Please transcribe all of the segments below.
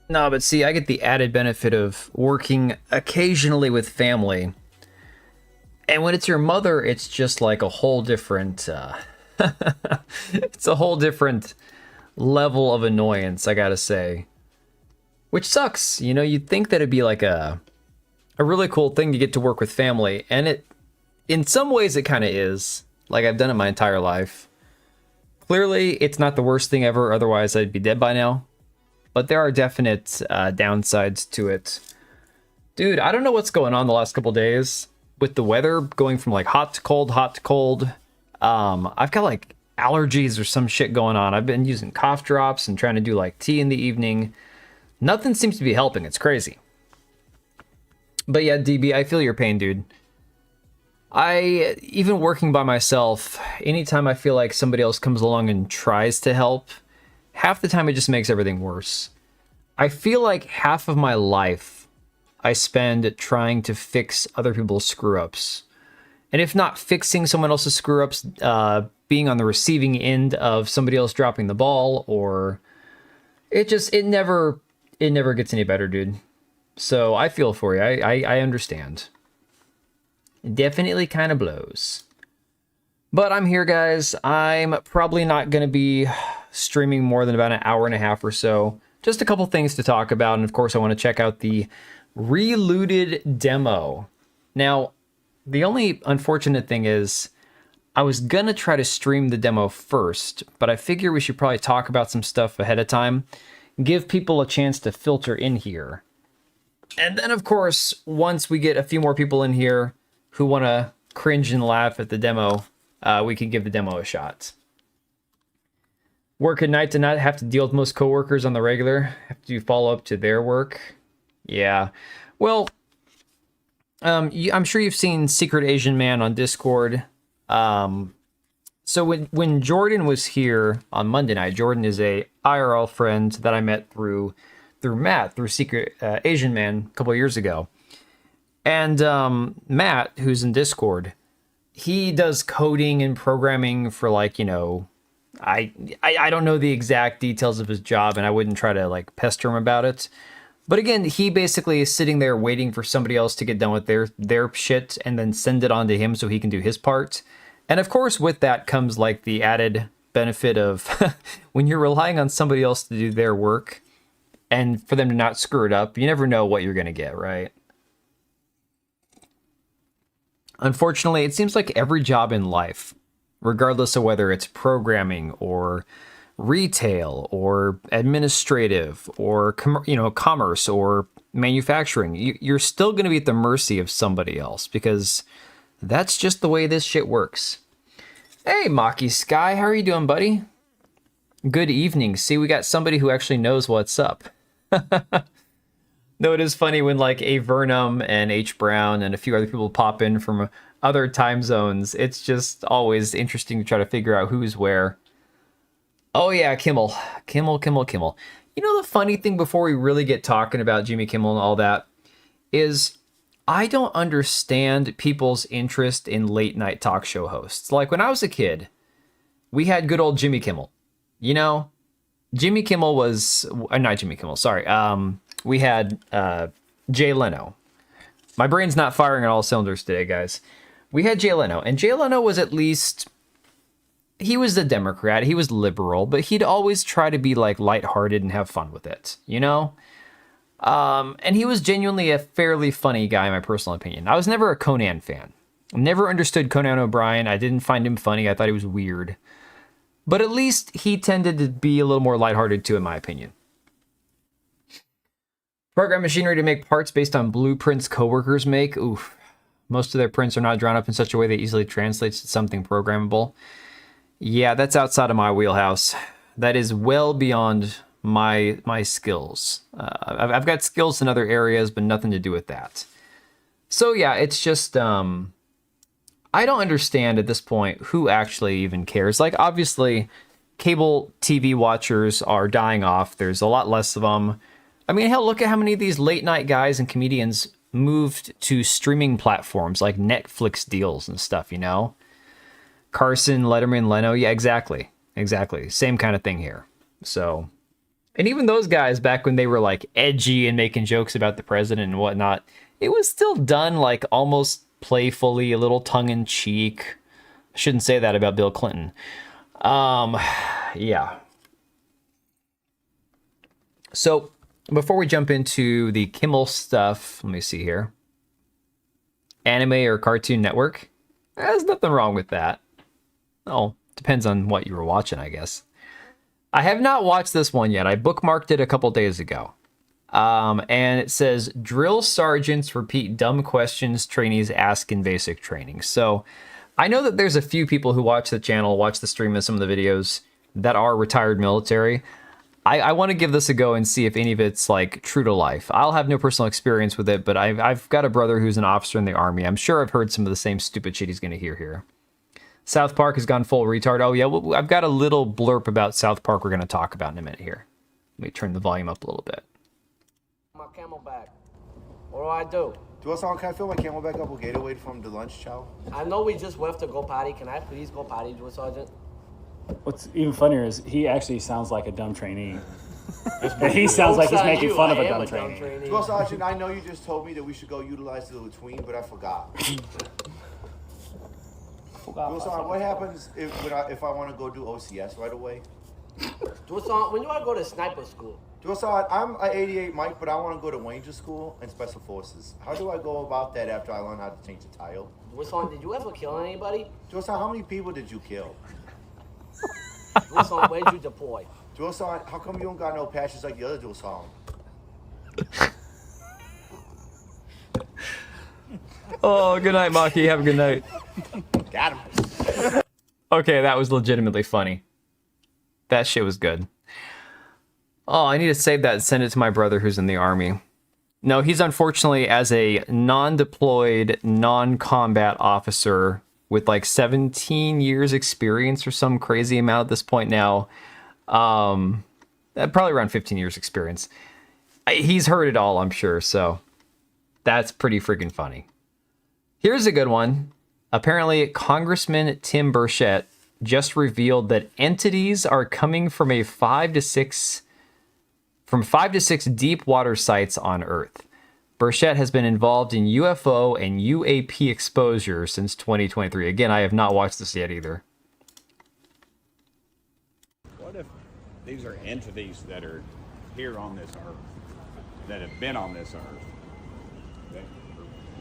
No, but see, I get the added benefit of working occasionally with family. And when it's your mother, it's just like a whole different, it's a whole different level of annoyance, I gotta say. Which sucks. You know, you'd think that it'd be like a really cool thing to get to work with family. And in some ways, it kind of is. Like, I've done it my entire life. Clearly, it's not the worst thing ever. Otherwise, I'd be dead by now. But there are definite downsides to it. Dude, I don't know what's going on the last couple days with the weather going from like hot to cold, hot to cold. I've got like allergies or some shit going on. I've been using cough drops and trying to do like tea in the evening. Nothing seems to be helping. It's crazy. But yeah, DB, I feel your pain, dude. Even working by myself, anytime I feel like somebody else comes along and tries to help, half the time it just makes everything worse. I feel like half of my life I spend trying to fix other people's screw-ups. And if not fixing someone else's screw-ups, being on the receiving end of somebody else dropping the ball, or it never gets any better, dude. So I feel for you. I understand. It definitely kind of blows. But I'm here, guys. I'm probably not going to be streaming more than about an hour and a half or so. Just a couple things to talk about. And of course, I want to check out the Relooted demo. Now, the only unfortunate thing is I was going to try to stream the demo first, but I figure we should probably talk about some stuff ahead of time. Give people a chance to filter in here. And then, of course, once we get a few more people in here who want to cringe and laugh at the demo, we can give the demo a shot. Work at night to not have to deal with most coworkers on the regular. Have to do follow-up to their work. Yeah. Well, I'm sure you've seen Secret Asian Man on Discord. So when Jordan was here on Monday night, Jordan is a IRL friend that I met through Matt, through Secret Asian Man a couple of years ago. And Matt, who's in Discord, he does coding and programming for, like, you know, I don't know the exact details of his job, and I wouldn't try to like pester him about it. But again, he basically is sitting there waiting for somebody else to get done with their shit and then send it on to him so he can do his part. And of course, with that comes like the added benefit of when you're relying on somebody else to do their work and for them to not screw it up, you never know what you're going to get, right? Unfortunately, it seems like every job in life, regardless of whether it's programming or retail or administrative or commerce or manufacturing, you're still going to be at the mercy of somebody else because that's just the way this shit works. Hey, Maki Sky, how are you doing, buddy? Good evening. See, we got somebody who actually knows what's up. No, it is funny when like A Vernum and H Brown and a few other people pop in from other time zones. It's just always interesting to try to figure out who's where. Oh yeah, Kimmel. You know, the funny thing before we really get talking about Jimmy Kimmel and all that is I don't understand people's interest in late night talk show hosts. Like when I was a kid, we had good old Jimmy Kimmel. You know, Jimmy Kimmel was not Jimmy Kimmel. Sorry. We had Jay Leno. My brain's not firing on all cylinders today, guys. We had Jay Leno, and Jay Leno was at least, he was a Democrat, he was liberal, but he'd always try to be like lighthearted and have fun with it, you know? And he was genuinely a fairly funny guy, in my personal opinion. I was never a Conan fan. Never understood Conan O'Brien. I didn't find him funny. I thought he was weird. But at least he tended to be a little more lighthearted too, in my opinion. Program machinery to make parts based on blueprints coworkers make. Oof. Most of their prints are not drawn up in such a way that easily translates to something programmable. Yeah, that's outside of my wheelhouse. That is well beyond my skills. I've got skills in other areas, but nothing to do with that. So yeah, it's just, I don't understand at this point who actually even cares. Like, obviously, cable TV watchers are dying off. There's a lot less of them. I mean, hell, look at how many of these late night guys and comedians moved to streaming platforms like Netflix deals and stuff, you know? Carson, Letterman, Leno. Yeah, exactly. Same kind of thing here. So And even those guys, back when they were like edgy and making jokes about the president and whatnot, it was still done like almost playfully, a little tongue in cheek. I shouldn't say that about Bill Clinton. Yeah. So before we jump into the Kimmel stuff, let me see here. Anime or Cartoon Network? There's nothing wrong with that. Oh, depends on what you were watching, I guess. I have not watched this one yet. I bookmarked it a couple days ago. And it says, drill sergeants repeat dumb questions trainees ask in basic training. So I know that there's a few people who watch the channel, watch the stream and some of the videos that are retired military. I want to give this a go and see if any of it's like true to life. I'll have no personal experience with it, but I've got a brother who's an officer in the Army. I'm sure I've heard some of the same stupid shit he's going to hear here. South Park has gone full retard. Oh, yeah, well, I've got a little blurb about South Park we're going to talk about in a minute here. Let me turn the volume up a little bit. My camelback. What do I do? Can I fill my camelback up with Gatorade from the lunch chow? I know we just left to go potty. Can I please go potty, Drill Sergeant? What's even funnier is he actually sounds like a dumb trainee. He sounds like he's making fun of a dumb trainee. Drill Sergeant, I know you just told me that we should go utilize the latrine, but I forgot. Drill Sergeant, what happens if I want to go do OCS right away? Drill Sergeant, when do I go to sniper school? Drill Sergeant, I'm an 88 Mike, but I want to go to Ranger School and Special Forces. How do I go about that after I learn how to change the tile? Drill Sergeant, did you ever kill anybody? Drill Sergeant, how many people did you kill? Drill Sergeant, where'd you deploy? Drill Sergeant, how come you don't got no patches like the other Drill Sergeant? Oh, good night, Maki. Have a good night. Got him. Okay, that was legitimately funny. That shit was good. Oh, I need to save that and send it to my brother who's in the Army. No, he's unfortunately, as a non-deployed, non-combat officer with like 17 years experience or some crazy amount at this point now. Probably around 15 years experience. He's heard it all, I'm sure, so that's pretty freaking funny. Here's a good one. Apparently, Congressman Tim Burchett just revealed that entities are coming from 5 to 6 deep water sites on Earth. Burchett has been involved in UFO and UAP exposure since 2023. Again, I have not watched this yet either. What if these are entities that are here on this Earth, that have been on this Earth, that,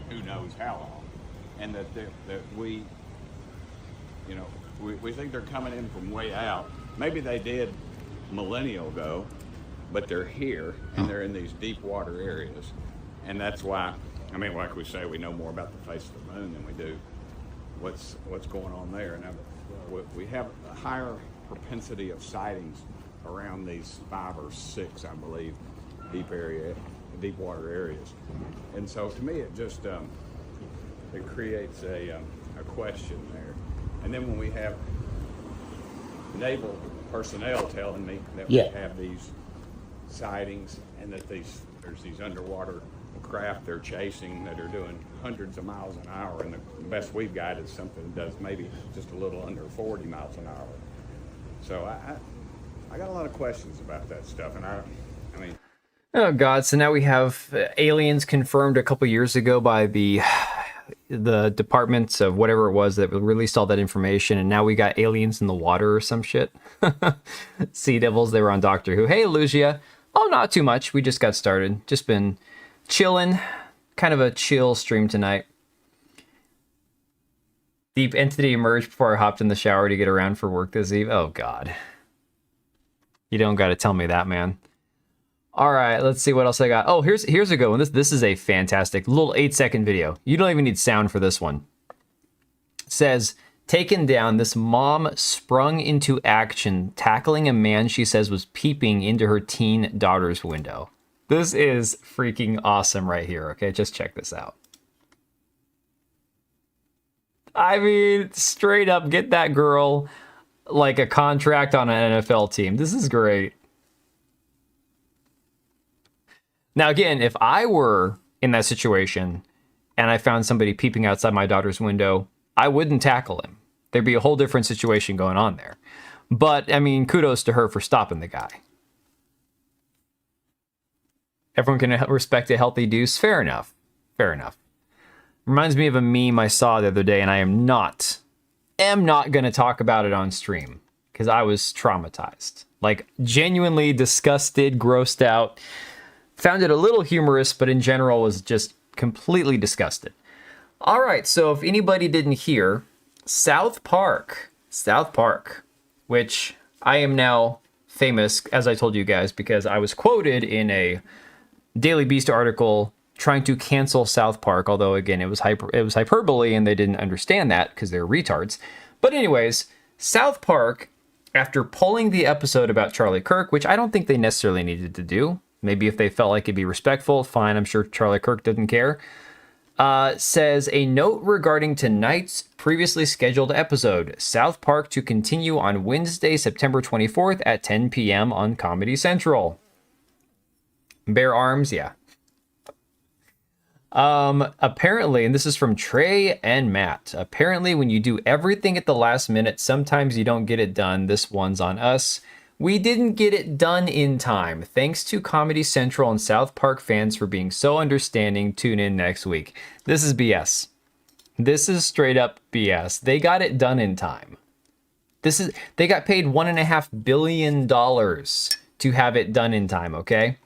who knows how long, and that we, you know, we think they're coming in from way out. Maybe they did millennia ago, but they're here and they're in these deep water areas. And that's why, I mean, like we say, we know more about the face of the moon than we do what's going on there. Now, we have a higher propensity of sightings around these 5 or 6, I believe, deep water areas. And so to me, it just, it creates a question there. And then when we have naval personnel telling me that we have these sightings and that there's these underwater craft they're chasing that are doing hundreds of miles an hour, and the best we've got is something that does maybe just a little under 40 miles an hour. So I got a lot of questions about that stuff, and I mean. Oh God! So now we have aliens confirmed a couple years ago by the departments of whatever it was that released all that information, and now we got aliens in the water or some shit. Sea Devils, they were on Doctor Who. Hey, Lucia. Oh, not too much. We just got started. Just been chilling. Kind of a chill stream tonight. Deep entity emerged before I hopped in the shower to get around for work this eve. Oh God. You don't got to tell me that, man. All right, let's see what else I got. Oh, here's a good one. This is a fantastic little 8-second video. You don't even need sound for this one. It says, taken down, this mom sprung into action, tackling a man she says was peeping into her teen daughter's window. This is freaking awesome right here, okay? Just check this out. I mean, straight up, get that girl like a contract on an NFL team. This is great. Now, again, if I were in that situation and I found somebody peeping outside my daughter's window, I wouldn't tackle him. There'd be a whole different situation going on there. But, I mean, kudos to her for stopping the guy. Everyone can respect a healthy deuce. Fair enough. Fair enough. Reminds me of a meme I saw the other day, and I am not going to talk about it on stream because I was traumatized. Like, genuinely disgusted, grossed out. Found it a little humorous, but in general was just completely disgusted. All right, so if anybody didn't hear, South Park, which I am now famous, as I told you guys, because I was quoted in a Daily Beast article trying to cancel South Park, although again it was hyperbole and they didn't understand that because they're retards. But anyways, South Park, after pulling the episode about Charlie Kirk, which I don't think they necessarily needed to do, maybe if they felt like it'd be respectful, fine, I'm sure Charlie Kirk didn't care, says a note regarding tonight's previously scheduled episode, South Park to continue on Wednesday, September 24th at 10 p.m. on Comedy Central. Bare arms, yeah. Apparently, and this is from Trey and Matt, apparently when you do everything at the last minute, sometimes you don't get it done. This one's on us. We didn't get it done in time. Thanks to Comedy Central and South Park fans for being so understanding. Tune in next week. This is BS. This is straight up BS. They got it done in time. They got paid $1.5 billion to have it done in time, okay?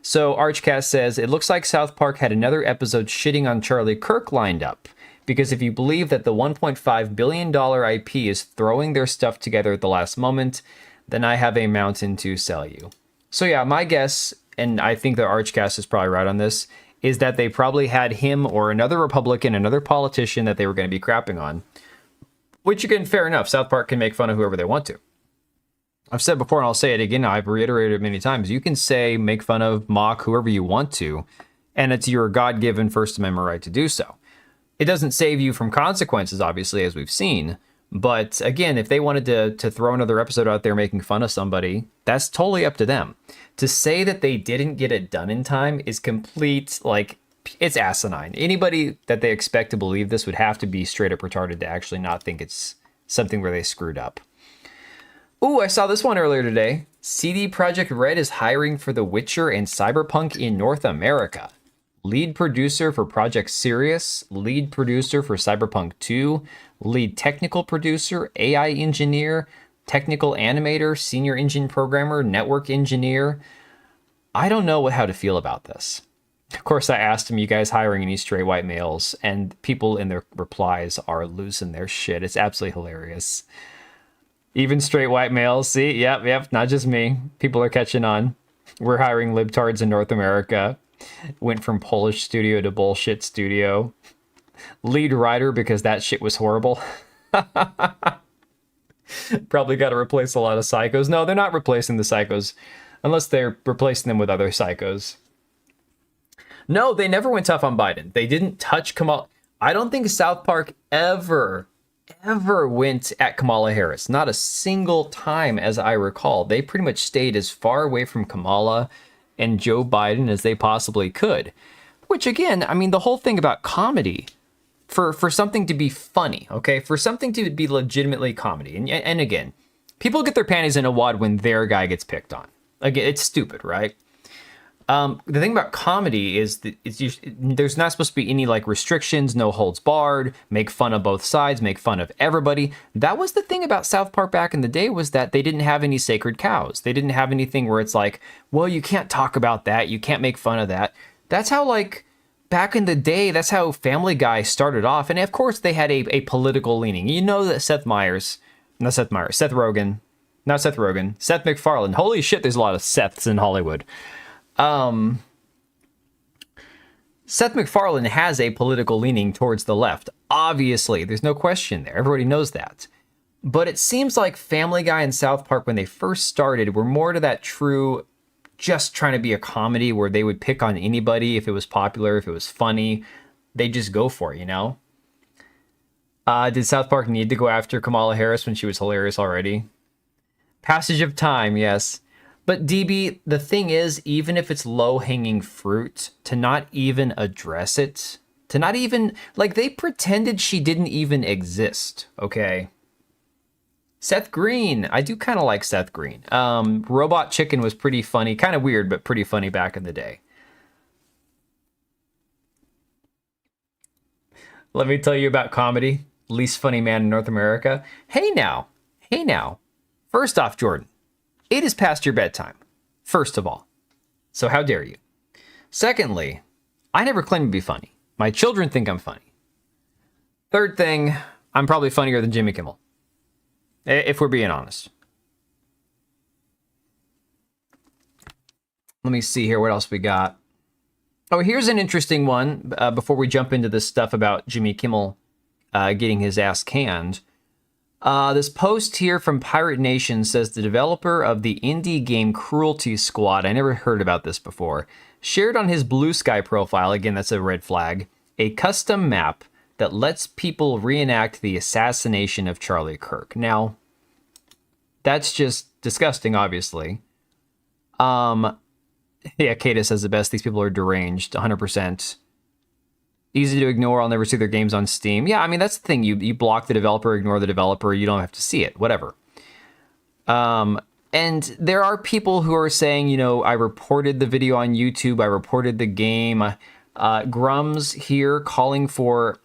So Archcast says, it looks like South Park had another episode shitting on Charlie Kirk lined up. Because if you believe that the $1.5 billion IP is throwing their stuff together at the last moment, then I have a mountain to sell you. So yeah, my guess, and I think the Archcast is probably right on this, is that they probably had him or another Republican, another politician that they were going to be crapping on. Which, again, fair enough. South Park can make fun of whoever they want to. I've said before, and I'll say it again, I've reiterated it many times, you can say, make fun of, mock, whoever you want to, and it's your God-given First Amendment right to do so. It doesn't save you from consequences, obviously, as we've seen. But again, if they wanted to throw another episode out there making fun of somebody, that's totally up to them. To say that they didn't get it done in time is complete, like, it's asinine. Anybody that they expect to believe this would have to be straight up retarded to actually not think it's something where they screwed up. Ooh, I saw this one earlier today. CD Projekt Red is hiring for The Witcher and Cyberpunk in North America. Lead producer for Project Sirius, lead producer for Cyberpunk 2, lead technical producer, AI engineer, technical animator, senior engine programmer, network engineer. I don't know how to feel about this. Of course, I asked him, you guys hiring any straight white males? And people in their replies are losing their shit. It's absolutely hilarious. Even straight white males. See, yep, not just me. People are catching on. We're hiring libtards in North America. Went from Polish studio to bullshit studio. Lead writer because that shit was horrible. Probably got to replace a lot of psychos. No, they're not replacing the psychos unless they're replacing them with other psychos. No, they never went tough on Biden. They didn't touch Kamala. I don't think South Park ever went at Kamala Harris. Not a single time, as I recall. They pretty much stayed as far away from Kamala and Joe Biden as they possibly could. Which, again, I mean, the whole thing about comedy, for something to be funny, okay? For something to be legitimately comedy. And again, people get their panties in a wad when their guy gets picked on. Again, it's stupid, right? The thing about comedy is that there's not supposed to be any like restrictions, no holds barred, make fun of both sides, make fun of everybody. That was the thing about South Park back in the day, was that they didn't have any sacred cows. They didn't have anything where it's like, well, you can't talk about that, you can't make fun of that. That's how, like, back in the day, that's how Family Guy started off. And of course they had a political leaning. You know that Seth MacFarlane. Holy shit, there's a lot of Seths in Hollywood. Seth MacFarlane has a political leaning towards the left. Obviously, there's no question there. Everybody knows that. But it seems like Family Guy and South Park, when they first started, were more to that true, just trying to be a comedy where they would pick on anybody if it was popular, if it was funny. They just go for it, you know? Did South Park need to go after Kamala Harris when she was hilarious already? Passage of time, yes. But DB, the thing is, even if it's low-hanging fruit, to not even address it, to not even, like, they pretended she didn't even exist, okay? Seth Green, I do kind of like Seth Green. Robot Chicken was pretty funny, kind of weird, but pretty funny back in the day. Let me tell you about comedy. Least funny man in North America. Hey now. First off, Jordan, it is past your bedtime. First of all. So how dare you? Secondly, I never claimed to be funny. My children think I'm funny. Third thing, I'm probably funnier than Jimmy Kimmel. If we're being honest. Let me see here what else we got. Oh, here's an interesting one before we jump into this stuff about Jimmy Kimmel getting his ass canned. This post here from Pirate Nation says the developer of the indie game Cruelty Squad, I never heard about this before, shared on his Blue Sky profile, again that's a red flag, a custom map that lets people reenact the assassination of Charlie Kirk. Now, that's just disgusting, obviously. Yeah, Kata says the best. These people are deranged, 100%. Easy to ignore. I'll never see their games on Steam. Yeah, I mean, that's the thing. You block the developer, ignore the developer. You don't have to see it, whatever. And there are people who are saying, you know, I reported the video on YouTube. I reported the game. Grums here calling for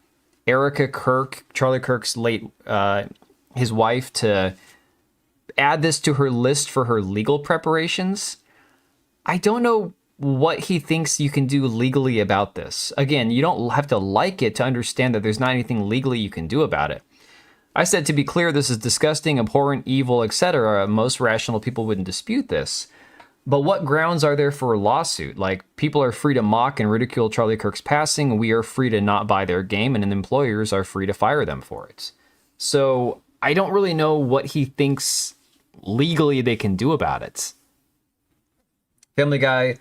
Erica Kirk, Charlie Kirk's late, his wife, to add this to her list for her legal preparations. I don't know what he thinks you can do legally about this. Again, you don't have to like it to understand that there's not anything legally you can do about it. I said, to be clear, this is disgusting, abhorrent, evil, etc. Most rational people wouldn't dispute this. But what grounds are there for a lawsuit? Like, people are free to mock and ridicule Charlie Kirk's passing. We are free to not buy their game, and employers are free to fire them for it. So I don't really know what he thinks legally they can do about it. Family Guy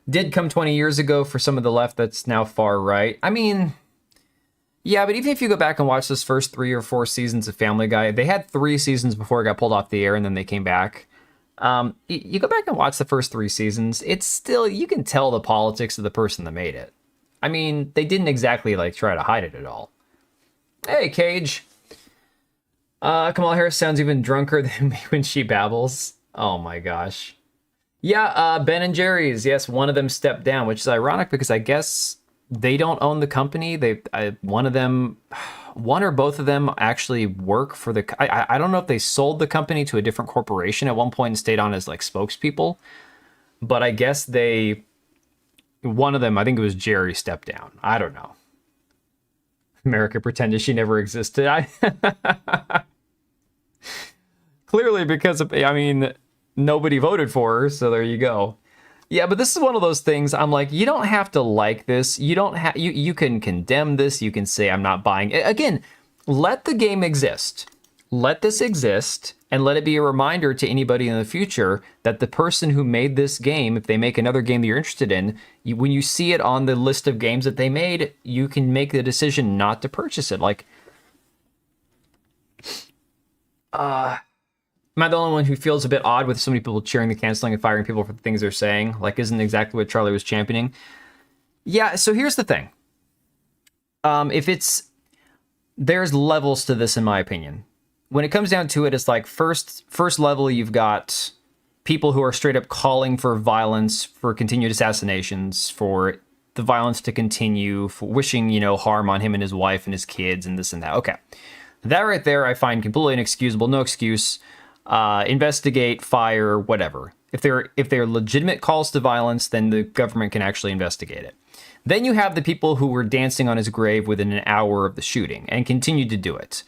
did come 20 years ago for some of the left that's now far right. I mean, yeah, but even if you go back and watch this first 3 or 4 seasons of Family Guy, they had 3 seasons before it got pulled off the air and then they came back. You go back and watch the first 3 seasons, it's still, you can tell the politics of the person that made it. I mean, they didn't exactly like try to hide it at all. Hey, Cage. Kamala Harris sounds even drunker than me when she babbles. Oh my gosh. Yeah, Ben and Jerry's. Yes, one of them stepped down, which is ironic because I guess they don't own the company. One or both of them actually work for the. I don't know if they sold the company to a different corporation at one point and stayed on as like spokespeople, but I guess one of them, I think it was Jerry, stepped down. I don't know. America pretended she never existed. Clearly, because of, I mean, nobody voted for her, so there you go. Yeah, but this is one of those things, I'm like, you don't have to like this. You don't have, you can condemn this. You can say, I'm not buying it. Again, let the game exist. Let this exist, and let it be a reminder to anybody in the future that the person who made this game, if they make another game that you're interested in, when you see it on the list of games that they made, you can make the decision not to purchase it. Like, am I the only one who feels a bit odd with so many people cheering the canceling and firing people for the things they're saying? Like, isn't exactly what Charlie was championing? Yeah, so here's the thing. There's levels to this, in my opinion. When it comes down to it, it's like first level, you've got people who are straight up calling for violence, for continued assassinations, for the violence to continue, for wishing, harm on him and his wife and his kids and this and that. Okay. That right there, I find completely inexcusable. No excuse. Investigate, fire, whatever. If they're legitimate calls to violence, then the government can actually investigate it. Then you have the people who were dancing on his grave within an hour of the shooting and continued to do it.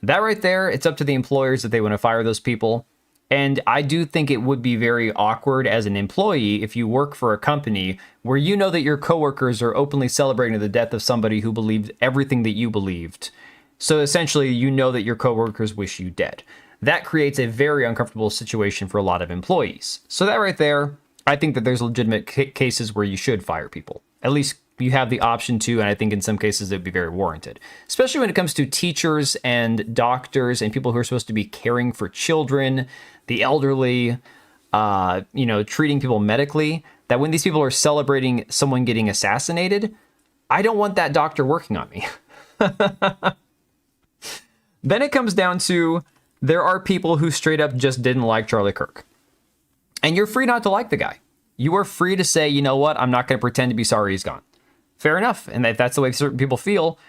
That right there, it's up to the employers if they want to fire those people. And I do think it would be very awkward as an employee if you work for a company where you know that your coworkers are openly celebrating the death of somebody who believed everything that you believed. So essentially, you know that your coworkers wish you dead. That creates a very uncomfortable situation for a lot of employees. So that right there, I think that there's legitimate cases where you should fire people. At least you have the option to, and I think in some cases it would be very warranted. Especially when it comes to teachers and doctors and people who are supposed to be caring for children, the elderly, treating people medically, that when these people are celebrating someone getting assassinated, I don't want that doctor working on me. Then it comes down to, there are people who straight up just didn't like Charlie Kirk. And you're free not to like the guy. You are free to say, you know what, I'm not going to pretend to be sorry he's gone. Fair enough. And if that's the way certain people feel,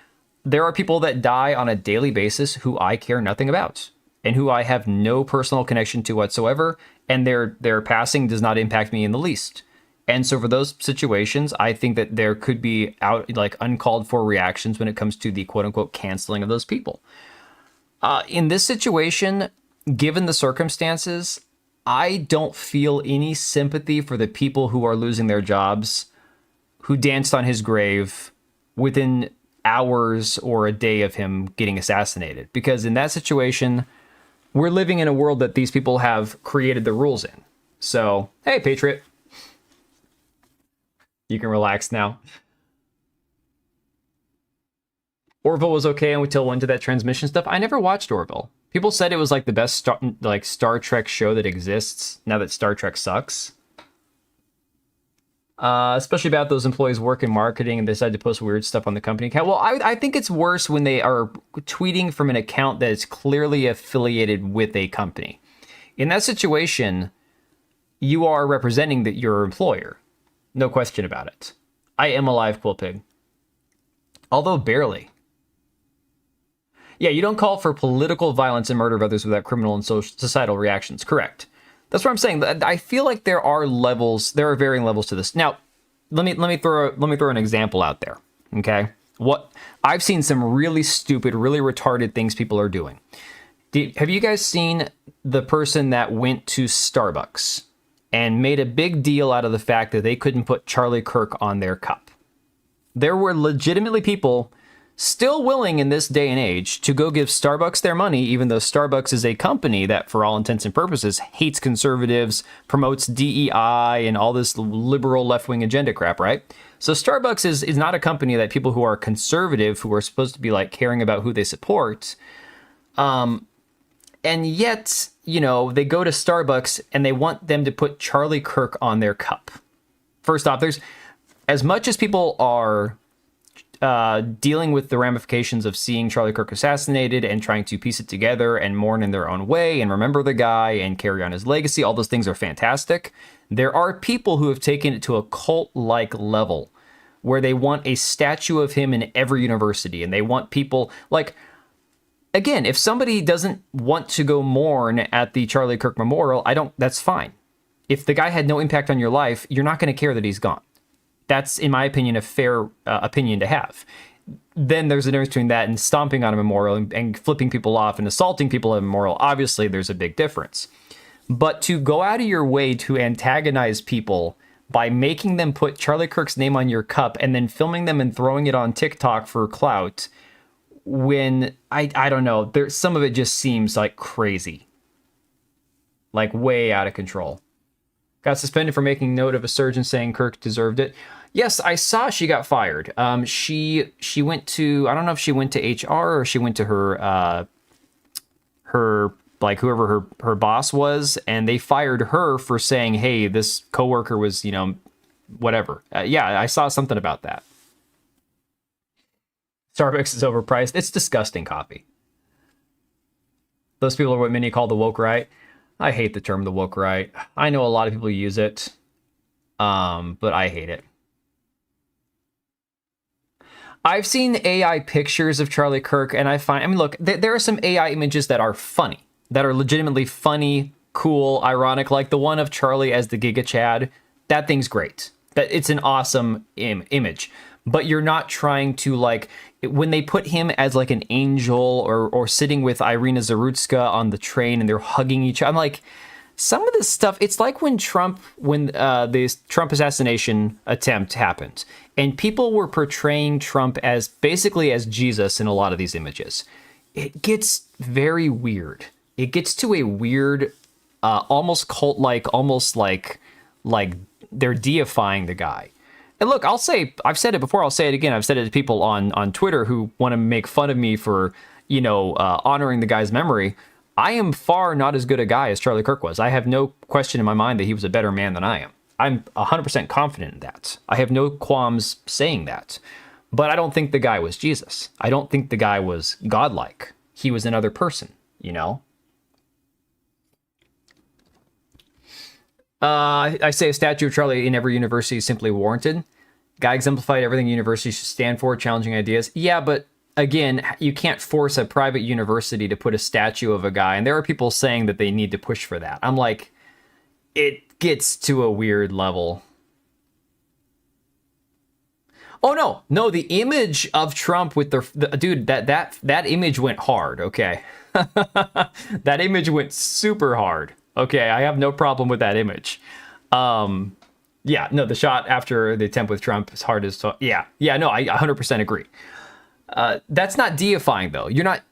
there are people that die on a daily basis who I care nothing about and who I have no personal connection to whatsoever, and their passing does not impact me in the least. And so for those situations, I think that there could be uncalled for reactions when it comes to the quote unquote canceling of those people. In this situation, given the circumstances, I don't feel any sympathy for the people who are losing their jobs, who danced on his grave within hours or a day of him getting assassinated. Because in that situation, we're living in a world that these people have created the rules in. So, hey, Patriot. You can relax now. Orville was okay until went to that transmission stuff. I never watched Orville. People said it was like the best Star Trek show that exists now that Star Trek sucks. Especially about those employees work in marketing and they decide to post weird stuff on the company account. Well, I think it's worse when they are tweeting from an account that is clearly affiliated with a company. In that situation, you are representing your employer. No question about it. I am alive, Quill Pig. Although barely. Yeah, you don't call for political violence and murder of others without criminal and societal reactions. Correct. That's what I'm saying. I feel like there are levels. There are varying levels to this. Now, let me throw an example out there. Okay, what I've seen some really stupid, really retarded things people are doing. Have you guys seen the person that went to Starbucks and made a big deal out of the fact that they couldn't put Charlie Kirk on their cup? There were legitimately people still willing in this day and age to go give Starbucks their money, even though Starbucks is a company that, for all intents and purposes, hates conservatives, promotes DEI, and all this liberal left-wing agenda crap, right? So Starbucks is not a company that people who are conservative, who are supposed to be like caring about who they support, and yet, you know, they go to Starbucks and they want them to put Charlie Kirk on their cup. First off, there's, as much as people are dealing with the ramifications of seeing Charlie Kirk assassinated and trying to piece it together and mourn in their own way and remember the guy and carry on his legacy, all those things are fantastic. There are people who have taken it to a cult-like level where they want a statue of him in every university, and they want people like, again, if somebody doesn't want to go mourn at the Charlie Kirk Memorial, that's fine. If the guy had no impact on your life, you're not going to care that he's gone. That's, in my opinion, a fair opinion to have. Then there's a difference between that and stomping on a memorial and flipping people off and assaulting people at a memorial. Obviously, there's a big difference. But to go out of your way to antagonize people by making them put Charlie Kirk's name on your cup and then filming them and throwing it on TikTok for clout, when, I don't know, some of it just seems like crazy. Like way out of control. Got suspended for making note of a surgeon saying Kirk deserved it. Yes, I saw she got fired. She went to, I don't know if she went to HR or she went to her like whoever her boss was, and they fired her for saying, hey, this coworker was, you know, whatever. Yeah, I saw something about that. Starbucks is overpriced. It's disgusting coffee. Those people are what many call the woke right. I hate the term the woke right. I know a lot of people use it, but I hate it. I've seen AI pictures of Charlie Kirk, and I mean, look, there are some AI images that are funny, that are legitimately funny, cool, ironic, like the one of Charlie as the Giga Chad. That thing's great. It's an awesome image. But you're not trying to, like, when they put him as like an angel or sitting with Irina Zarutska on the train and they're hugging each other, I'm like, some of this stuff, it's like when the Trump assassination attempt happened and people were portraying Trump as basically as Jesus in a lot of these images. It gets very weird. It gets to a weird, almost cult-like, almost like they're deifying the guy. And look, I've said it before, I'll say it again. I've said it to people on Twitter who want to make fun of me for, you know, honoring the guy's memory. I am far not as good a guy as Charlie Kirk was. I have no question in my mind that he was a better man than I am. I'm 100% confident in that. I have no qualms saying that. But I don't think the guy was Jesus. I don't think the guy was godlike. He was another person, you know? I say a statue of Charlie in every university is simply warranted. Guy exemplified everything universities should stand for, challenging ideas. Yeah, but again, you can't force a private university to put a statue of a guy. And there are people saying that they need to push for that. I'm like, it gets to a weird level. Oh no, the image of Trump with the dude, that image went hard, okay? That image went super hard. Okay, I have no problem with that image. Yeah, no, the shot after the attempt with Trump is hard as yeah, no, I 100% agree. That's not deifying though. You're not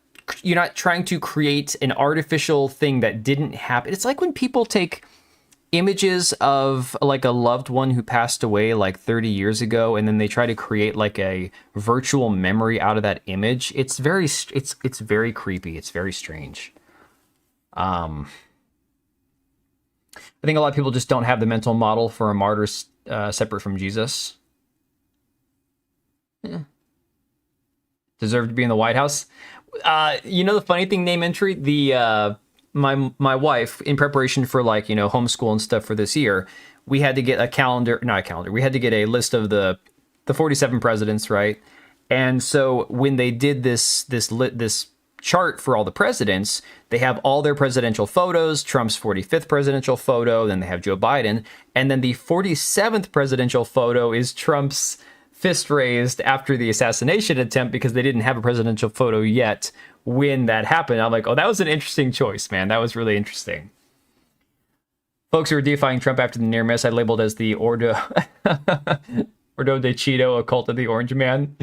trying to create an artificial thing that didn't happen. It's like when people take images of like a loved one who passed away like 30 years ago, and then they try to create like a virtual memory out of that image. It's very creepy. It's very strange. I think a lot of people just don't have the mental model for a martyr separate from Jesus. Yeah. Deserve to be in the White House. You know the funny thing, name entry, my wife, in preparation for like, you know, homeschool and stuff for this year, we had to get we had to get a list of the 47 presidents, right? And so when they did this chart for all the presidents, they have all their presidential photos, Trump's 45th presidential photo, then they have Joe Biden, and then the 47th presidential photo is Trump's fist raised after the assassination attempt, because they didn't have a presidential photo yet when that happened. I'm like, oh, that was an interesting choice, man. That was really interesting. Folks who were deifying Trump after the near miss, I labeled as the Ordo de Cheeto, a cult of the Orange Man.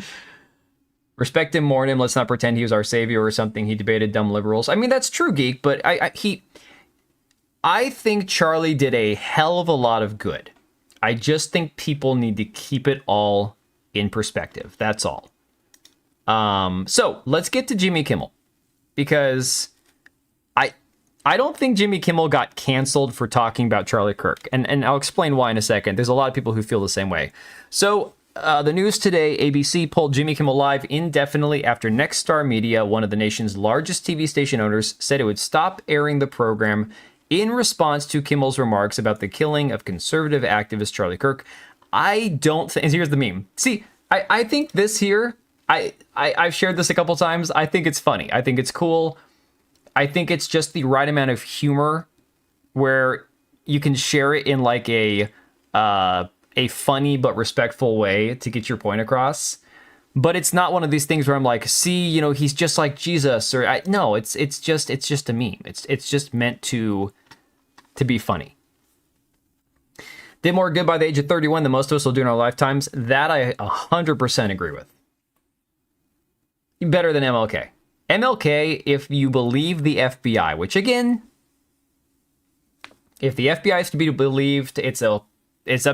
Respect him, mourn him. Let's not pretend he was our savior or something. He debated dumb liberals. I mean, that's true, Geek, but I think Charlie did a hell of a lot of good. I just think people need to keep it all in perspective. That's all. So let's get to Jimmy Kimmel, because I don't think Jimmy Kimmel got canceled for talking about Charlie Kirk, and I'll explain why in a second. There's a lot of people who feel the same way. So the news today, ABC pulled Jimmy Kimmel Live indefinitely after Nexstar Media, one of the nation's largest TV station owners, said it would stop airing the program in response to Kimmel's remarks about the killing of conservative activist Charlie Kirk. I don't think, here's the meme. See, I think this here, I've shared this a couple times. I think it's funny. I think it's cool. I think it's just the right amount of humor where you can share it in like a funny but respectful way to get your point across. But it's not one of these things where I'm like, see, you know, he's just like Jesus, or no, it's just a meme. It's just meant to be funny. Did more good by the age of 31 than most of us will do in our lifetimes. That I 100% agree with. Better than MLK. MLK, if you believe the FBI, which again, if the FBI is to be believed, it's up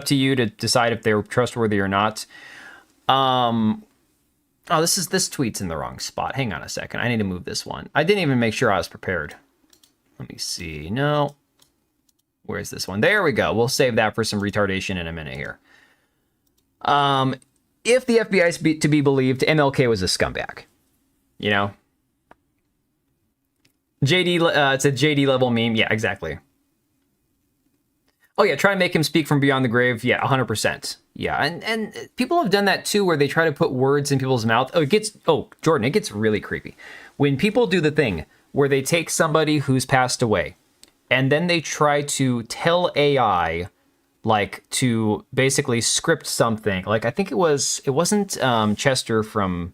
to you to decide if they're trustworthy or not. Oh, this tweet's in the wrong spot. Hang on a second. I need to move this one. I didn't even make sure I was prepared. Let me see. No. Where's this one? There we go. We'll save that for some retardation in a minute here. If the FBI is to be believed, MLK was a scumbag. You know? JD, it's a JD level meme. Yeah, exactly. Oh yeah, try to make him speak from beyond the grave. Yeah, 100%. Yeah, and people have done that too, where they try to put words in people's mouth. Jordan, it gets really creepy. When people do the thing where they take somebody who's passed away, and then they try to tell AI, like, to basically script something. Like, I think it wasn't Chester from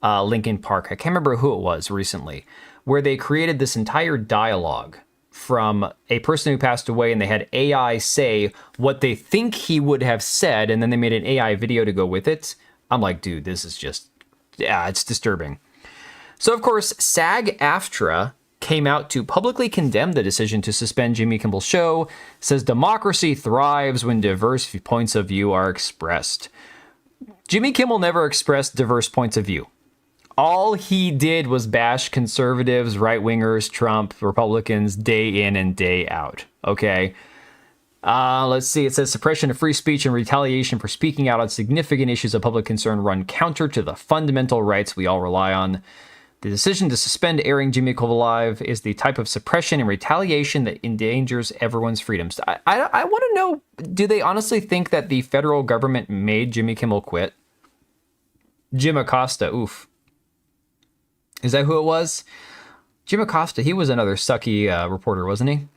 Linkin Park. I can't remember who it was recently, where they created this entire dialogue from a person who passed away, and they had AI say what they think he would have said, and then they made an AI video to go with it. I'm like, dude, this is just, yeah, it's disturbing. So, of course, SAG-AFTRA came out to publicly condemn the decision to suspend Jimmy Kimmel's show, says democracy thrives when diverse points of view are expressed. Jimmy Kimmel never expressed diverse points of view. All he did was bash conservatives, right-wingers, Trump, Republicans, day in and day out, okay? Let's see, it says suppression of free speech and retaliation for speaking out on significant issues of public concern run counter to the fundamental rights we all rely on. The decision to suspend airing Jimmy Kimmel Live is the type of suppression and retaliation that endangers everyone's freedoms. I want to know, do they honestly think that the federal government made Jimmy Kimmel quit? Jim Acosta, oof. Is that who it was? Jim Acosta, he was another sucky reporter, wasn't he?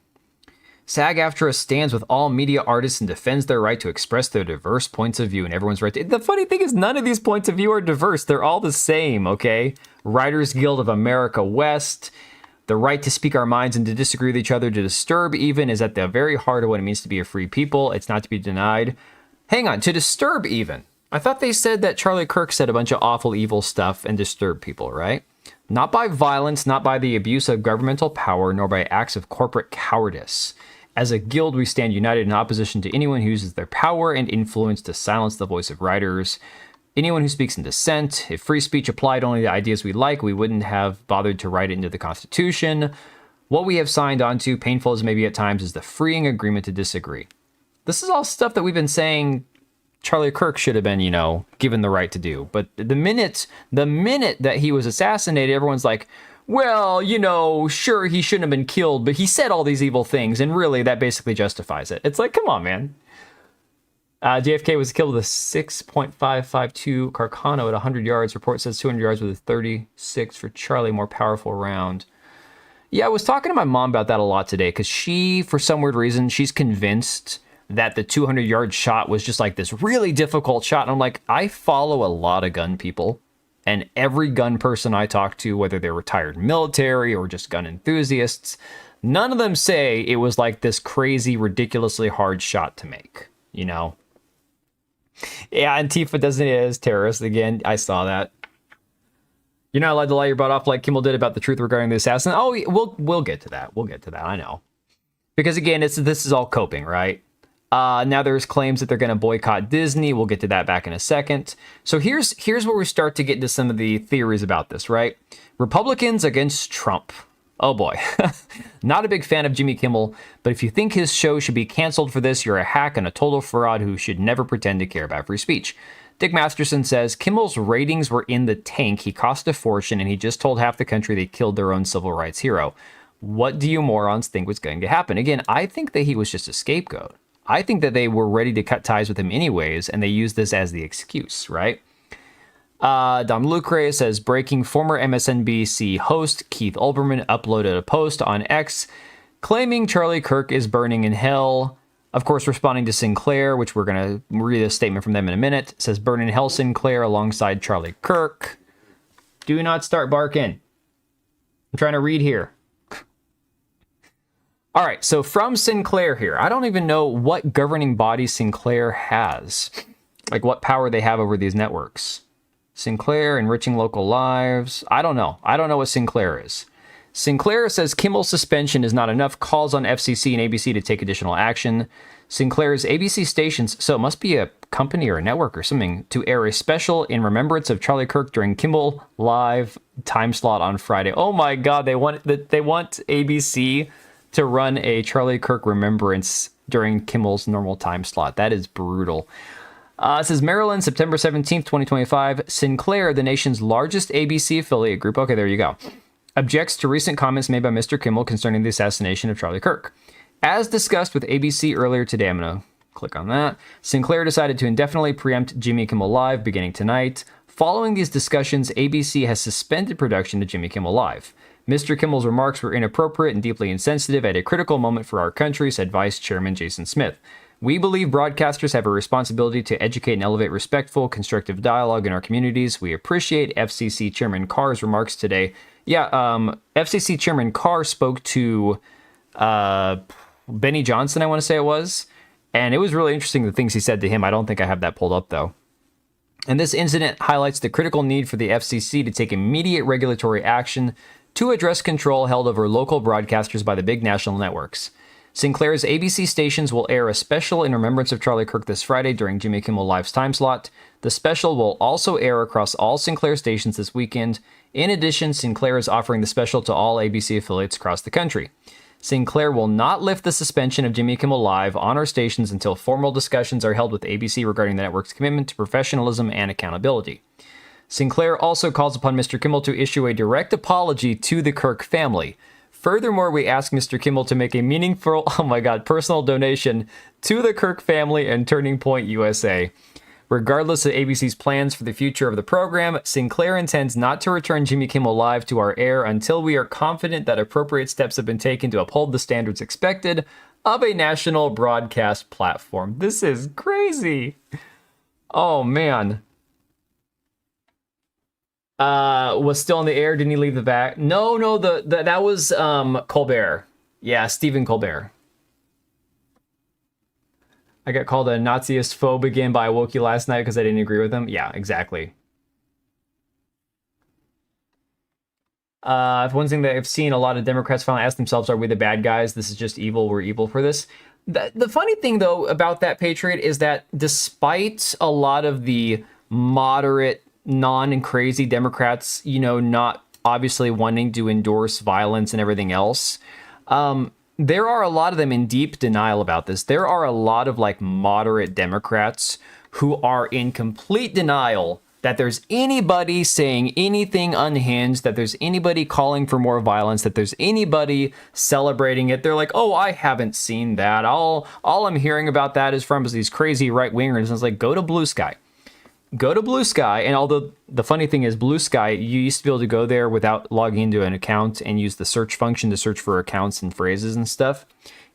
SAG-AFTRA stands with all media artists and defends their right to express their diverse points of view, and everyone's right to... The funny thing is, none of these points of view are diverse. They're all the same, okay? Writers Guild of America West, the right to speak our minds and to disagree with each other, to disturb even, is at the very heart of what it means to be a free people. It's not to be denied. Hang on, to disturb even. I thought they said that Charlie Kirk said a bunch of awful, evil stuff and disturbed people, right? Not by violence, not by the abuse of governmental power, nor by acts of corporate cowardice. As a guild, we stand united in opposition to anyone who uses their power and influence to silence the voice of writers. Anyone who speaks in dissent. If free speech applied only to ideas we like, we wouldn't have bothered to write it into the Constitution. What we have signed onto, painful as maybe at times, is the freeing agreement to disagree. This is all stuff that we've been saying Charlie Kirk should have been, given the right to do. But the minute that he was assassinated, everyone's like, well, sure, he shouldn't have been killed, but he said all these evil things, and really, that basically justifies it. It's like, come on, man. JFK was killed with a 6.552 Carcano at 100 yards. Report says 200 yards with a 36 for Charlie, more powerful round. Yeah, I was talking to my mom about that a lot today, because she, for some weird reason, she's convinced that the 200-yard shot was just like this really difficult shot. And I'm like, I follow a lot of gun people. And every gun person I talk to, whether they're retired military or just gun enthusiasts, none of them say it was like this crazy, ridiculously hard shot to make, Yeah, Antifa doesn't as terrorists. Again, I saw that. You're not allowed to lie your butt off like Kimmel did about the truth regarding the assassin. Oh, we'll get to that. We'll get to that. I know. Because again, this is all coping, right? Now there's claims that they're going to boycott Disney. We'll get to that back in a second. So here's where we start to get into some of the theories about this, right? Republicans against Trump. Oh boy. Not a big fan of Jimmy Kimmel, but if you think his show should be canceled for this, you're a hack and a total fraud who should never pretend to care about free speech. Dick Masterson says, Kimmel's ratings were in the tank. He cost a fortune, and he just told half the country they killed their own civil rights hero. What do you morons think was going to happen? Again, I think that he was just a scapegoat. I think that they were ready to cut ties with him anyways, and they used this as the excuse, right? Dom Lucre says, breaking, former MSNBC host Keith Olbermann uploaded a post on X claiming Charlie Kirk is burning in hell. Of course, responding to Sinclair, which we're going to read a statement from them in a minute, says, burn in hell, Sinclair, alongside Charlie Kirk. Do not start barking. I'm trying to read here. All right, so from Sinclair here, I don't even know what governing body Sinclair has, like what power they have over these networks. Sinclair, enriching local lives. I don't know. I don't know what Sinclair is. Sinclair says Kimmel's suspension is not enough, calls on FCC and ABC to take additional action. Sinclair's ABC stations, so it must be a company or a network or something, to air a special in remembrance of Charlie Kirk during Kimmel Live time slot on Friday. Oh my God, they want ABC to run a Charlie Kirk remembrance during Kimmel's normal time slot. That is brutal. It says Maryland, September 17th, 2025. Sinclair, the nation's largest ABC affiliate group. Okay, there you go. Objects to recent comments made by Mr. Kimmel concerning the assassination of Charlie Kirk. As discussed with ABC earlier today, I'm going to click on that. Sinclair decided to indefinitely preempt Jimmy Kimmel Live beginning tonight. Following these discussions, ABC has suspended production of Jimmy Kimmel Live. Mr. Kimmel's remarks were inappropriate and deeply insensitive at a critical moment for our country, said Vice Chairman Jason Smith. We believe broadcasters have a responsibility to educate and elevate respectful, constructive dialogue in our communities. We appreciate FCC Chairman Carr's remarks today. Yeah, FCC Chairman Carr spoke to Benny Johnson, I want to say it was, and it was really interesting the things he said to him. I don't think I have that pulled up, though. And this incident highlights the critical need for the FCC to take immediate regulatory action to address control held over local broadcasters by the big national networks. Sinclair's ABC stations will air a special in remembrance of Charlie Kirk this Friday during Jimmy Kimmel Live's time slot. The special will also air across all Sinclair stations this weekend. In addition, Sinclair is offering the special to all ABC affiliates across the country. Sinclair will not lift the suspension of Jimmy Kimmel Live on our stations until formal discussions are held with ABC regarding the network's commitment to professionalism and accountability. Sinclair also calls upon Mr. Kimmel to issue a direct apology to the Kirk family. Furthermore, we ask Mr. Kimmel to make a meaningful, personal donation to the Kirk family and Turning Point USA. Regardless of ABC's plans for the future of the program, Sinclair intends not to return Jimmy Kimmel Live to our air until we are confident that appropriate steps have been taken to uphold the standards expected of a national broadcast platform. This is crazy. Oh, man. Was still on the air. Didn't he leave the back? No, that was Colbert. Yeah, Stephen Colbert. I got called a Naziist phobe again by a Wookiee last night because I didn't agree with him. Yeah, exactly. One thing that I've seen a lot of Democrats finally ask themselves, are we the bad guys? This is just evil. We're evil for this. The funny thing, though, about that, Patriot, is that despite a lot of the moderate, non-crazy Democrats, not obviously wanting to endorse violence and everything else, there are a lot of them in deep denial about this. There are a lot of moderate Democrats who are in complete denial that there's anybody saying anything unhinged, that there's anybody calling for more violence, that there's anybody celebrating it. They're like, oh, I haven't seen that. All I'm hearing about that is from these crazy right-wingers. And it's like, go to Blue Sky. Go to Blue Sky, and although the funny thing is Blue Sky, you used to be able to go there without logging into an account and use the search function to search for accounts and phrases and stuff.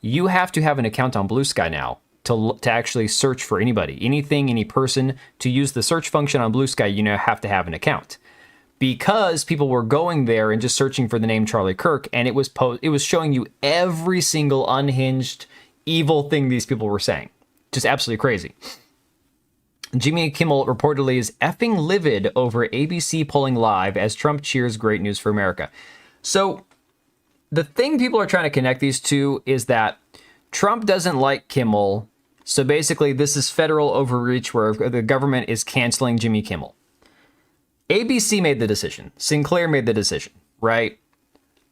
You have to have an account on Blue Sky now to actually search for anybody, anything, any person. To use the search function on Blue Sky, you have to have an account. Because people were going there and just searching for the name Charlie Kirk, and it was showing you every single unhinged, evil thing these people were saying. Just absolutely crazy. Jimmy Kimmel reportedly is effing livid over ABC polling live as Trump cheers great news for America. So the thing people are trying to connect these two is that Trump doesn't like Kimmel. So basically this is federal overreach where the government is canceling Jimmy Kimmel. ABC made the decision. Sinclair made the decision, right?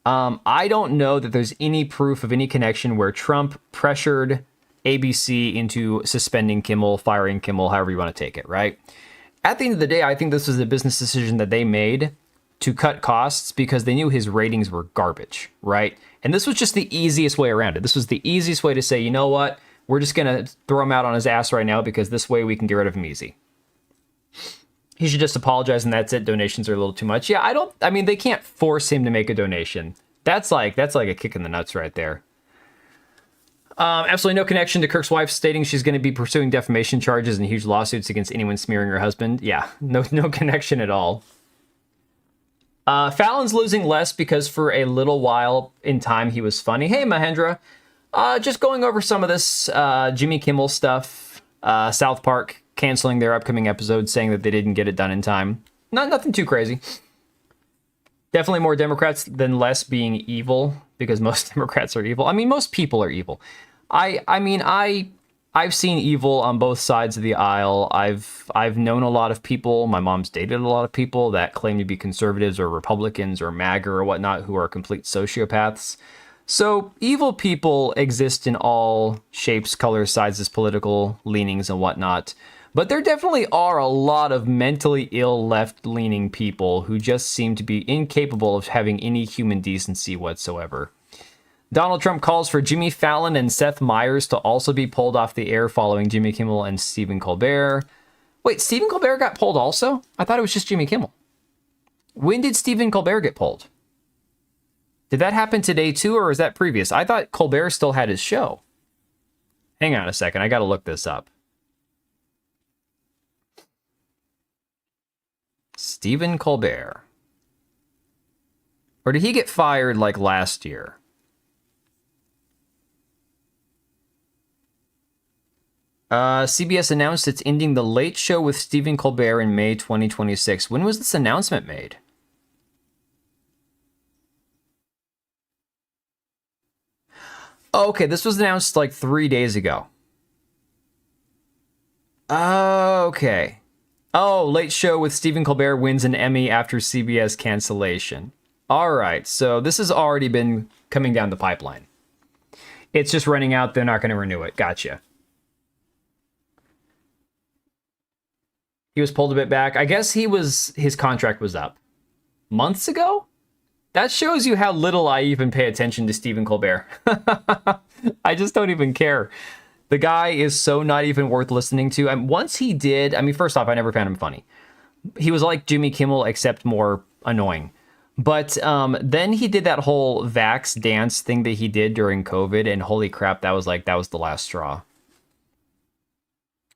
I don't know that there's any proof of any connection where Trump pressured ABC into suspending Kimmel, firing Kimmel, however you want to take it, right? At the end of the day, I think this was a business decision that they made to cut costs because they knew his ratings were garbage, right? And this was just the easiest way around it. This was the easiest way to say, you know what? We're just going to throw him out on his ass right now because this way we can get rid of him easy. He should just apologize and that's it. Donations are a little too much. Yeah, I mean, they can't force him to make a donation. That's like a kick in the nuts right there. Absolutely no connection to Kirk's wife stating she's going to be pursuing defamation charges and huge lawsuits against anyone smearing her husband. Yeah, no connection at all. Fallon's losing less because for a little while in time he was funny. Hey, Mahendra. Just going over some of this Jimmy Kimmel stuff. South Park canceling their upcoming episode, saying that they didn't get it done in time. Nothing too crazy. Definitely more Democrats than less being evil, because most Democrats are evil. I mean, most people are evil. I've seen evil on both sides of the aisle. I've known a lot of people. My mom's dated a lot of people that claim to be conservatives or Republicans or MAGA or whatnot who are complete sociopaths. So evil people exist in all shapes, colors, sizes, political leanings, and whatnot. But there definitely are a lot of mentally ill left-leaning people who just seem to be incapable of having any human decency whatsoever. Donald Trump calls for Jimmy Fallon and Seth Meyers to also be pulled off the air following Jimmy Kimmel and Stephen Colbert. Wait, Stephen Colbert got pulled also? I thought it was just Jimmy Kimmel. When did Stephen Colbert get pulled? Did that happen today too, or is that previous? I thought Colbert still had his show. Hang on a second, I gotta look this up. Stephen Colbert. Or did he get fired like last year? CBS announced it's ending The Late Show with Stephen Colbert in May 2026. When was this announcement made? Oh, okay, this was announced like 3 days ago. Okay. Oh, Late Show with Stephen Colbert wins an Emmy after CBS cancellation. All right, so this has already been coming down the pipeline. It's just running out. They're not going to renew it. Gotcha. He was pulled a bit back. I guess his contract was up months ago. That shows you how little I even pay attention to Stephen Colbert. I just don't even care. The guy is so not even worth listening to. And once he did, I mean, first off, I never found him funny. He was like Jimmy Kimmel, except more annoying. But then he did that whole vax dance thing that he did during COVID, and holy crap, that was the last straw.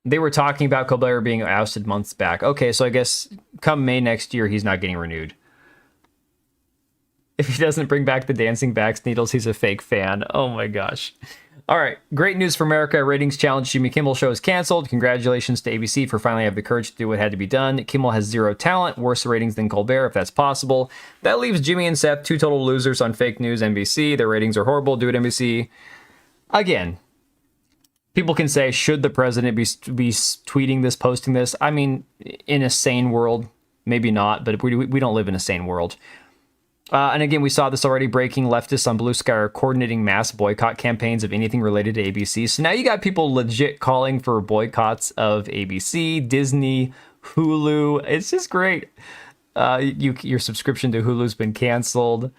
They were talking about Colbert being ousted months back. Okay, so I guess come May next year, he's not getting renewed. If he doesn't bring back the dancing vax needles, he's a fake fan. Oh my gosh. All right, great news for America. Ratings challenge Jimmy Kimmel show is canceled. Congratulations to ABC for finally having the courage to do what had to be done. Kimmel has 0 talent, worse ratings than Colbert, if that's possible. That leaves Jimmy and Seth 2 total losers on fake news NBC. Their ratings are horrible. Do it, NBC. Again, people can say, should the president be tweeting this, posting this? I mean, in a sane world, maybe not, but we don't live in a sane world. And again, we saw this already. Breaking leftists on Blue Sky are coordinating mass boycott campaigns of anything related to ABC. So now you got people legit calling for boycotts of ABC, Disney, Hulu. It's just great. Your subscription to Hulu's been canceled.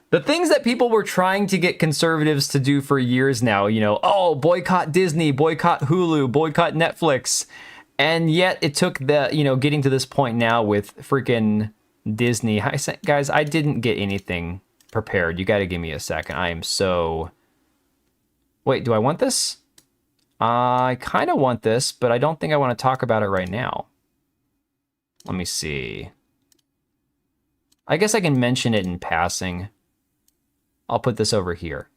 The things that people were trying to get conservatives to do for years now, oh, boycott Disney, boycott Hulu, boycott Netflix. And yet it took getting to this point now with freaking Disney. Guys, I didn't get anything prepared. You got to give me a second. I am so... Wait, do I want this? I kind of want this, but I don't think I want to talk about it right now. Let me see. I guess I can mention it in passing. I'll put this over here.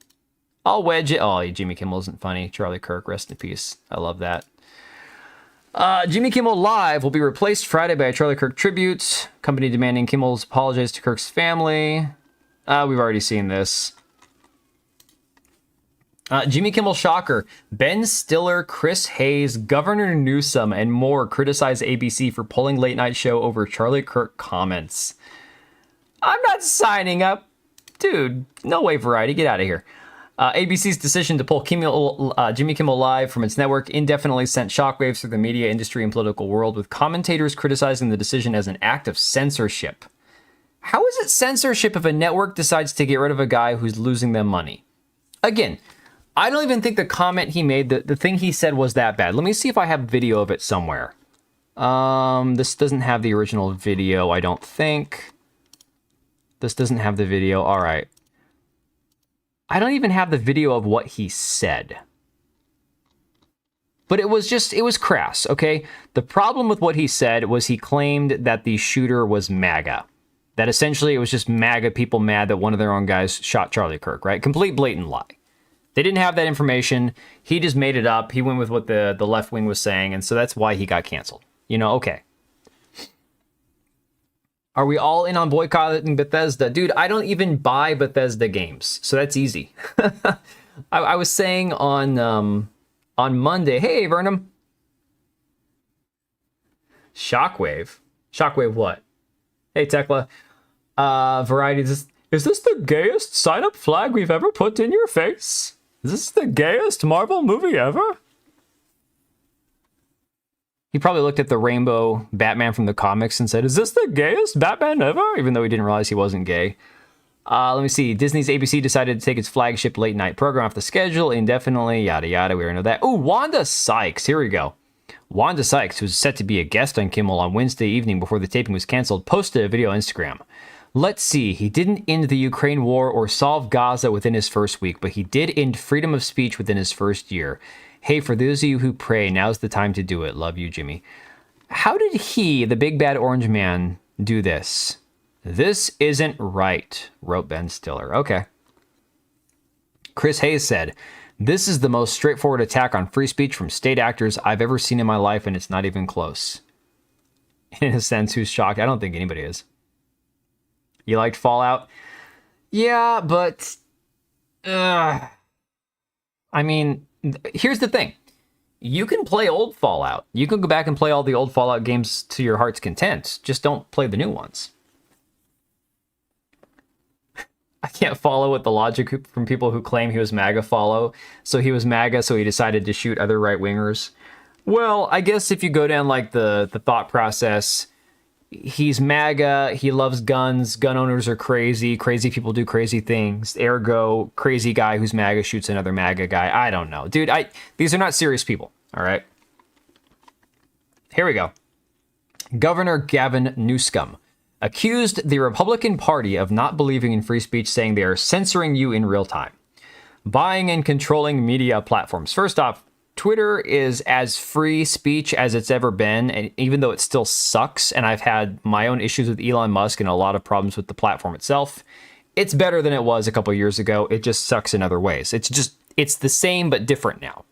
I'll wedge it. Oh, Jimmy Kimmel isn't funny. Charlie Kirk, rest in peace. I love that. Jimmy Kimmel Live will be replaced Friday by a Charlie Kirk tribute. Company demanding Kimmel's apologize to Kirk's family. We've already seen this. Jimmy Kimmel shocker. Ben Stiller, Chris Hayes, Governor Newsom, and more criticize ABC for pulling late night show over Charlie Kirk comments. I'm not signing up. Dude, no way, Variety. Get out of here. ABC's decision to pull Jimmy Kimmel Live from its network indefinitely sent shockwaves through the media industry and political world, with commentators criticizing the decision as an act of censorship. How is it censorship if a network decides to get rid of a guy who's losing them money? Again, I don't even think the comment he made, the thing he said was that bad. Let me see if I have video of it somewhere. This doesn't have the original video, I don't think. This doesn't have the video. All right. I don't even have the video of what he said. But it was crass, okay? The problem with what he said was he claimed that the shooter was MAGA. That essentially it was just MAGA people mad that one of their own guys shot Charlie Kirk, right? Complete blatant lie. They didn't have that information. He just made it up. He went with what the left wing was saying, and so that's why he got canceled. Okay. Are we all in on boycotting Bethesda? Dude, I don't even buy Bethesda games, so that's easy. I was saying on Monday, hey, Vernum. Shockwave? Shockwave what? Hey, Tekla. Variety, is this the gayest sign-up flag we've ever put in your face? Is this the gayest Marvel movie ever? He probably looked at the rainbow Batman from the comics and said, is this the gayest Batman ever? Even though he didn't realize he wasn't gay. Let me see. Disney's ABC decided to take its flagship late night program off the schedule indefinitely, yada, yada. We already know that. Oh, Wanda Sykes. Here we go. Wanda Sykes, who's set to be a guest on Kimmel on Wednesday evening before the taping was canceled, posted a video on Instagram. Let's see. He didn't end the Ukraine war or solve Gaza within his first week, but he did end freedom of speech within his first year. Hey, for those of you who pray, now's the time to do it. Love you, Jimmy. How did he, the big bad orange man, do this? This isn't right, wrote Ben Stiller. Okay. Chris Hayes said, this is the most straightforward attack on free speech from state actors I've ever seen in my life, and it's not even close. In a sense, who's shocked? I don't think anybody is. You liked Fallout? Yeah, but... I mean... Here's the thing. You can play old Fallout. You can go back and play all the old Fallout games to your heart's content. Just don't play the new ones. I can't follow what the logic from people who claim he was MAGA follow. So he was MAGA, so he decided to shoot other right-wingers. Well, I guess if you go down like the thought process, he's MAGA, he loves guns, gun owners are crazy, crazy people do crazy things, ergo, crazy guy who's MAGA shoots another MAGA guy. I don't know. Dude, these are not serious people, all right? Here we go. Governor Gavin Newsom accused the Republican Party of not believing in free speech, saying they are censoring you in real time, buying and controlling media platforms. First off, Twitter is as free speech as it's ever been, and even though it still sucks, and I've had my own issues with Elon Musk and a lot of problems with the platform itself, it's better than it was a couple years ago. It just sucks in other ways. It's the same but different now.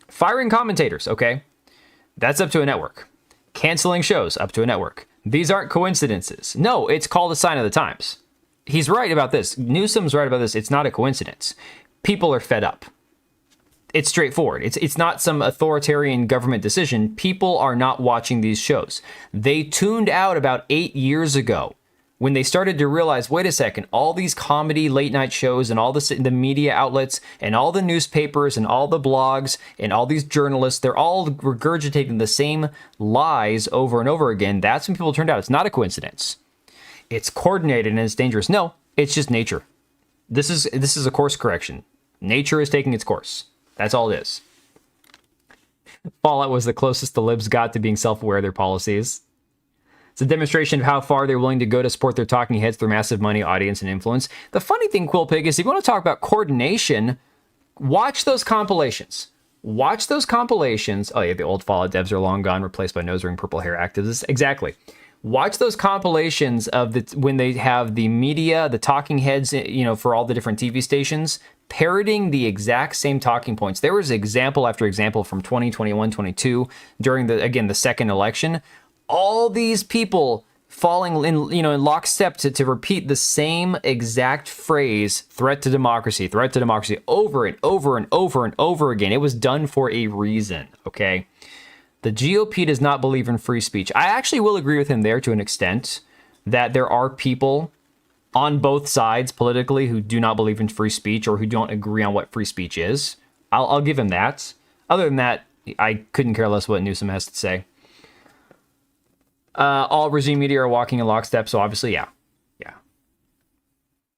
Firing commentators, okay? That's up to a network. Canceling shows, up to a network. These aren't coincidences. No, it's called a sign of the times. He's right about this. Newsom's right about this. It's not a coincidence. People are fed up. It's straightforward. It's not some authoritarian government decision. People are not watching these shows. They tuned out about 8 years ago when they started to realize, wait a second, all these comedy late night shows and all the media outlets and all the newspapers and all the blogs and all these journalists, they're all regurgitating the same lies over and over again. That's when people turned out. It's not a coincidence. It's coordinated and it's dangerous. No, it's just nature. This is a course correction. Nature is taking its course. That's all it is. Fallout was the closest the libs got to being self-aware of their policies. It's a demonstration of how far they're willing to go to support their talking heads through massive money, audience, and influence. The funny thing, Quillpig, is if you want to talk about coordination, watch those compilations. Watch those compilations. Oh yeah, the old Fallout devs are long gone, replaced by nose ring purple hair activists. Exactly. Watch those compilations of when they have the media, the talking heads, for all the different TV stations, parroting the exact same talking points. There was example after example from 2021, 22 during the second election. All these people falling in lockstep to repeat the same exact phrase, threat to democracy, over and over and over and over again. It was done for a reason, okay? The GOP does not believe in free speech. I actually will agree with him there to an extent that there are people on both sides politically who do not believe in free speech or who don't agree on what free speech is. I'll give him that. Other than that, I couldn't care less what Newsom has to say. All regime media are walking in lockstep, so obviously, yeah.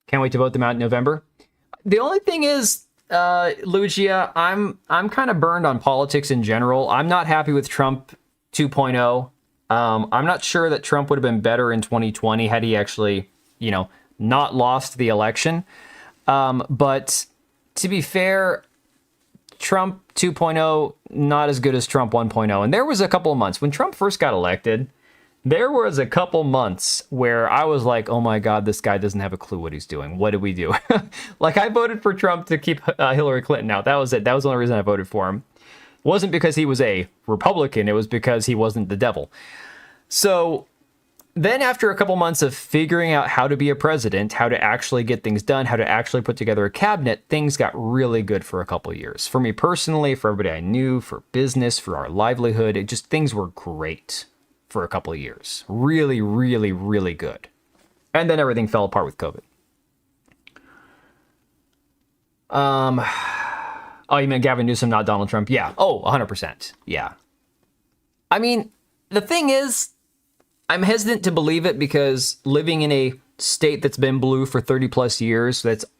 Can't wait to vote them out in November. The only thing is, Lugia, I'm kind of burned on politics in general. I'm not happy with Trump 2.0. I'm not sure that Trump would have been better in 2020 had he actually, not lost the election. But to be fair, Trump 2.0, not as good as Trump 1.0. And there was a couple of months when Trump first got elected. There was a couple months where I was like, oh my God, this guy doesn't have a clue what he's doing. What did we do? Like, I voted for Trump to keep Hillary Clinton out. That was it. That was the only reason I voted for him. It wasn't because he was a Republican. It was because he wasn't the devil. So then after a couple months of figuring out how to be a president, how to actually get things done, how to actually put together a cabinet, things got really good for a couple of years. For me personally, for everybody I knew, for business, for our livelihood, things were great for a couple of years. Really, really, really good. And then everything fell apart with COVID. Oh, you meant Gavin Newsom, not Donald Trump? Yeah. Oh, 100%. Yeah. I mean, the thing is, I'm hesitant to believe it because living in a state that's been blue for 30 plus years, Lugia,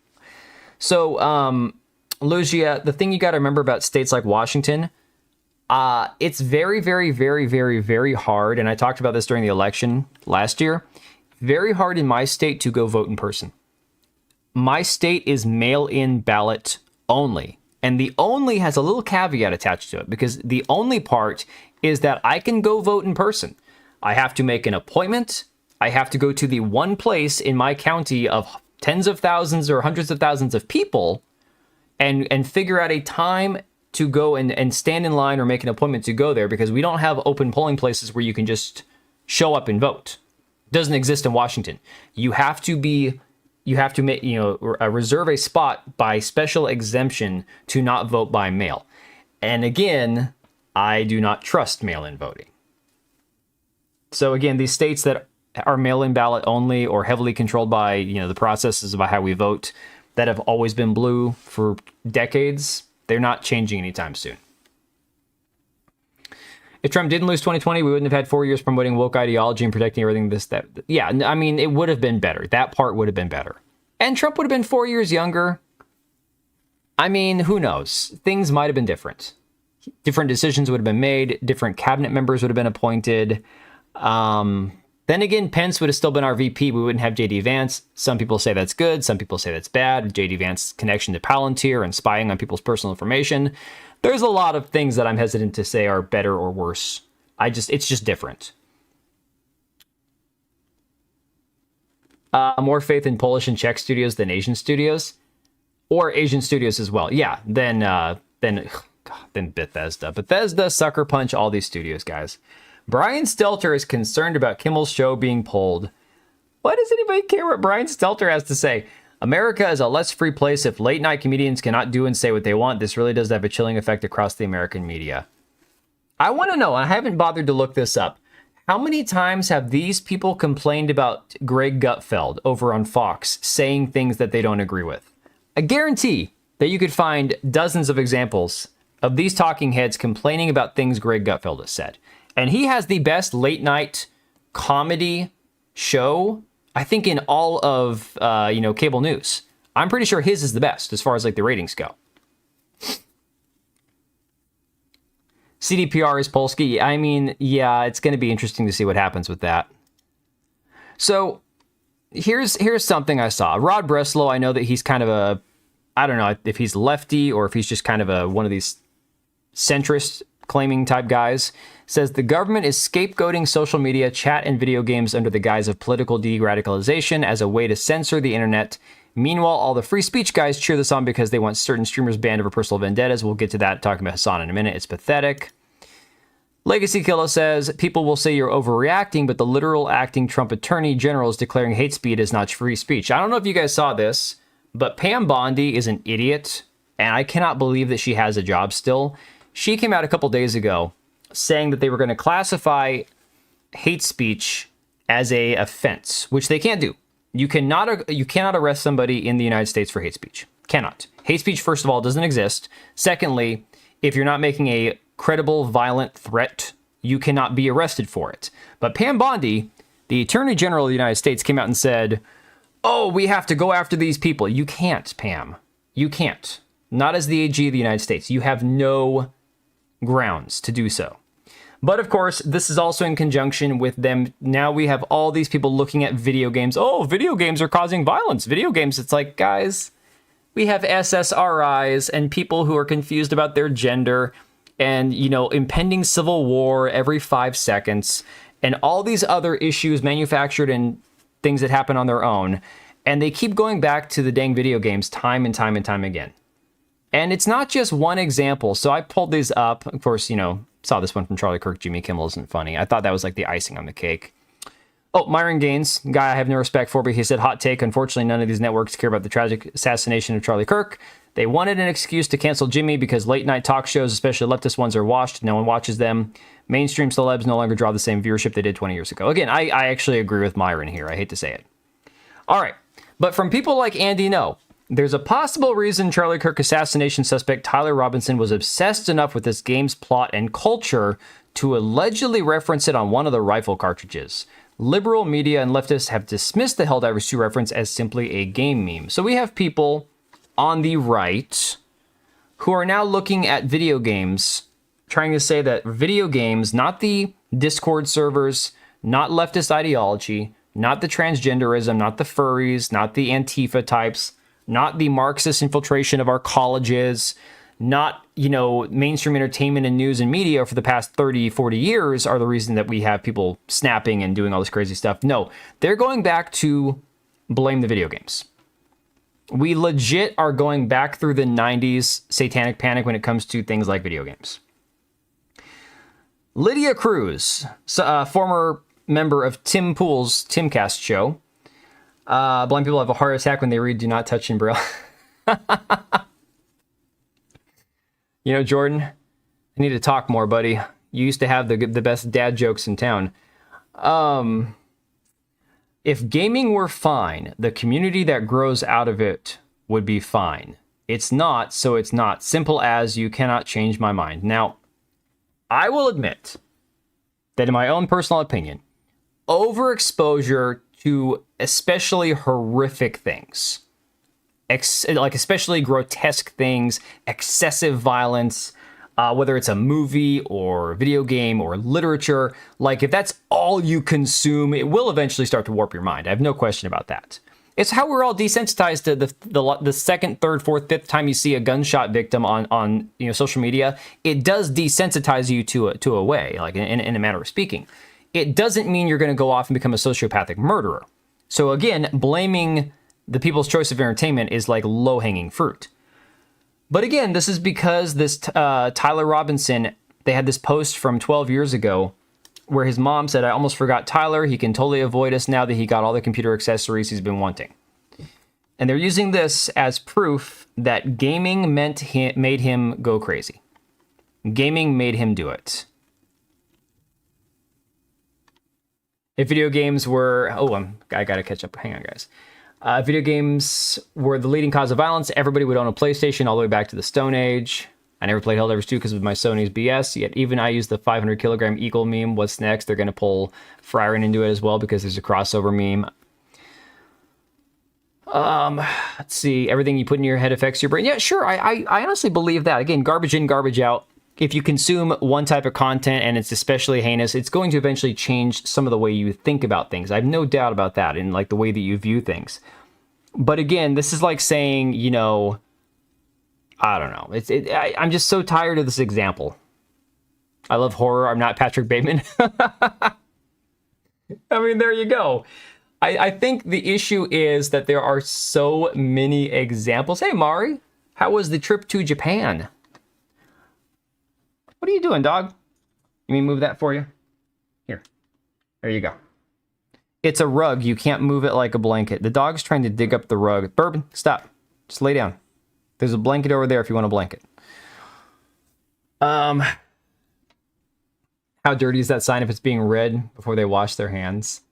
the thing you got to remember about states like Washington, it's very, very, very, very, very hard. And I talked about this during the election last year. Very hard in my state to go vote in person. My state is mail-in ballot only. And the only has a little caveat attached to it because the only part is that I can go vote in person. I have to make an appointment. I have to go to the one place in my county of tens of thousands or hundreds of thousands of people and figure out a time to go and stand in line or make an appointment to go there because we don't have open polling places where you can just show up and vote. It doesn't exist in Washington. You have to make, reserve a spot by special exemption to not vote by mail. And again, I do not trust mail-in voting. So again, these states that are mail-in ballot only or heavily controlled by, the processes about how we vote that have always been blue for decades, they're not changing anytime soon. If Trump didn't lose 2020, we wouldn't have had 4 years promoting woke ideology and protecting everything this, that. Yeah, I mean, it would have been better. That part would have been better. And Trump would have been 4 years younger. I mean, who knows? Things might have been different. Different decisions would have been made. Different cabinet members would have been appointed. Then again, Pence would have still been our VP. We wouldn't have J.D. Vance. Some people say that's good. Some people say that's bad. J.D. Vance's connection to Palantir and spying on people's personal information. There's a lot of things that I'm hesitant to say are better or worse. It's just different. More faith in Polish and Czech studios than Asian studios, or Asian studios as well. Yeah, then Bethesda. Bethesda, Sucker Punch, all these studios, guys. Brian Stelter is concerned about Kimmel's show being pulled. Why does anybody care what Brian Stelter has to say? America is a less free place if late night comedians cannot do and say what they want. This really does have a chilling effect across the American media. I want to know, I haven't bothered to look this up. How many times have these people complained about Greg Gutfeld over on Fox saying things that they don't agree with? I guarantee that you could find dozens of examples of these talking heads complaining about things Greg Gutfeld has said. And he has the best late night comedy show, I think, in all of, cable news. I'm pretty sure his is the best as far as like the ratings go. CDPR is Polsky. I mean, yeah, it's going to be interesting to see what happens with that. So here's something I saw. Rod Breslow, I know that he's kind of I don't know if he's lefty or if he's just kind of one of these centrist claiming type guys, says the government is scapegoating social media, chat, and video games under the guise of political de-radicalization as a way to censor the internet. Meanwhile, all the free speech guys cheer this on because they want certain streamers banned over personal vendettas. We'll get to that, talking about Hasan in a minute. It's pathetic. Legacy Killer says, people will say you're overreacting, but the literal acting Trump attorney general is declaring hate speech is not free speech. I don't know if you guys saw this, but Pam Bondi is an idiot, and I cannot believe that she has a job still. She came out a couple days ago saying that they were going to classify hate speech as a offense, which they can't do. You cannot arrest somebody in the United States for hate speech. Cannot. Hate speech, first of all, doesn't exist. Secondly, if you're not making a credible, violent threat, you cannot be arrested for it. But Pam Bondi, the Attorney General of the United States, came out and said, oh, we have to go after these people. You can't, Pam. You can't. Not as the AG of the United States. You have no grounds to do so. But of course, this is also in conjunction with them. Now we have all these people looking at video games. Oh, video games are causing violence. Video games, it's like, guys, we have SSRIs and people who are confused about their gender and, impending civil war every 5 seconds and all these other issues manufactured and things that happen on their own. And they keep going back to the dang video games time and time and time again. And it's not just one example. So I pulled these up. Of course, saw this one from Charlie Kirk. Jimmy Kimmel isn't funny. I thought that was like the icing on the cake. Oh, Myron Gaines, guy I have no respect for, but he said, hot take. Unfortunately, none of these networks care about the tragic assassination of Charlie Kirk. They wanted an excuse to cancel Jimmy because late night talk shows, especially leftist ones, are washed. No one watches them. Mainstream celebs no longer draw the same viewership they did 20 years ago. Again, I actually agree with Myron here. I hate to say it. All right. But from people like Andy No, there's a possible reason Charlie Kirk assassination suspect Tyler Robinson was obsessed enough with this game's plot and culture to allegedly reference it on one of the rifle cartridges. Liberal media and leftists have dismissed the Helldivers 2 reference as simply a game meme. So we have people on the right who are now looking at video games, trying to say that video games, not the Discord servers, not leftist ideology, not the transgenderism, not the furries, not the Antifa types, not the Marxist infiltration of our colleges, not, mainstream entertainment and news and media for the past 30, 40 years are the reason that we have people snapping and doing all this crazy stuff. No, they're going back to blame the video games. We legit are going back through the 90s satanic panic when it comes to things like video games. Lydia Cruz, former member of Tim Pool's Timcast show. Blind people have a heart attack when they read "Do not touch" in Braille. Jordan, I need to talk more, buddy. You used to have the best dad jokes in town. If gaming were fine, the community that grows out of it would be fine. It's not, so it's not. Simple as you cannot change my mind. Now, I will admit, that, in my own personal opinion, overexposure to especially horrific things, like especially grotesque things, excessive violence, whether it's a movie or video game or literature, like if that's all you consume, it will eventually start to warp your mind. I have no question about that. It's how we're all desensitized to the second, third, fourth, fifth time you see a gunshot victim on social media. It does desensitize you to a way, like in a manner of speaking. It doesn't mean you're going to go off and become a sociopathic murderer. So again, blaming the people's choice of entertainment is like low-hanging fruit. But again, this is because this Tyler Robinson, they had this post from 12 years ago where his mom said, "I almost forgot Tyler. He can totally avoid us now that he got all the computer accessories he's been wanting." And they're using this as proof that gaming made him go crazy. Gaming made him do it. If video games were... I gotta catch up. Hang on, guys. Video games were the leading cause of violence, everybody would own a PlayStation all the way back to the Stone Age. I never played Helldivers 2 because of my Sony's BS, yet even I use the 500 kilogram eagle meme. What's next? They're going to pull Frieren into it as well because there's a crossover meme. Let's see. Everything you put in your head affects your brain. Yeah, sure. I honestly believe that. Again, garbage in, garbage out. If you consume one type of content and it's especially heinous, it's going to eventually change some of the way you think about things. I have no doubt about that in like the way that you view things. But again, this is like saying, I don't know. I'm just so tired of this example. I love horror. I'm not Patrick Bateman. I mean, there you go. I think the issue is that there are so many examples. Hey, Mari, how was the trip to Japan? What are you doing, dog? You mean move that for you? Here. There you go. It's a rug. You can't move it like a blanket. The dog's trying to dig up the rug. Bourbon, stop. Just lay down. There's a blanket over there if you want a blanket. How dirty is that sign if it's being read before they wash their hands?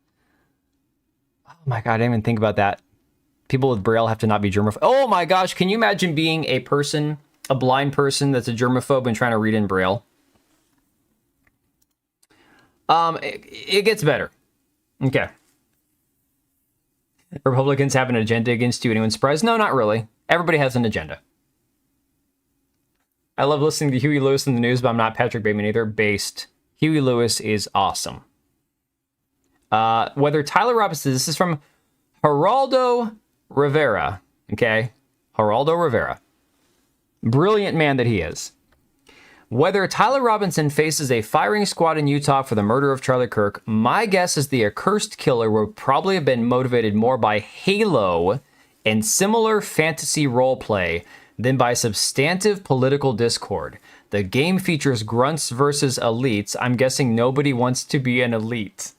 Oh my God, I didn't even think about that. People with Braille have to not be germaphobe. Oh my gosh, can you imagine being a blind person that's a germaphobe and trying to read in Braille? It gets better. Okay. Republicans have an agenda against you. Anyone surprised? No, not really. Everybody has an agenda. I love listening to Huey Lewis in the news, but I'm not Patrick Bateman either. Based. Huey Lewis is awesome. Whether Tyler Robinson, this is from Geraldo Rivera. Okay? Geraldo Rivera. Brilliant man that he is. Whether Tyler Robinson faces a firing squad in Utah for the murder of Charlie Kirk, my guess is the accursed killer would probably have been motivated more by Halo and similar fantasy roleplay than by substantive political discord. The game features grunts versus elites. I'm guessing nobody wants to be an elite.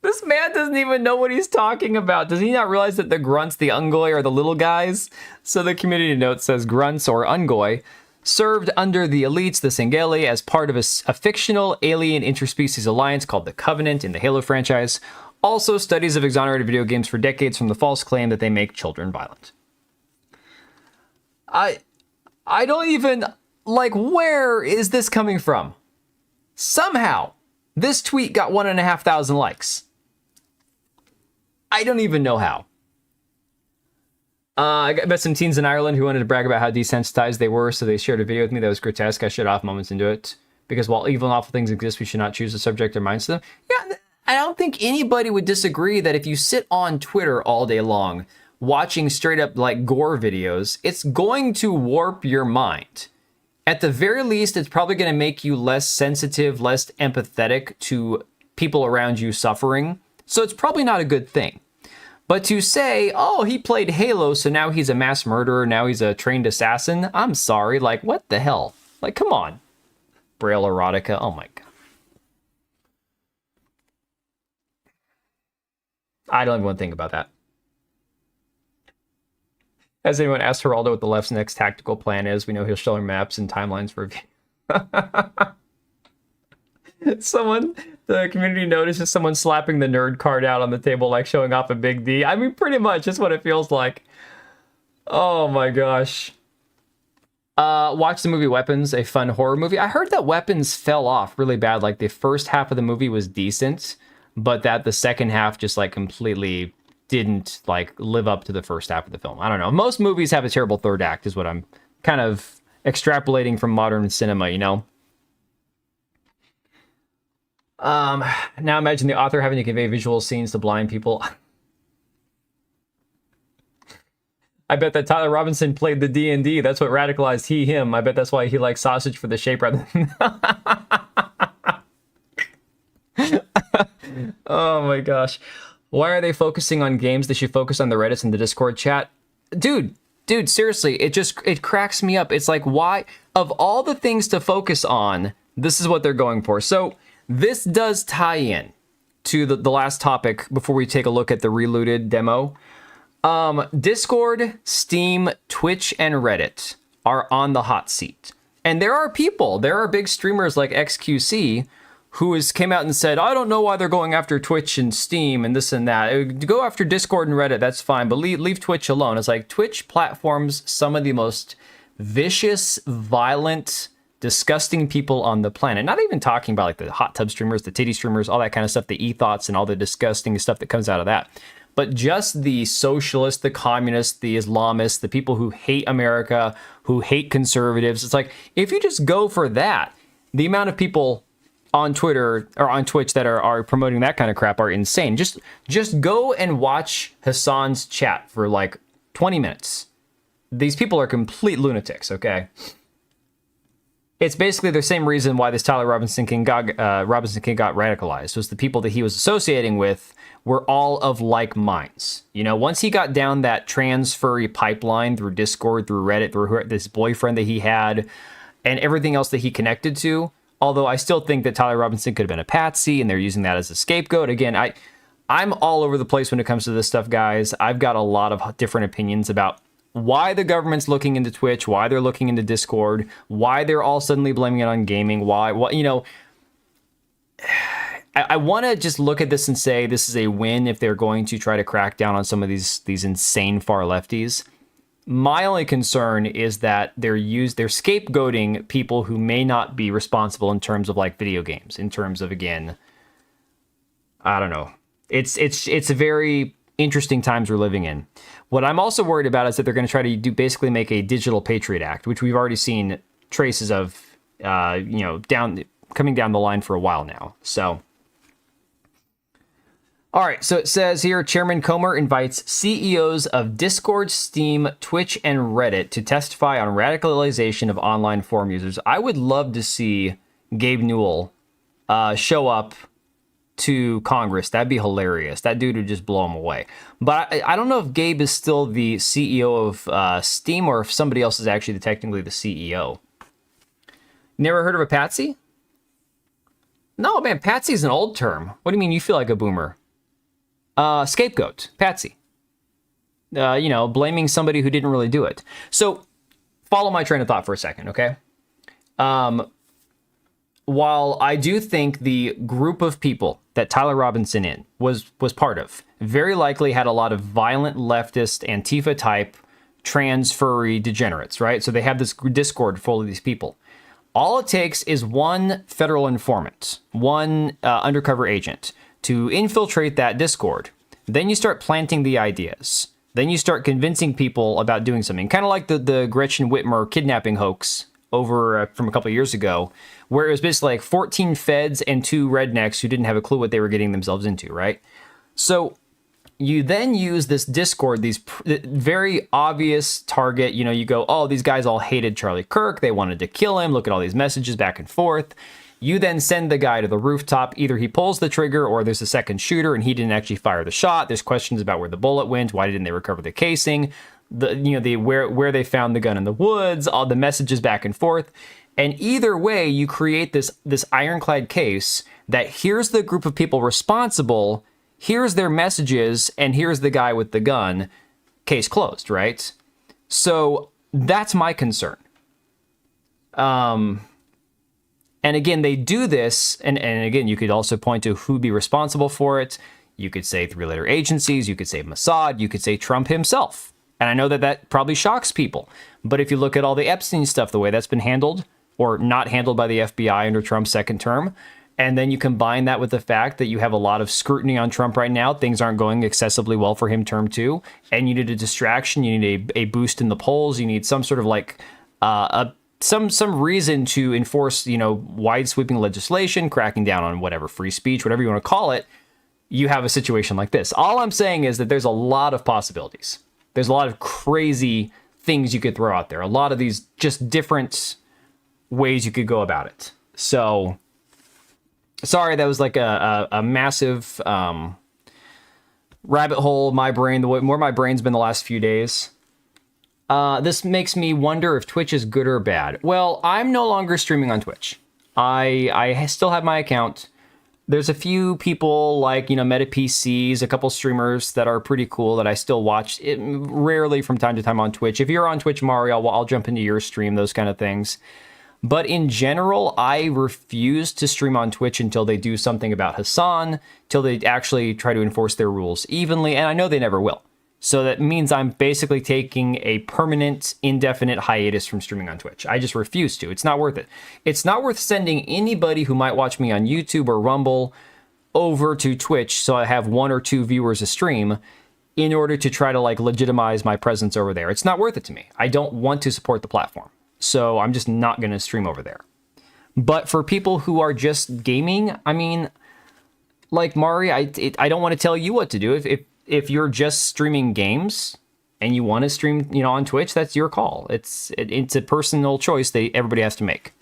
This man doesn't even know what he's talking about. Does he not realize that the grunts, the Ungoi, are the little guys? So the community note says grunts or Ungoi served under the elites, the Sengeli, as part of a fictional alien interspecies alliance called the Covenant in the Halo franchise. Also, studies have exonerated video games for decades from the false claim that they make children violent. I don't even, where is this coming from? Somehow, this tweet got 1,500 likes. I don't even know how. I met some teens in Ireland who wanted to brag about how desensitized they were, so they shared a video with me that was grotesque. I shut off moments into it. Because while evil and awful things exist, we should not choose to subject our minds to them. Yeah, I don't think anybody would disagree that if you sit on Twitter all day long, watching straight up gore videos, it's going to warp your mind. At the very least, it's probably going to make you less sensitive, less empathetic to people around you suffering. So it's probably not a good thing. But to say, oh, he played Halo, so now he's a mass murderer, now he's a trained assassin, I'm sorry, what the hell? Come on. Braille erotica, oh my God. I don't even want to think about that. Has anyone asked Geraldo what the left's next tactical plan is? We know he'll show maps and timelines for review. The community notices someone slapping the nerd card out on the table, showing off a big D. I mean, pretty much, that's what it feels like. Oh my gosh. Watch the movie Weapons, a fun horror movie. I heard that Weapons fell off really bad. Like the first half of the movie was decent, but that the second half just like completely didn't like live up to the first half of the film. I don't know. Most movies have a terrible third act is what I'm kind of extrapolating from modern cinema, you know? Now imagine the author having to convey visual scenes to blind people. I bet that Tyler Robinson played the D&D. That's what radicalized him. I bet that's why he likes sausage for the shape rather than... Oh my gosh. Why are they focusing on games? They should focus on the Reddits and the Discord chat. Dude, seriously, it cracks me up. It's like, why? Of all the things to focus on, this is what they're going for. So this does tie in to the last topic before we take a look at the Relooted demo. Discord, Steam, Twitch, and Reddit are on the hot seat. And there are big streamers like XQC who came out and said, I don't know why they're going after Twitch and Steam and this and that. Go after Discord and Reddit, that's fine, but leave Twitch alone. It's like Twitch platforms some of the most vicious, violent, disgusting people on the planet. Not even talking about like the hot tub streamers, the titty streamers, all that kind of stuff, the e-thoughts and all the disgusting stuff that comes out of that. But just the socialists, the communists, the Islamists, the people who hate America, who hate conservatives. It's like, if you just go for that, the amount of people on Twitter or on Twitch that are promoting that kind of crap are insane. Just go and watch Hasan's chat for like 20 minutes. These people are complete lunatics, okay? It's basically the same reason why this Tyler Robinson King got radicalized, was the people that he was associating with were all of like minds. You know, once he got down that trans furry pipeline through Discord, through Reddit, through this boyfriend that he had, and everything else that he connected to, although I still think that Tyler Robinson could have been a patsy, and they're using that as a scapegoat. Again, I'm all over the place when it comes to this stuff, guys. I've got a lot of different opinions about why the government's looking into Twitch, why they're looking into Discord, why they're all suddenly blaming it on gaming, why you know, I want to just look at this and say this is a win if they're going to try to crack down on some of these insane far lefties. My only concern is that they're scapegoating people who may not be responsible in terms of like video games, in terms of, again, I don't know. It's a very interesting times we're living in. What I'm also worried about is that they're going to try to basically make a digital Patriot Act, which we've already seen traces of, coming down the line for a while now. So, all right. So it says here, Chairman Comer invites CEOs of Discord, Steam, Twitch, and Reddit to testify on radicalization of online forum users. I would love to see Gabe Newell show up to Congress. That'd be hilarious. That dude would just blow him away. But I don't know if Gabe is still the CEO of Steam or if somebody else is actually technically the CEO. Never heard of a patsy? No, man, patsy's an old term. What do you mean you feel like a boomer? Scapegoat, patsy. Blaming somebody who didn't really do it. So follow my train of thought for a second, okay? While I do think the group of people that Tyler Robinson was part of very likely had a lot of violent leftist Antifa type trans furry degenerates, right? So they have this Discord full of these people. All it takes is one federal informant, one undercover agent to infiltrate that Discord. Then you start planting the ideas. Then you start convincing people about doing something. Kind of like the Gretchen Whitmer kidnapping hoax over from a couple of years ago, where it was basically like 14 feds and 2 rednecks who didn't have a clue what they were getting themselves into, right? So you then use this Discord, these very obvious target, you go, oh, these guys all hated Charlie Kirk. They wanted to kill him. Look at all these messages back and forth. You then send the guy to the rooftop. Either he pulls the trigger or there's a second shooter and he didn't actually fire the shot. There's questions about where the bullet went. Why didn't they recover the casing? Where they found the gun in the woods, all the messages back and forth. And either way, you create this ironclad case that here's the group of people responsible, here's their messages, and here's the guy with the gun. Case closed, right? So that's my concern. And again, they do this, and again, you could also point to who'd be responsible for it. You could say 3-letter agencies, you could say Mossad, you could say Trump himself. And I know that that probably shocks people. But if you look at all the Epstein stuff, the way that's been handled or not handled by the FBI under Trump's second term, and then you combine that with the fact that you have a lot of scrutiny on Trump right now, things aren't going excessively well for him term 2, and you need a distraction, you need a boost in the polls, you need some sort of like some reason to enforce, wide sweeping legislation, cracking down on whatever free speech, whatever you want to call it. You have a situation like this. All I'm saying is that there's a lot of possibilities. There's a lot of crazy things you could throw out there. A lot of these just different ways you could go about it. So, sorry, that was like a massive rabbit hole. My brain, the way more my brain's been the last few days. This makes me wonder if Twitch is good or bad. Well, I'm no longer streaming on Twitch. I still have my account. There's a few people like, Meta PCs, a couple streamers that are pretty cool that I still watch rarely from time to time on Twitch. If you're on Twitch, Mario, I'll jump into your stream, those kind of things. But in general, I refuse to stream on Twitch until they do something about Hasan, till they actually try to enforce their rules evenly, and I know they never will. So that means I'm basically taking a permanent, indefinite hiatus from streaming on Twitch. I just refuse to. It's not worth it. It's not worth sending anybody who might watch me on YouTube or Rumble over to Twitch so I have 1 or 2 viewers a stream in order to try to legitimize my presence over there. It's not worth it to me. I don't want to support the platform. So I'm just not going to stream over there. But for people who are just gaming, I mean, like Mari, I don't want to tell you what to do. If you're just streaming games and you want to stream, on Twitch, that's your call. It's a personal choice that everybody has to make.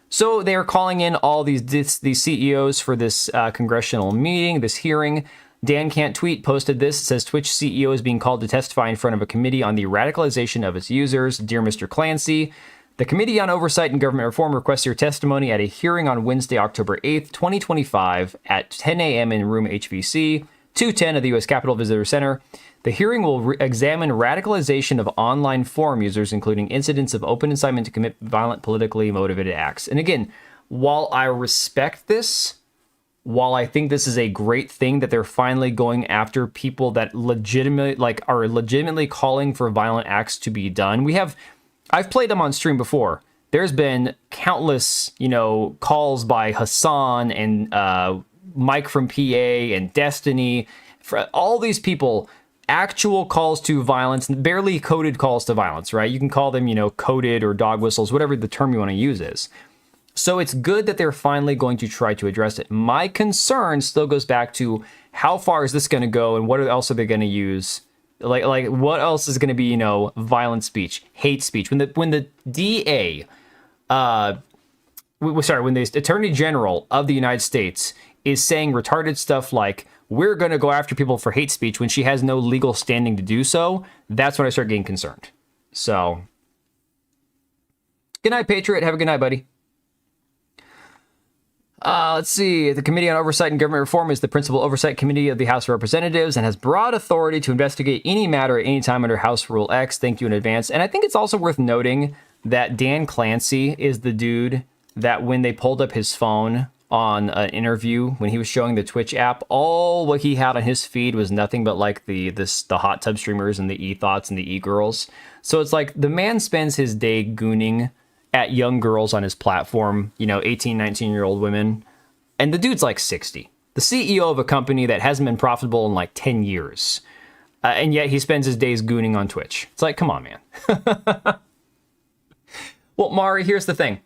So they are calling in all these CEOs for this congressional meeting, this hearing. Dan Can't Tweet posted this. It says Twitch CEO is being called to testify in front of a committee on the radicalization of its users. Dear Mr. Clancy, the Committee on Oversight and Government Reform requests your testimony at a hearing on Wednesday, October 8th, 2025 at 10 a.m. in room HVC 210 of the U.S. Capitol Visitor Center. The hearing will examine radicalization of online forum users, including incidents of open incitement to commit violent, politically motivated acts. And again, while I respect this, while I think this is a great thing that they're finally going after people that are legitimately calling for violent acts to be done. I've played them on stream before. There's been countless, calls by Hasan and Mike from PA and Destiny, for all these people, actual calls to violence, barely coded calls to violence, right? You can call them, coded or dog whistles, whatever the term you want to use is. So it's good that they're finally going to try to address it. My concern still goes back to how far is this going to go and what else are they going to use? Like what else is going to be, violent speech, hate speech? When the DA, when the Attorney General of the United States is saying retarded stuff like, we're going to go after people for hate speech when she has no legal standing to do so, that's when I start getting concerned. So, good night, Patriot. Have a good night, buddy. Let's see. The Committee on Oversight and Government Reform is the principal oversight committee of the House of Representatives and has broad authority to investigate any matter at any time under House Rule X. Thank you in advance. And I think it's also worth noting that Dan Clancy is the dude that when they pulled up his phone on an interview, when he was showing the Twitch app, all what he had on his feed was nothing but the hot tub streamers and the e-thoughts and the e-girls. So it's like the man spends his day gooning at young girls on his platform, 18, 19-year-old women. And the dude's like 60. The CEO of a company that hasn't been profitable in 10 years. And yet he spends his days gooning on Twitch. It's like, come on, man. Well, Mari, here's the thing.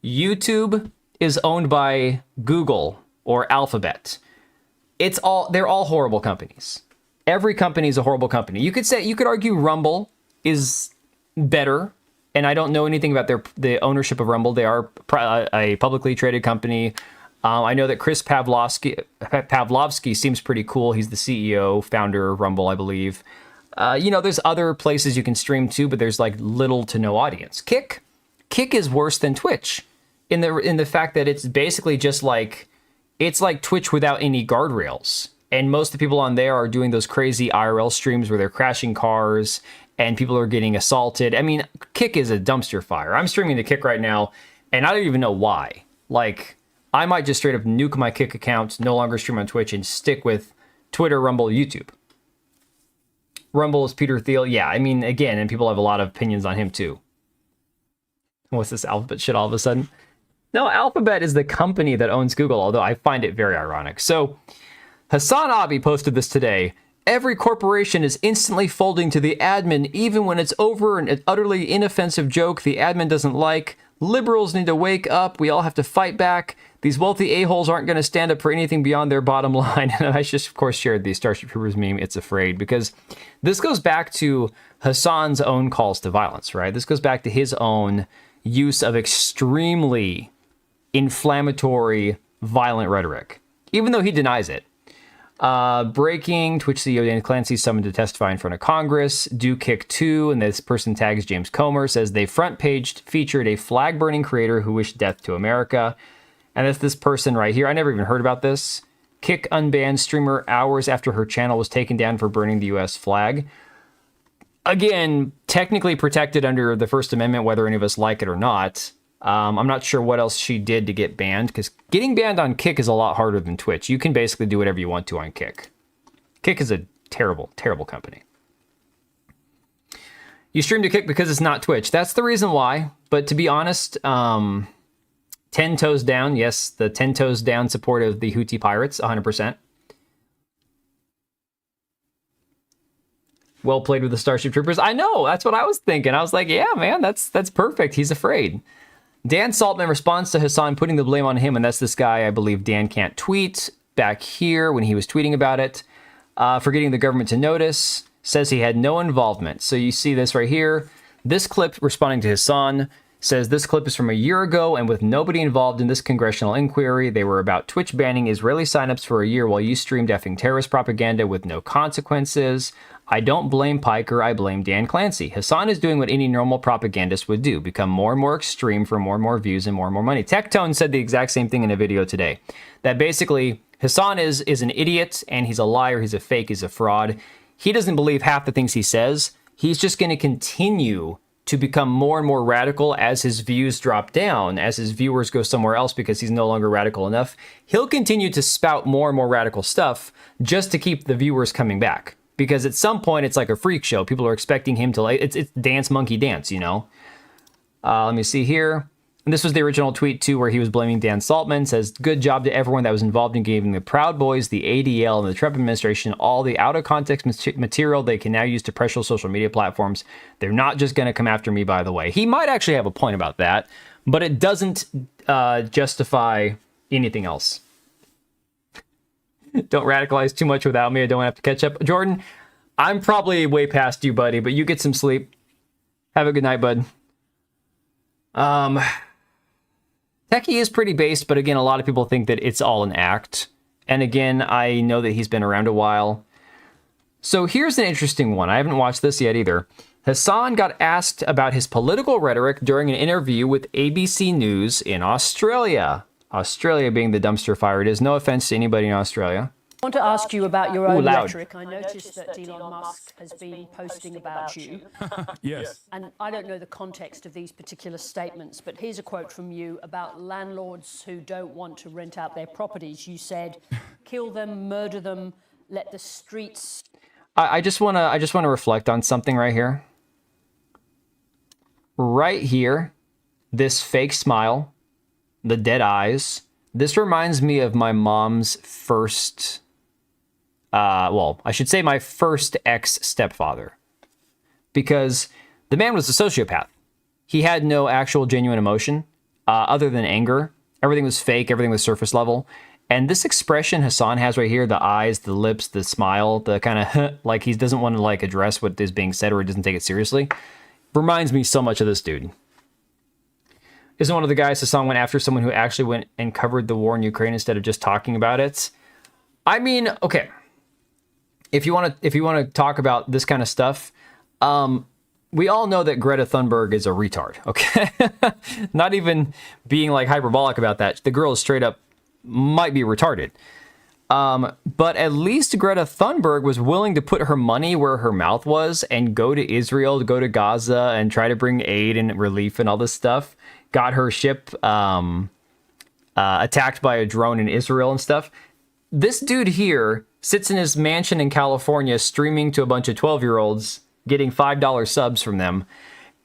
YouTube is owned by Google or Alphabet. They're all horrible companies. Every company is a horrible company. You could argue Rumble is better. And I don't know anything about the ownership of Rumble. They are a publicly traded company. I know that Chris Pavlovsky seems pretty cool. He's the CEO, founder of Rumble, I believe. There's other places you can stream to, but there's little to no audience. Kick is worse than Twitch in the fact that it's basically just it's like Twitch without any guardrails. And most of the people on there are doing those crazy IRL streams where they're crashing cars and people are getting assaulted. I mean, Kick is a dumpster fire. I'm streaming to Kick right now, and I don't even know why. I might just straight up nuke my Kick account, no longer stream on Twitch, and stick with Twitter, Rumble, YouTube. Rumble is Peter Thiel. Yeah, I mean, again, and people have a lot of opinions on him too. What's this Alphabet shit all of a sudden? No, Alphabet is the company that owns Google, although I find it very ironic. So Hasan Abi posted this today. Every corporation is instantly folding to the admin, even when it's over an utterly inoffensive joke the admin doesn't like. Liberals need to wake up. We all have to fight back. These wealthy a-holes aren't going to stand up for anything beyond their bottom line. And I just, of course, shared the Starship Troopers meme, It's Afraid, because this goes back to Hasan's own calls to violence, right? This goes back to his own use of extremely inflammatory, violent rhetoric, even though he denies it. Breaking, Twitch CEO Dan Clancy summoned to testify in front of Congress. Do Kick 2, and this person tags James Comer, says they front paged featured a flag-burning creator who wished death to America. And that's this person right here. I never even heard about this. Kick unbanned streamer hours after her channel was taken down for burning the U.S. flag. Again, technically protected under the First Amendment, whether any of us like it or not. I'm not sure what else she did to get banned, because getting banned on Kick is a lot harder than Twitch. You can basically do whatever you want to on Kick. Kick is a terrible, terrible company. You stream to Kick because it's not Twitch. That's the reason why. But to be honest, 10 toes down. Yes, the 10 toes down support of the Houthi pirates, 100%. Well played with the Starship Troopers. I know, that's what I was thinking. I was like, yeah, man, that's perfect. He's afraid. Dan Saltman responds to Hasan putting the blame on him, and that's this guy, I believe, Dan Can't Tweet, back here when he was tweeting about it, for getting the government to notice, says he had no involvement. So you see this right here. This clip responding to Hasan says this clip is from a year ago, and with nobody involved in this congressional inquiry, they were about Twitch banning Israeli signups for a year while you streamed effing terrorist propaganda with no consequences. I don't blame Piker, I blame Dan Clancy. Hasan is doing what any normal propagandist would do, become more and more extreme for more and more views and more money. Tectone said the exact same thing in a video today, that basically Hasan is an idiot, and he's a liar, he's a fake, he's a fraud. He doesn't believe half the things he says. He's just going to continue to become more and more radical as his views drop down, as his viewers go somewhere else because he's no longer radical enough. He'll continue to spout more and more radical stuff just to keep the viewers coming back. Because at some point, it's like a freak show. People are expecting him to, like, it's dance monkey dance, you know? Let me see here. And this was the original tweet, too, where he was blaming Dan Saltman. Says, good job to everyone that was involved in giving the Proud Boys, the ADL, and the Trump administration all the out-of-context material they can now use to pressure social media platforms. They're not just going to come after me, by the way. He might actually have a point about that, but it doesn't justify anything else. Don't radicalize too much without me. I don't have to catch up. Jordan, I'm probably way past you, buddy, but you get some sleep. Have a good night, bud. Techie is pretty based, but again, a lot of people think that it's all an act. And again, I know that he's been around a while. So here's an interesting one. I haven't watched this yet either. Hasan got asked about his political rhetoric during an interview with ABC News in Australia. Australia being the dumpster fire it is. No offense to anybody in Australia. I want to ask you about your own rhetoric. I noticed that Elon Musk has been posting about you. Yes. And I don't know the context of these particular statements, but here's a quote from you about landlords who don't want to rent out their properties. You said, kill them, murder them, let the streets... I just want to reflect on something right here. Right here, this fake smile, the dead eyes. This reminds me of my mom's first, well, I should say my first ex-stepfather. Because the man was a sociopath. He had no actual genuine emotion other than anger. Everything was fake. Everything was surface level. And this expression Hasan has right here, the eyes, the lips, the smile, the kind of like he doesn't want to like address what is being said or he doesn't take it seriously, reminds me so much of this dude. Isn't one of the guys Hasan went after someone who actually went and covered the war in Ukraine instead of just talking about it? I mean, okay. If you want to talk about this kind of stuff, we all know that Greta Thunberg is a retard, okay? Not even being like hyperbolic about that. The girl is straight up might be retarded. But at least Greta Thunberg was willing to put her money where her mouth was and go to Israel, to go to Gaza and try to bring aid and relief and all this stuff. Got her ship attacked by a drone in Israel and stuff. this dude here sits in his mansion in California streaming to a bunch of 12-year-olds, getting $5 subs from them,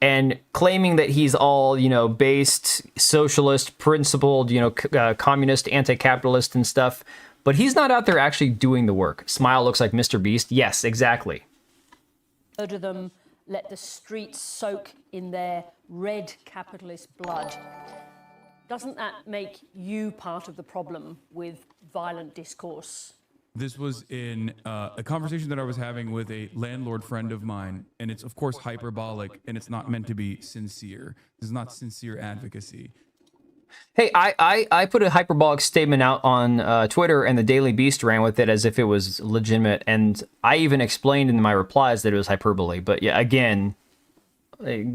and claiming that he's all, you know, based, socialist, principled, you know, communist, anti-capitalist and stuff. But he's not out there actually doing the work. Smile looks like Mr. Beast. Yes, exactly. Murder them, let the streets soak in their red capitalist blood. Doesn't that make you part of the problem with violent discourse? This was in a conversation that I was having with a landlord friend of mine, and it's of course hyperbolic, and it's not meant to be sincere. This is not sincere advocacy. Hey, I put a hyperbolic statement out on Twitter, and the Daily Beast ran with it as if it was legitimate, and I even explained in my replies that it was hyperbole. But yeah, again,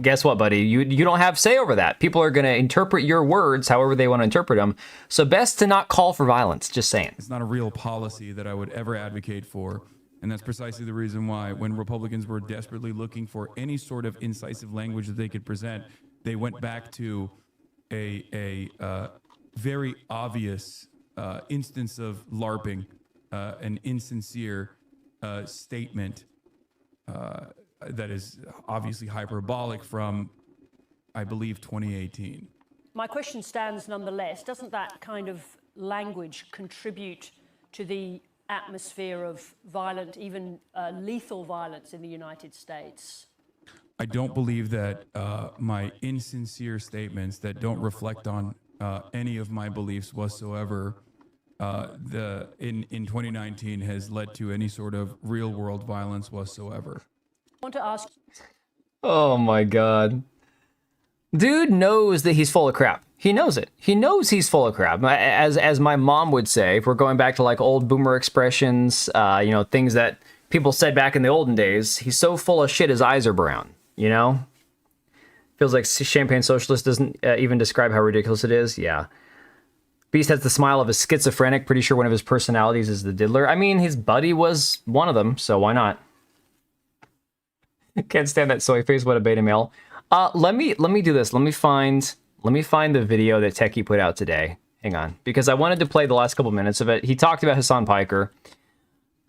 guess what, buddy? You don't have say over that. People are going to interpret your words however they want to interpret them. So best to not call for violence, just saying. It's not a real policy that I would ever advocate for. And that's precisely the reason why when Republicans were desperately looking for any sort of incisive language that they could present, they went back to a very obvious instance of LARPing, an insincere statement that is obviously hyperbolic from, I believe, 2018. My question stands nonetheless. Doesn't that kind of language contribute to the atmosphere of violent, even lethal violence in the United States? I don't believe that my insincere statements that don't reflect on any of my beliefs whatsoever in 2019 has led to any sort of real world violence whatsoever. I want to ask. Oh my God. Dude knows that he's full of crap. He knows it. He knows he's full of crap. As my mom would say, if we're going back to like old boomer expressions, you know, things that people said back in the olden days, he's so full of shit his eyes are brown, you know? Feels like Champagne Socialist doesn't even describe how ridiculous it is. Yeah. Beast has the smile of a schizophrenic. Pretty sure one of his personalities is the diddler. I mean, his buddy was one of them, so why not? Can't stand that soy face. What a beta male. Let me do this. Let me find the video that Techie put out today. Hang on, because I wanted to play the last couple minutes of it. He talked about Hasan Piker.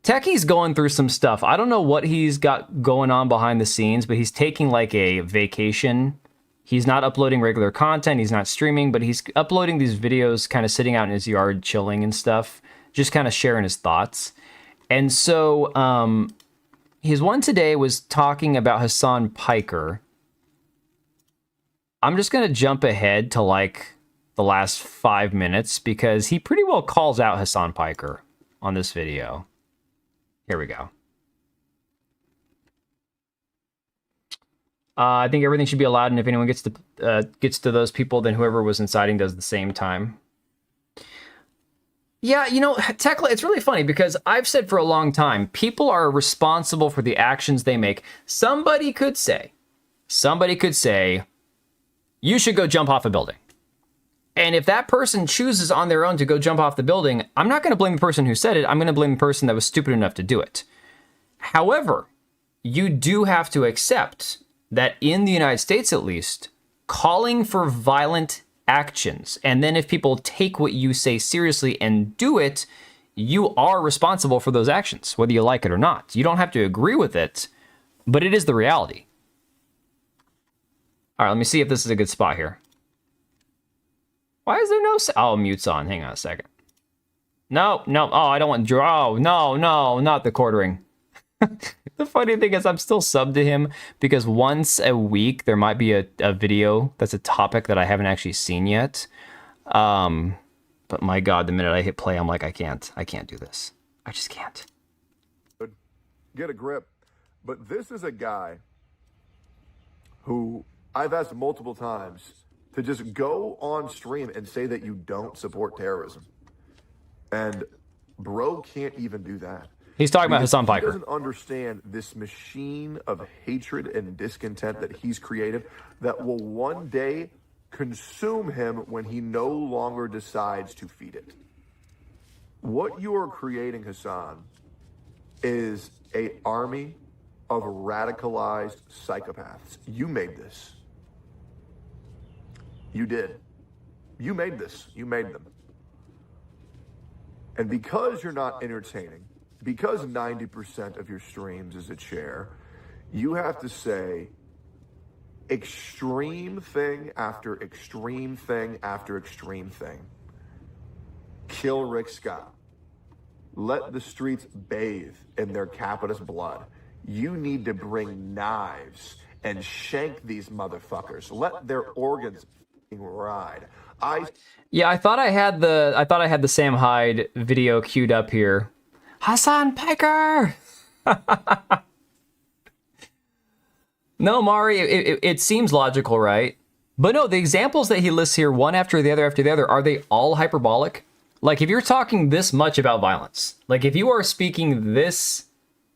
Techie's going through some stuff. I don't know what he's got going on behind the scenes, but he's taking like a vacation. He's not uploading regular content. He's not streaming, but he's uploading these videos, kind of sitting out in his yard, chilling and stuff, just kind of sharing his thoughts. And so, his one today was talking about Hasan Piker. I'm just going to jump ahead to like the last 5 minutes because he pretty well calls out Hasan Piker on this video. Here we go. I think everything should be allowed, and if anyone gets to those people, then whoever was inciting does the same time. Yeah, you know, Tekla, it's really funny because I've said for a long time, people are responsible for the actions they make. Somebody could say, you should go jump off a building. And if that person chooses on their own to go jump off the building, I'm not going to blame the person who said it. I'm going to blame the person that was stupid enough to do it. However, you do have to accept that in the United States, at least, calling for violent actions, and then if people take what you say seriously and do it, you are responsible for those actions, whether you like it or not. You don't have to agree with it, but it is the reality. All right, let me see if this is a good spot here. Why is there no... Oh, mute's on. Hang on a second. No. Oh, I don't want... Oh, no, not the quartering. The funny thing is I'm still subbed to him because once a week there might be a video that's a topic that I haven't actually seen yet. But my God, the minute I hit play, I'm like, I can't do this. I just can't. Get a grip. But this is a guy who I've asked multiple times to just go on stream and say that you don't support terrorism. And bro can't even do that. He's talking about Hasan Piker. He doesn't understand this machine of hatred and discontent that he's created that will one day consume him when he no longer decides to feed it. What you are creating, Hasan, is an army of radicalized psychopaths. You made this. You did. You made this. You made them. And because you're not entertaining, because 90% of your streams is a chair, you have to say extreme thing after extreme thing after extreme thing. Kill Rick Scott. Let the streets bathe in their capitalist blood. You need to bring knives and shank these motherfuckers. Let their organs ride. Yeah, I thought I had the Sam Hyde video queued up here. Hasan Piker. No, Mari, it seems logical, right? But no, the examples that he lists here, one after the other, are they all hyperbolic? Like, if you're talking this much about violence, like if you are speaking this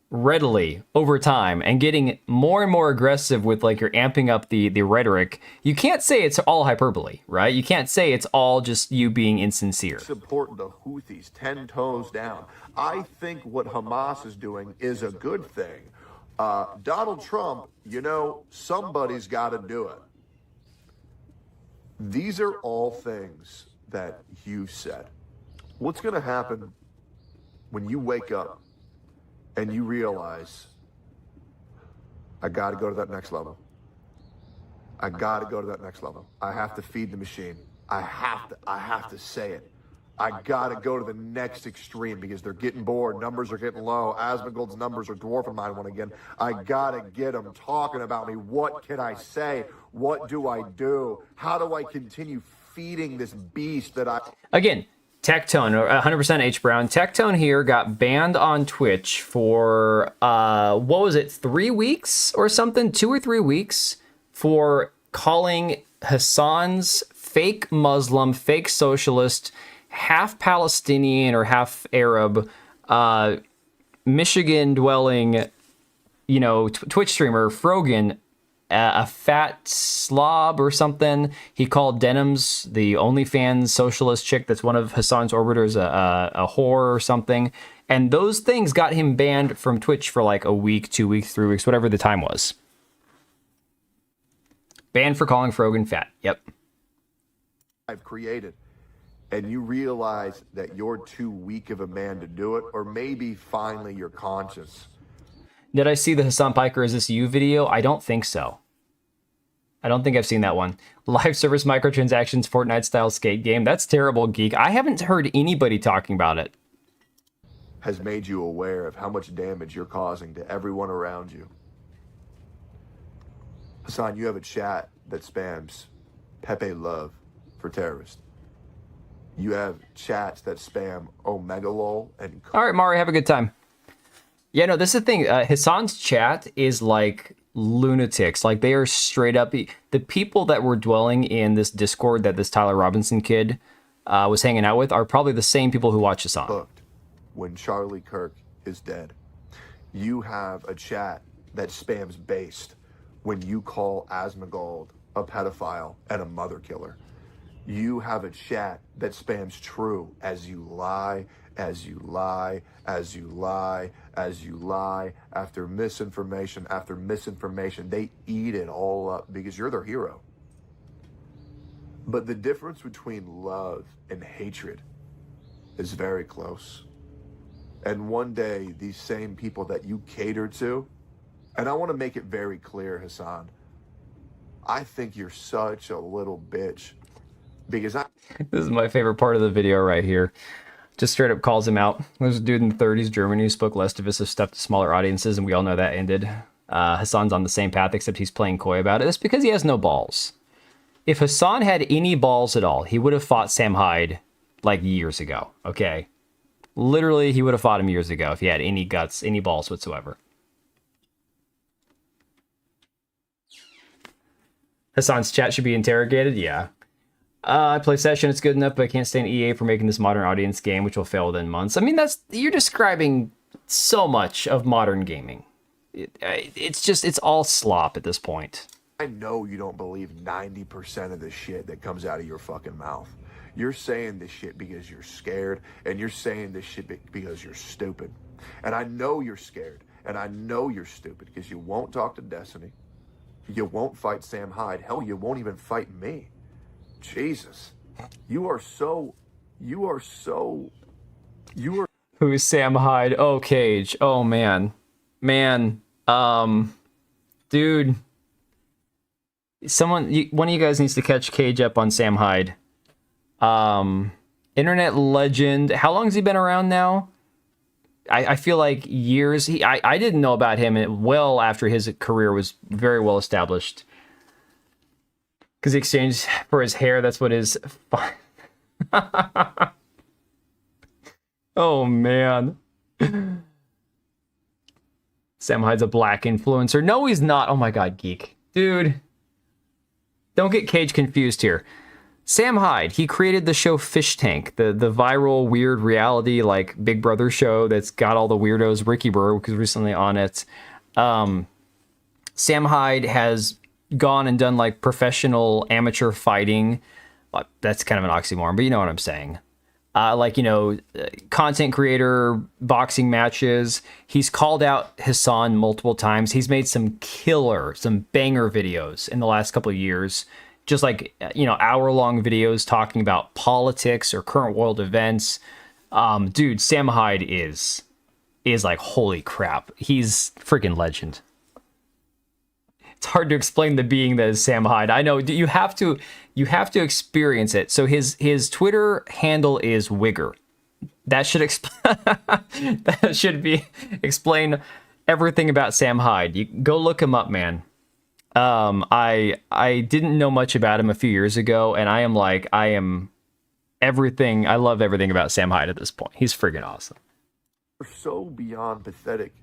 readily over time and getting more and more aggressive with, like, you're amping up the rhetoric, you can't say it's all hyperbole, right? You can't say it's all just you being insincere. Support the Houthis 10 toes down. I think what Hamas is doing is a good thing. Donald Trump, you know, somebody's got to do it. These are all things that you said. What's going to happen when you wake up and you realize, I got to go to that next level. I got to go to that next level. I have to feed the machine. I have to say it. I got to go to the next extreme because they're getting bored. Numbers are getting low. Asmongold's numbers are dwarfing mine one again. I got to get them talking about me. What can I say? What do I do? How do I continue feeding this beast that I... Again, Tectone, 100% H Brown. Tectone here got banned on Twitch for, what was it, 3 weeks or something? 2 or 3 weeks for calling Hasan's fake Muslim, fake socialist, half Palestinian or half Arab, Michigan-dwelling, you know, Twitch streamer Frogan a fat slob or something. He called Denims, the OnlyFans socialist chick that's one of Hasan's orbiters, a whore or something. And those things got him banned from Twitch for like a week, 2 weeks, 3 weeks, whatever the time was. Banned for calling Frogan fat. Yep. I've created. And you realize that you're too weak of a man to do it, or maybe finally you're conscious. Did I see the Hasan Piker Is This You video? I don't think so. I don't think I've seen that one. Live service microtransactions, Fortnite-style skate game. That's terrible, Geek. I haven't heard anybody talking about it. Has made you aware of how much damage you're causing to everyone around you. Hasan, you have a chat that spams Pepe Love for terrorists. You have chats that spam Omega Lol and... All right, Mari, have a good time. Yeah, no, this is the thing. Hasan's chat is like lunatics. Like, they are straight up... The people that were dwelling in this Discord that this Tyler Robinson kid was hanging out with are probably the same people who watch Hasan. Hooked when Charlie Kirk is dead. You have a chat that spams based when you call Asmongold a pedophile and a mother killer. You have a chat that spams true as you lie, as you lie, as you lie, as you lie, after misinformation after misinformation. They eat it all up because you're their hero. But the difference between love and hatred is very close. And one day, these same people that you cater to, and I want to make it very clear, Hasan, I think you're such a little bitch. Because this is my favorite part of the video right here. Just straight up calls him out. There's a dude in the 30s, Germany, who spoke less divisive stuff to smaller audiences, and we all know that ended. Hasan's on the same path, except he's playing coy about it. That's because he has no balls. If Hasan had any balls at all, he would have fought Sam Hyde like years ago, okay? Literally, he would have fought him years ago if he had any guts, any balls whatsoever. Hasan's chat should be interrogated? Yeah. I play Session, it's good enough, but I can't stand EA for making this modern audience game, which will fail within months. I mean, you're describing so much of modern gaming. It's all slop at this point. I know you don't believe 90% of the shit that comes out of your fucking mouth. You're saying this shit because you're scared, and you're saying this shit because you're stupid. And I know you're scared, and I know you're stupid because you won't talk to Destiny. You won't fight Sam Hyde. Hell, you won't even fight me. Jesus, you are so You are Who's Sam Hyde? Oh, Cage. Oh, man. Man. Dude. One of you guys needs to catch Cage up on Sam Hyde. Internet legend. How long has he been around now? I feel like years. I didn't know about him well after his career was very well established. Because he exchanged for his hair. That's what his... Oh, man. Sam Hyde's a black influencer. No, he's not. Oh, my God, geek. Dude. Don't get Cage confused here. Sam Hyde, he created the show Fish Tank, the viral, weird reality, like, Big Brother show that's got all the weirdos. Ricky Burke was recently on it. Sam Hyde has gone and done, like, professional amateur fighting. That's kind of an oxymoron, but you know what I'm saying. Content creator, boxing matches. He's called out Hasan multiple times. He's made some banger videos in the last couple of years. Just like, hour-long videos talking about politics or current world events. Dude, Sam Hyde is like, holy crap. He's freaking legend. It's hard to explain the being that is Sam Hyde. I know, you have to experience it. So his Twitter handle is Wigger. That should explain everything about Sam Hyde. You go look him up, man. I didn't know much about him a few years ago, and I am everything. I love everything about Sam Hyde at this point. He's friggin' awesome. You're so beyond pathetic,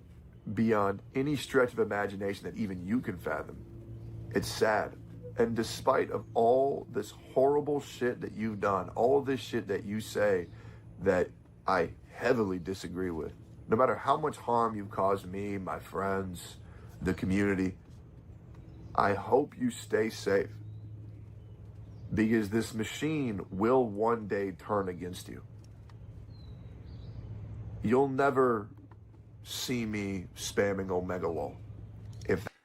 beyond any stretch of imagination that even you can fathom. It's sad. And despite of all this horrible shit that you've done, all of this shit that you say that I heavily disagree with, no matter how much harm you've caused me, my friends, the community, I hope you stay safe, because this machine will one day turn against you. You'll never see me spamming Omega Lol.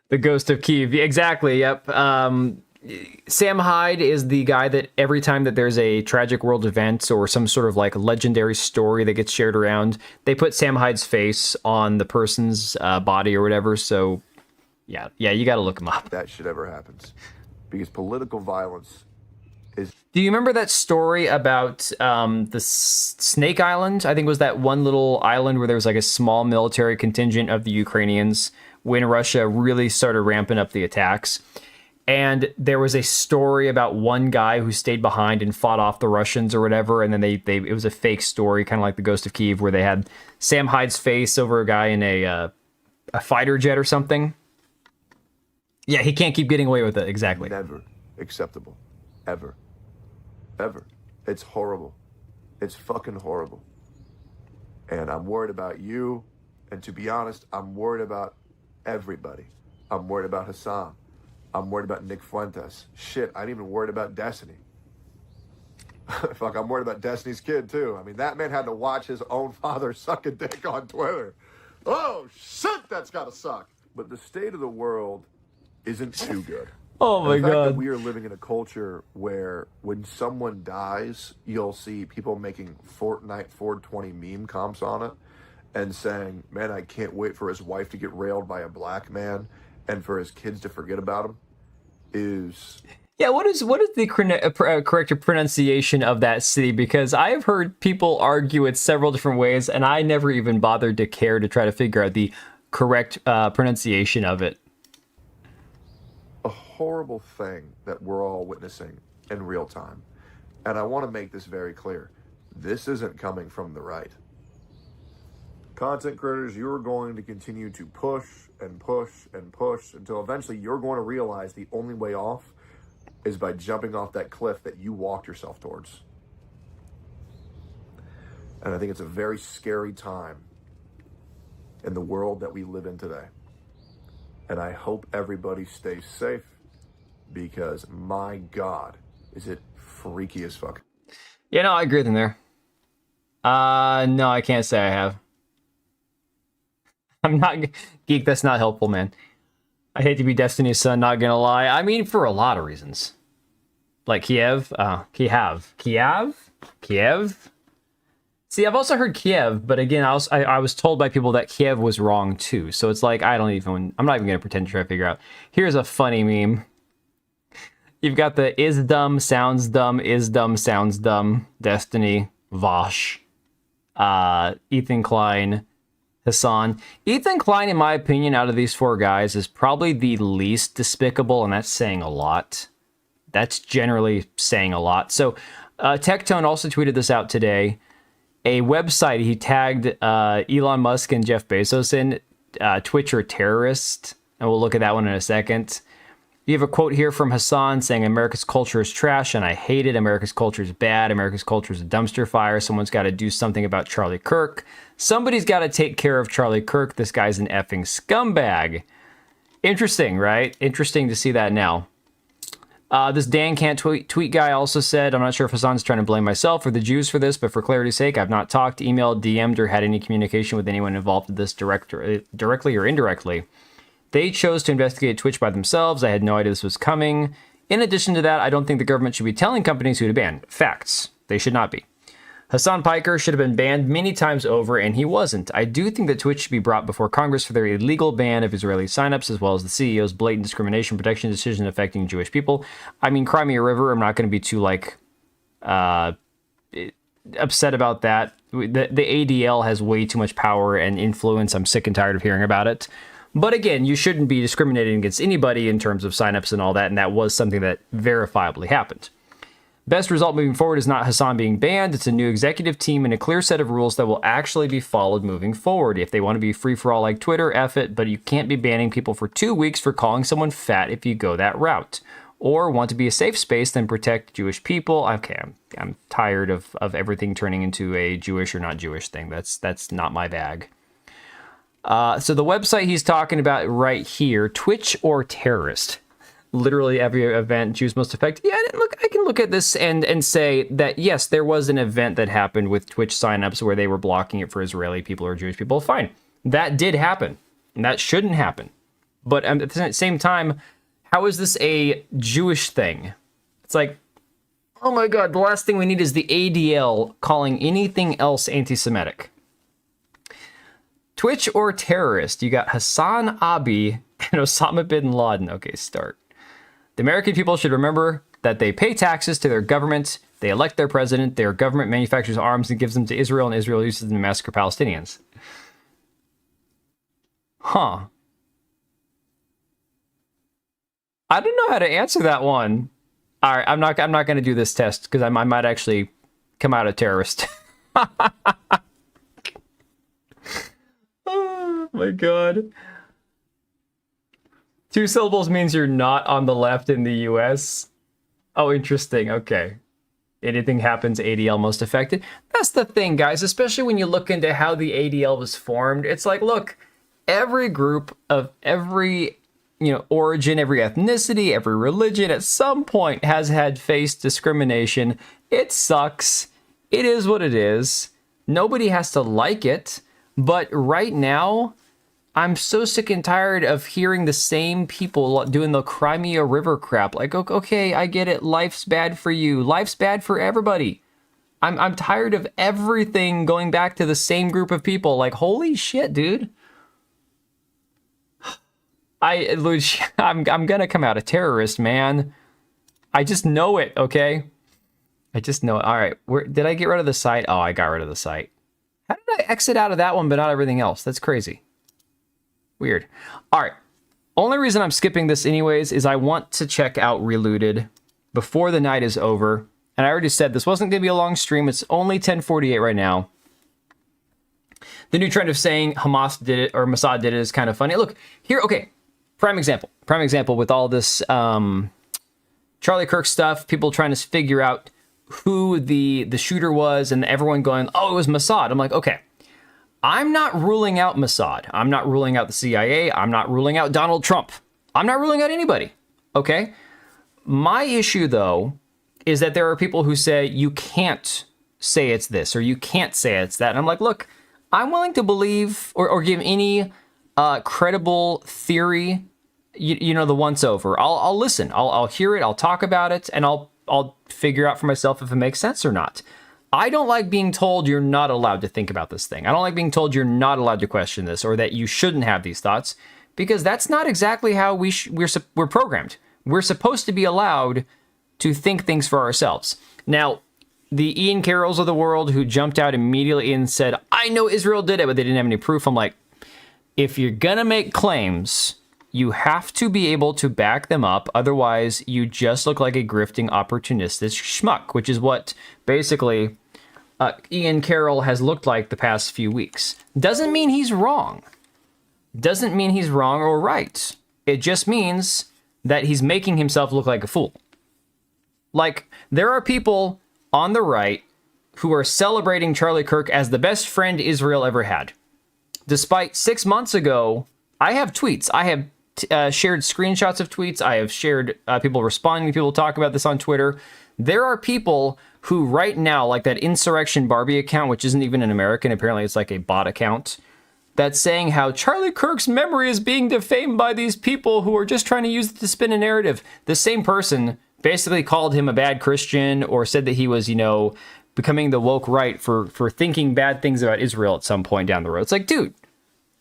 The Ghost of Kiev. Exactly, yep. Sam Hyde is the guy that every time that there's a tragic world event or some sort of like legendary story that gets shared around, they put Sam Hyde's face on the person's body or whatever. So yeah, you got to look him up. That shit ever happens, because political violence is... Do you remember that story about the Snake Island? I think it was that one little island where there was like a small military contingent of the Ukrainians when Russia really started ramping up the attacks. And there was a story about one guy who stayed behind and fought off the Russians or whatever. And then it was a fake story, kind of like the Ghost of Kiev, where they had Sam Hyde's face over a guy in a fighter jet or something. Yeah, he can't keep getting away with it. Exactly. Never acceptable. Ever. Ever. It's horrible. It's fucking horrible. And I'm worried about you. And to be honest, I'm worried about everybody. I'm worried about Hasan. I'm worried about Nick Fuentes. Shit, I'm even worried about Destiny. Fuck, I'm worried about Destiny's kid, too. I mean, that man had to watch his own father suck a dick on Twitter. Oh, shit, that's gotta suck. But the state of the world isn't too good. Oh, my the fact God. that we are living in a culture where when someone dies, you'll see people making Fortnite 420 meme comps on it and saying, man, I can't wait for his wife to get railed by a black man and for his kids to forget about him, is... Yeah, what is the correct pronunciation of that city? Because I have heard people argue it several different ways, and I never even bothered to care to try to figure out the correct pronunciation of it. A horrible thing that we're all witnessing in real time. And I want to make this very clear. This isn't coming from the right. Content creators, you're going to continue to push and push and push until eventually you're going to realize the only way off is by jumping off that cliff that you walked yourself towards. And I think it's a very scary time in the world that we live in today. And I hope everybody stays safe, because my God, is it freaky as fuck. Yeah, no, I agree with him there. No, I can't say I have. I'm not... Geek, that's not helpful, man. I hate to be Destiny's son, not gonna lie. I mean, for a lot of reasons. Like Kiev. See, I've also heard Kiev, but again, I was told by people that Kiev was wrong too. So it's like, I'm not even going to pretend to try to figure out. Here's a funny meme. You've got the is dumb, sounds dumb, is dumb, sounds dumb, Destiny, Vosh, Ethan Klein, Hasan. Ethan Klein, in my opinion, out of these four guys, is probably the least despicable, and that's saying a lot. That's generally saying a lot. So Tectone also tweeted this out today. A website he tagged Elon Musk and Jeff Bezos in, Twitch are terrorists, and we'll look at that one in a second. You have a quote here from Hasan saying, America's culture is trash and I hate it. America's culture is bad. America's culture is a dumpster fire. Someone's got to do something about Charlie Kirk. Somebody's got to take care of Charlie Kirk. This guy's an effing scumbag. Interesting, right? Interesting to see that now. This Dan Can't tweet guy also said, I'm not sure if Hasan's trying to blame myself or the Jews for this, but for clarity's sake, I've not talked, emailed, DM'd, or had any communication with anyone involved in this directly or indirectly. They chose to investigate Twitch by themselves. I had no idea this was coming. In addition to that, I don't think the government should be telling companies who to ban. Facts. They should not be. Hasan Piker should have been banned many times over, and he wasn't. I do think that Twitch should be brought before Congress for their illegal ban of Israeli signups, as well as the CEO's blatant discrimination protection decision affecting Jewish people. I mean, Crimea River, I'm not going to be too, upset about that. The ADL has way too much power and influence. I'm sick and tired of hearing about it. But again, you shouldn't be discriminating against anybody in terms of signups and all that, and that was something that verifiably happened. Best result moving forward is not Hasan being banned. It's a new executive team and a clear set of rules that will actually be followed moving forward. If they want to be free-for-all like Twitter, F it, but you can't be banning people for 2 weeks for calling someone fat if you go that route. Or want to be a safe space, then protect Jewish people. Okay, I'm tired of everything turning into a Jewish or not Jewish thing. That's not my bag. So the website he's talking about right here, Twitch or Terrorist. Literally every event Jews most affected. Yeah, look, I can look at this and say that, yes, there was an event that happened with Twitch signups where they were blocking it for Israeli people or Jewish people. Fine. That did happen. And that shouldn't happen. But at the same time, how is this a Jewish thing? It's like, oh my God, the last thing we need is the ADL calling anything else anti-Semitic. Twitch or Terrorist? You got Hassan Abi and Osama bin Laden. Okay, start. The American people should remember that they pay taxes to their government, they elect their president, their government manufactures arms and gives them to Israel, and Israel uses them to massacre Palestinians. Huh. I don't know how to answer that one. All right, I'm not going to do this test because I might actually come out a terrorist. Oh my God. 2 syllables means you're not on the left in the US. Oh, interesting. Okay. Anything happens, ADL most affected. That's the thing, guys, especially when you look into how the ADL was formed. It's like, look, every group of every, origin, every ethnicity, every religion at some point has had faced discrimination. It sucks. It is what it is. Nobody has to like it. But right now, I'm so sick and tired of hearing the same people doing the Crimea River crap. Like, okay, I get it. Life's bad for you. Life's bad for everybody. I'm tired of everything going back to the same group of people. Like, holy shit, dude. I'm gonna come out a terrorist, man. I just know it, okay? I just know it. All right, did I get rid of the site? Oh, I got rid of the site. How did I exit out of that one but not everything else? That's crazy. Weird. All right. Only reason I'm skipping this anyways is I want to check out Relooted before the night is over. And I already said this wasn't going to be a long stream. It's only 10:48 right now. The new trend of saying Hamas did it or Mossad did it is kind of funny. Look, here, okay, prime example. Prime example with all this Charlie Kirk stuff, people trying to figure out who the shooter was and everyone going, oh, it was Mossad. I'm like, okay. I'm not ruling out Mossad. I'm not ruling out the CIA. I'm not ruling out Donald Trump. I'm not ruling out anybody, okay? My issue, though, is that there are people who say you can't say it's this or you can't say it's that. And I'm like, look, I'm willing to believe or give any credible theory, the once over. I'll listen. I'll hear it. I'll talk about it, and I'll figure out for myself if it makes sense or not. I don't like being told you're not allowed to think about this thing. I don't like being told you're not allowed to question this or that you shouldn't have these thoughts, because that's not exactly how we're programmed. We're supposed to be allowed to think things for ourselves. Now, the Ian Carrolls of the world who jumped out immediately and said, I know Israel did it, but they didn't have any proof. I'm like, if you're gonna make claims, you have to be able to back them up. Otherwise, you just look like a grifting, opportunistic schmuck, which is what basically Ian Carroll has looked like the past few weeks. Doesn't mean he's wrong. Doesn't mean he's wrong or right. It just means that he's making himself look like a fool. Like, there are people on the right who are celebrating Charlie Kirk as the best friend Israel ever had. Despite 6 months ago, I have tweets. I have shared screenshots of tweets. I have shared people responding to people talk about this on Twitter. There are people who right now, like that Insurrection Barbie account, which isn't even an American, apparently it's like a bot account, that's saying how Charlie Kirk's memory is being defamed by these people who are just trying to use it to spin a narrative. The same person basically called him a bad Christian or said that he was, becoming the woke right for thinking bad things about Israel at some point down the road. It's like, dude,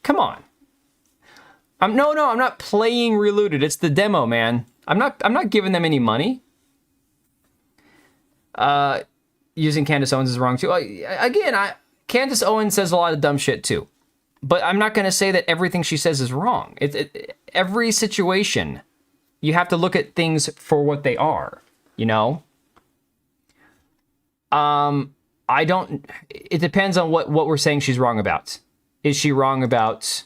come on. I'm not playing Relooted. It's the demo, man. I'm not giving them any money. Using Candace Owens is wrong too. Again, Candace Owens says a lot of dumb shit too. But I'm not going to say that everything she says is wrong. Every situation, you have to look at things for what they are, it depends on what we're saying she's wrong about. Is she wrong about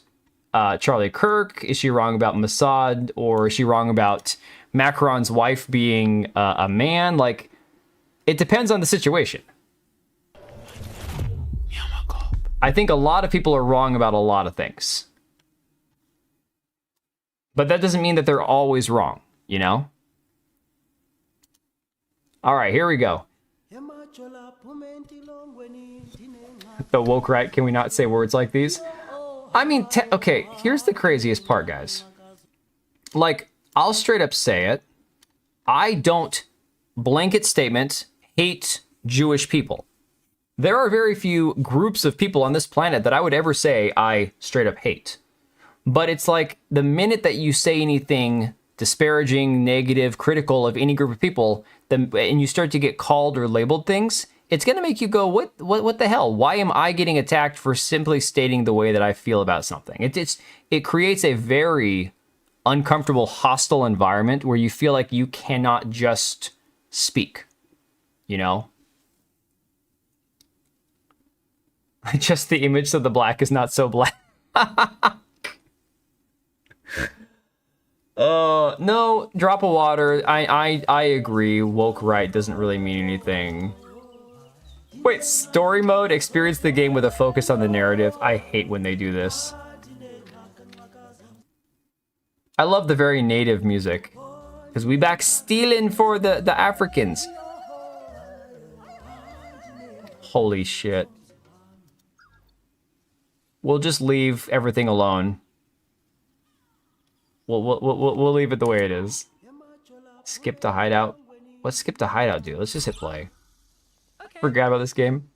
Charlie Kirk? Is she wrong about Mossad? Or is she wrong about Macron's wife being a man? Like, it depends on the situation. I think a lot of people are wrong about a lot of things. But that doesn't mean that they're always wrong, All right, here we go. The woke right, can we not say words like these? I mean, okay, here's the craziest part, guys. Like, I'll straight up say it. I don't, blanket statement, hate Jewish people. There are very few groups of people on this planet that I would ever say I straight up hate. But it's like the minute that you say anything disparaging, negative, critical of any group of people, and you start to get called or labeled things, it's going to make you go, what the hell? Why am I getting attacked for simply stating the way that I feel about something? It creates a very uncomfortable, hostile environment where you feel like you cannot just speak, Just the image so the black is not so black. No, drop of water. I agree. Woke right doesn't really mean anything. Wait, story mode? Experience the game with a focus on the narrative. I hate when they do this. I love the very native music. Because we back stealing for the Africans. Holy shit. We'll just leave everything alone. We'll leave it the way it is. Skip to hideout. What's skip to hideout do? Let's just hit play. Okay. Forgot about this game.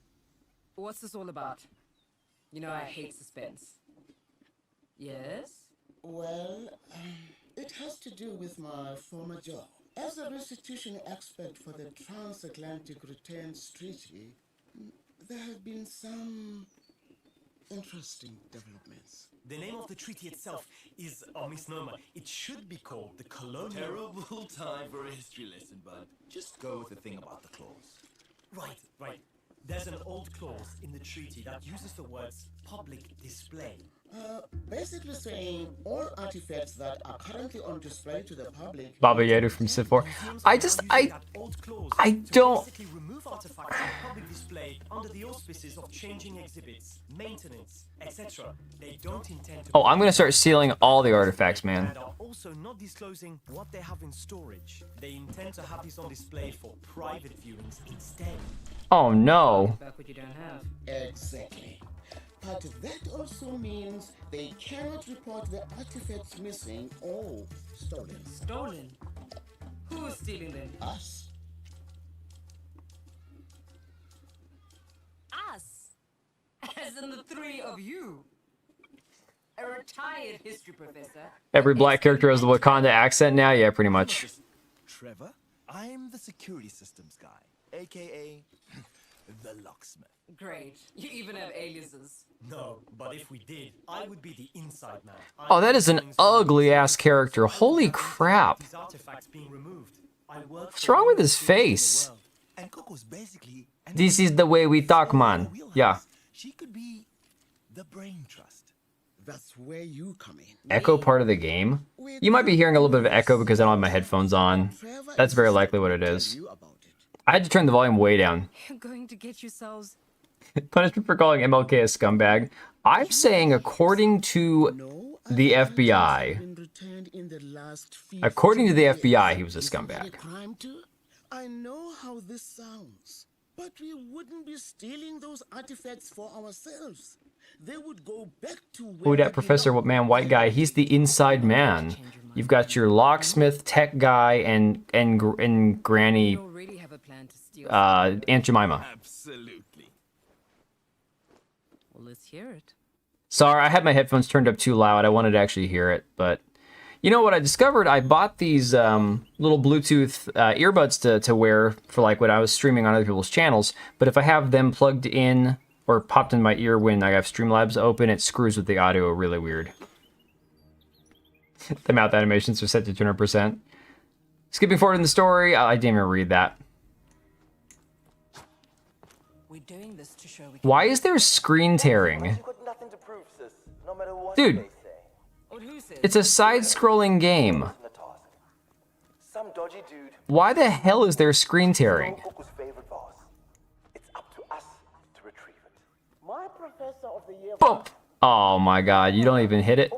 What's this all about? I hate suspense. Yes? Well, it has to do with my former job. As a restitution expert for the Transatlantic Returns Treaty, there have been some interesting developments. The name of the treaty itself is a misnomer. It should be called the Colonial... Terrible time for a history lesson, bud. Just go with the thing about the clause. Right. There's an old clause in the treaty that uses the words public display. Basically saying all artifacts that are currently on display to the public... Baba Yaru from Civ 4. I don't... remove artifacts from public display under the auspices of changing exhibits, maintenance, etc. They don't intend to... Oh, I'm gonna start sealing all the artifacts, man. And are also not disclosing what they have in storage. They intend to have this on display for private viewings instead. Oh no. Back what you don't have. Exactly. But that also means they cannot report the artifacts missing or stolen. Stolen? Who is stealing them? Us. three of you. A retired history professor. Every black character has the Wakanda accent now? Yeah, pretty much. Trevor, I'm the security systems guy, aka the locksmith. Great. You even have aliases. No, but if we did, I would be the inside man. Oh, that is an ugly ass character. Holy crap. These artifacts being removed. I work What's wrong with his face? And Coco's basically This is the way we talk, man. Yeah. she could be the brain trust. That's where you come in. Echo part of the game? You might be hearing a little bit of echo because I don't have my headphones on. That's very likely what it is. I had to turn the volume way down. You're going to get yourselves. Punishment for calling MLK a scumbag. I'm saying according to the FBI. According to the FBI, he was a scumbag. I know how this sounds, but we wouldn't be stealing those artifacts for ourselves. They would go back to Who that Professor Man White guy? He's the inside man. You've got your locksmith, tech guy, and Granny, Aunt Jemima. Absolutely. Well, let's hear it. Sorry, I had my headphones turned up too loud. I wanted to actually hear it, but you know what I discovered? I bought these little Bluetooth earbuds to wear for like when I was streaming on other people's channels. But if I have them plugged in or popped in my ear when I have Streamlabs open, it screws with the audio really weird. The mouth animations are set to 200%. Skipping forward in the story, I didn't even read that. We're doing this to show we Why is there screen tearing? Dude, it's a side-scrolling game. Why the hell is there screen tearing? Boom! Oh my god, you don't even hit it.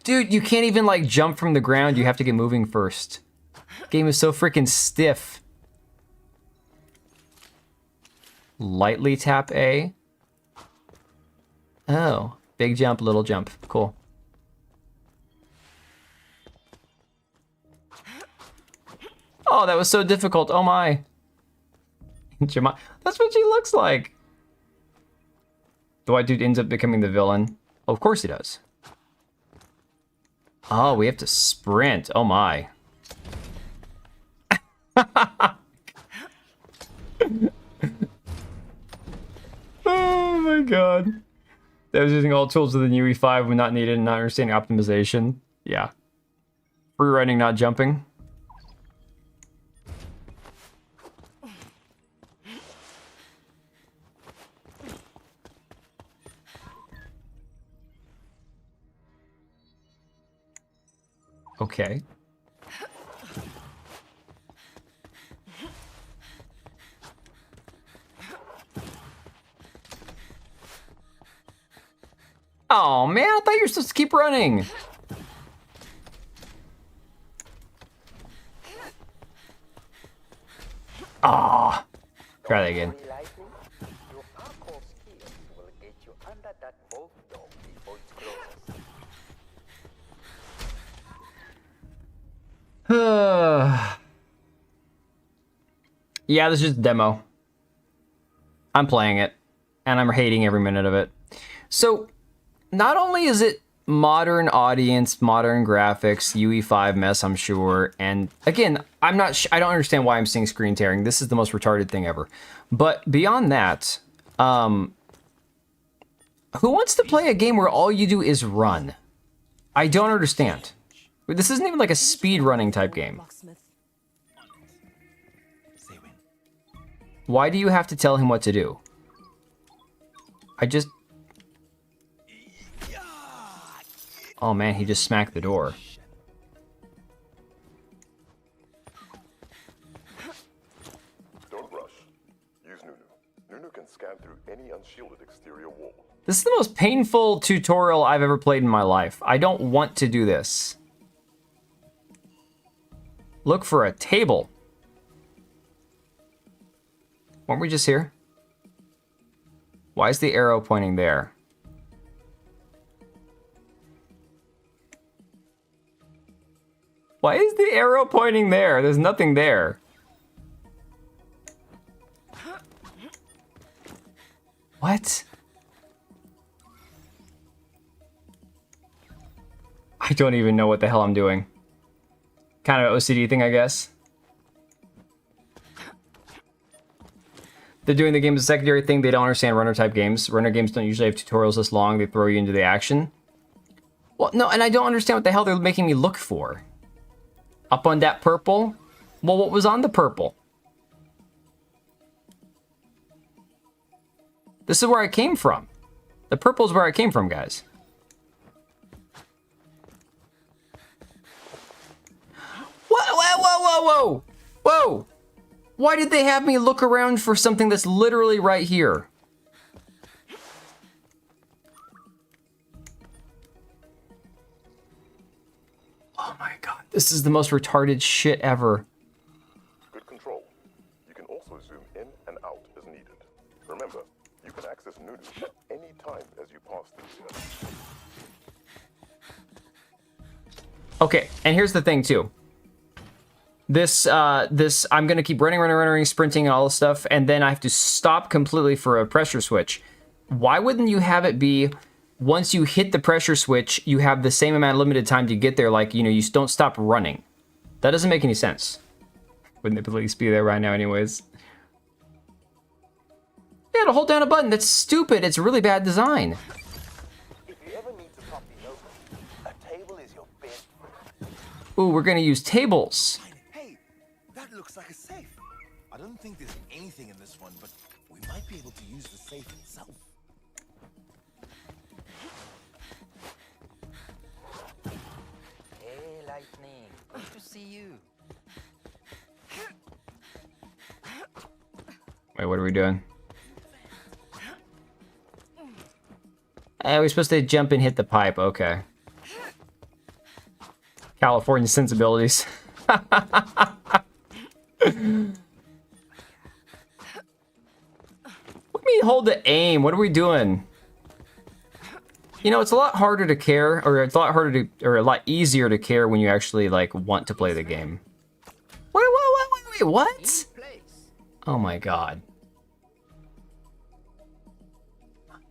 Dude, you can't even like jump from the ground, you have to get moving first. Game is so freaking stiff. Lightly tap A. Oh, big jump, little jump. Cool. Oh, that was so difficult. Oh my. That's what she looks like. The white dude ends up becoming the villain. Oh, of course he does. Oh, we have to sprint. Oh my. Oh my god. That was using all tools within UE5 when not needed and not understanding optimization. Yeah. Free running, not jumping. Okay. Oh man, I thought you were supposed to keep running. Ah, try that again. Yeah, this is just a demo. I'm playing it, and I'm hating every minute of it. So, not only is it modern audience, modern graphics, UE5 mess, I'm sure, and again, I don't understand why I'm seeing screen tearing. This is the most retarded thing ever. But beyond that, who wants to play a game where all you do is run? I don't understand. This isn't even like a speed running type game. Why do you have to tell him what to do? Oh man, he just smacked the door. Don't rush. Use Nunu. Nunu can scan through any unshielded exterior wall. This is the most painful tutorial I've ever played in my life. I don't want to do this. Look for a table. Weren't we just here? Why is the arrow pointing there? Why is the arrow pointing there? There's nothing there. What? I don't even know what the hell I'm doing. Kind of OCD thing, I guess. They're doing the game as a secondary thing. They don't understand runner type games. Runner games don't usually have tutorials this long. They throw you into the action. Well, no, and I don't understand what the hell they're making me look for. Up on that purple? Well, what was on the purple? This is where I came from. The purple is where I came from, guys. Whoa, whoa, whoa, whoa, whoa! Whoa! Why did they have me look around for something that's literally right here? Oh my god, this is the most retarded shit ever. Good control. You can also zoom in and out as needed. Remember, you can access Nunu at any time as you pass through here. Okay, and here's the thing too. This, I'm gonna keep running, sprinting and all this stuff, and then I have to stop completely for a pressure switch. Why wouldn't you have it be, once you hit the pressure switch, you have the same amount of limited time to get there, like, you know, you don't stop running. That doesn't make any sense. Wouldn't it at least be there right now anyways? Yeah, to hold down a button, that's stupid, it's really bad design. If you ever need to pop the open, a table is your best friend. Ooh, we're gonna use tables. That looks like a safe. I don't think there's anything in this one, but we might be able to use the safe itself. Hey, Lightning. Good to see you. Wait, what are we doing? We're supposed to jump and hit the pipe, okay. California sensibilities. What do you mean hold the aim? What are we doing? You know, it's a lot harder to care, or it's a lot harder to, or a lot easier to care when you actually, like, want to play the game. Wait, what? Oh my god.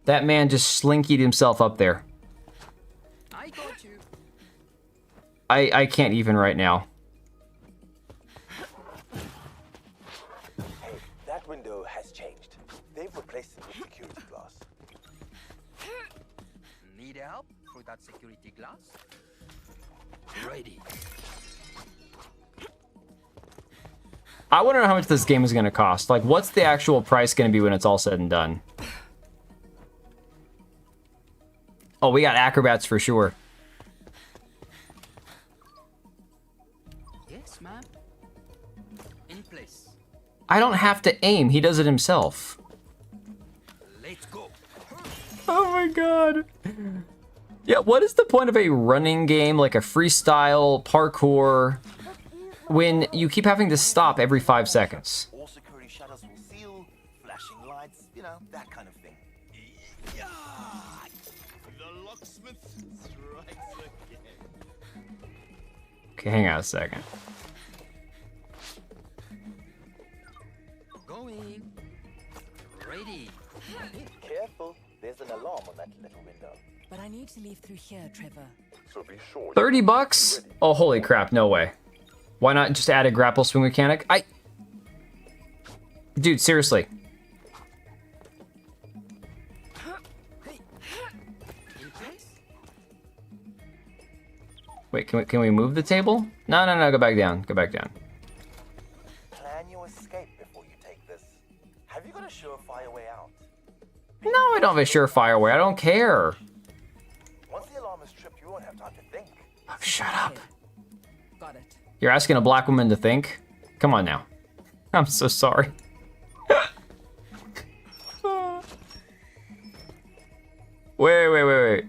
That man just slinkied himself up there. I got you. I can't even right now. Hey, that window has changed. They've replaced it with security glass. Need help through that security glass? Ready. I want to know how much this game is going to cost. Like, what's the actual price going to be when it's all said and done? Oh, we got acrobats for sure. Yes, ma'am. In place. I don't have to aim. He does it himself. Let's go. Oh my god. Yeah, what is the point of a running game, like a freestyle parkour, when you keep having to stop every 5 seconds? All security shutters will seal, flashing lights, you know, that kind of thing. Yeah! The locksmith strikes again. Okay, hang on a second. Going. Ready. Careful, there's an alarm on that little window. But I need to leave through here, Trevor. So be sure. 30 bucks? Oh, holy crap, no way. Why not just add a grapple swing mechanic? Dude, seriously. Wait, can we move the table? No, go back down. Go back down. Plan your escape before you take this. Have you got a surefire way out? No, I don't have a surefire way. I don't care. Once the alarm is tripped, you won't have time to think. Oh, shut up. Got it. You're asking a black woman to think? Come on now. I'm so sorry. Wait.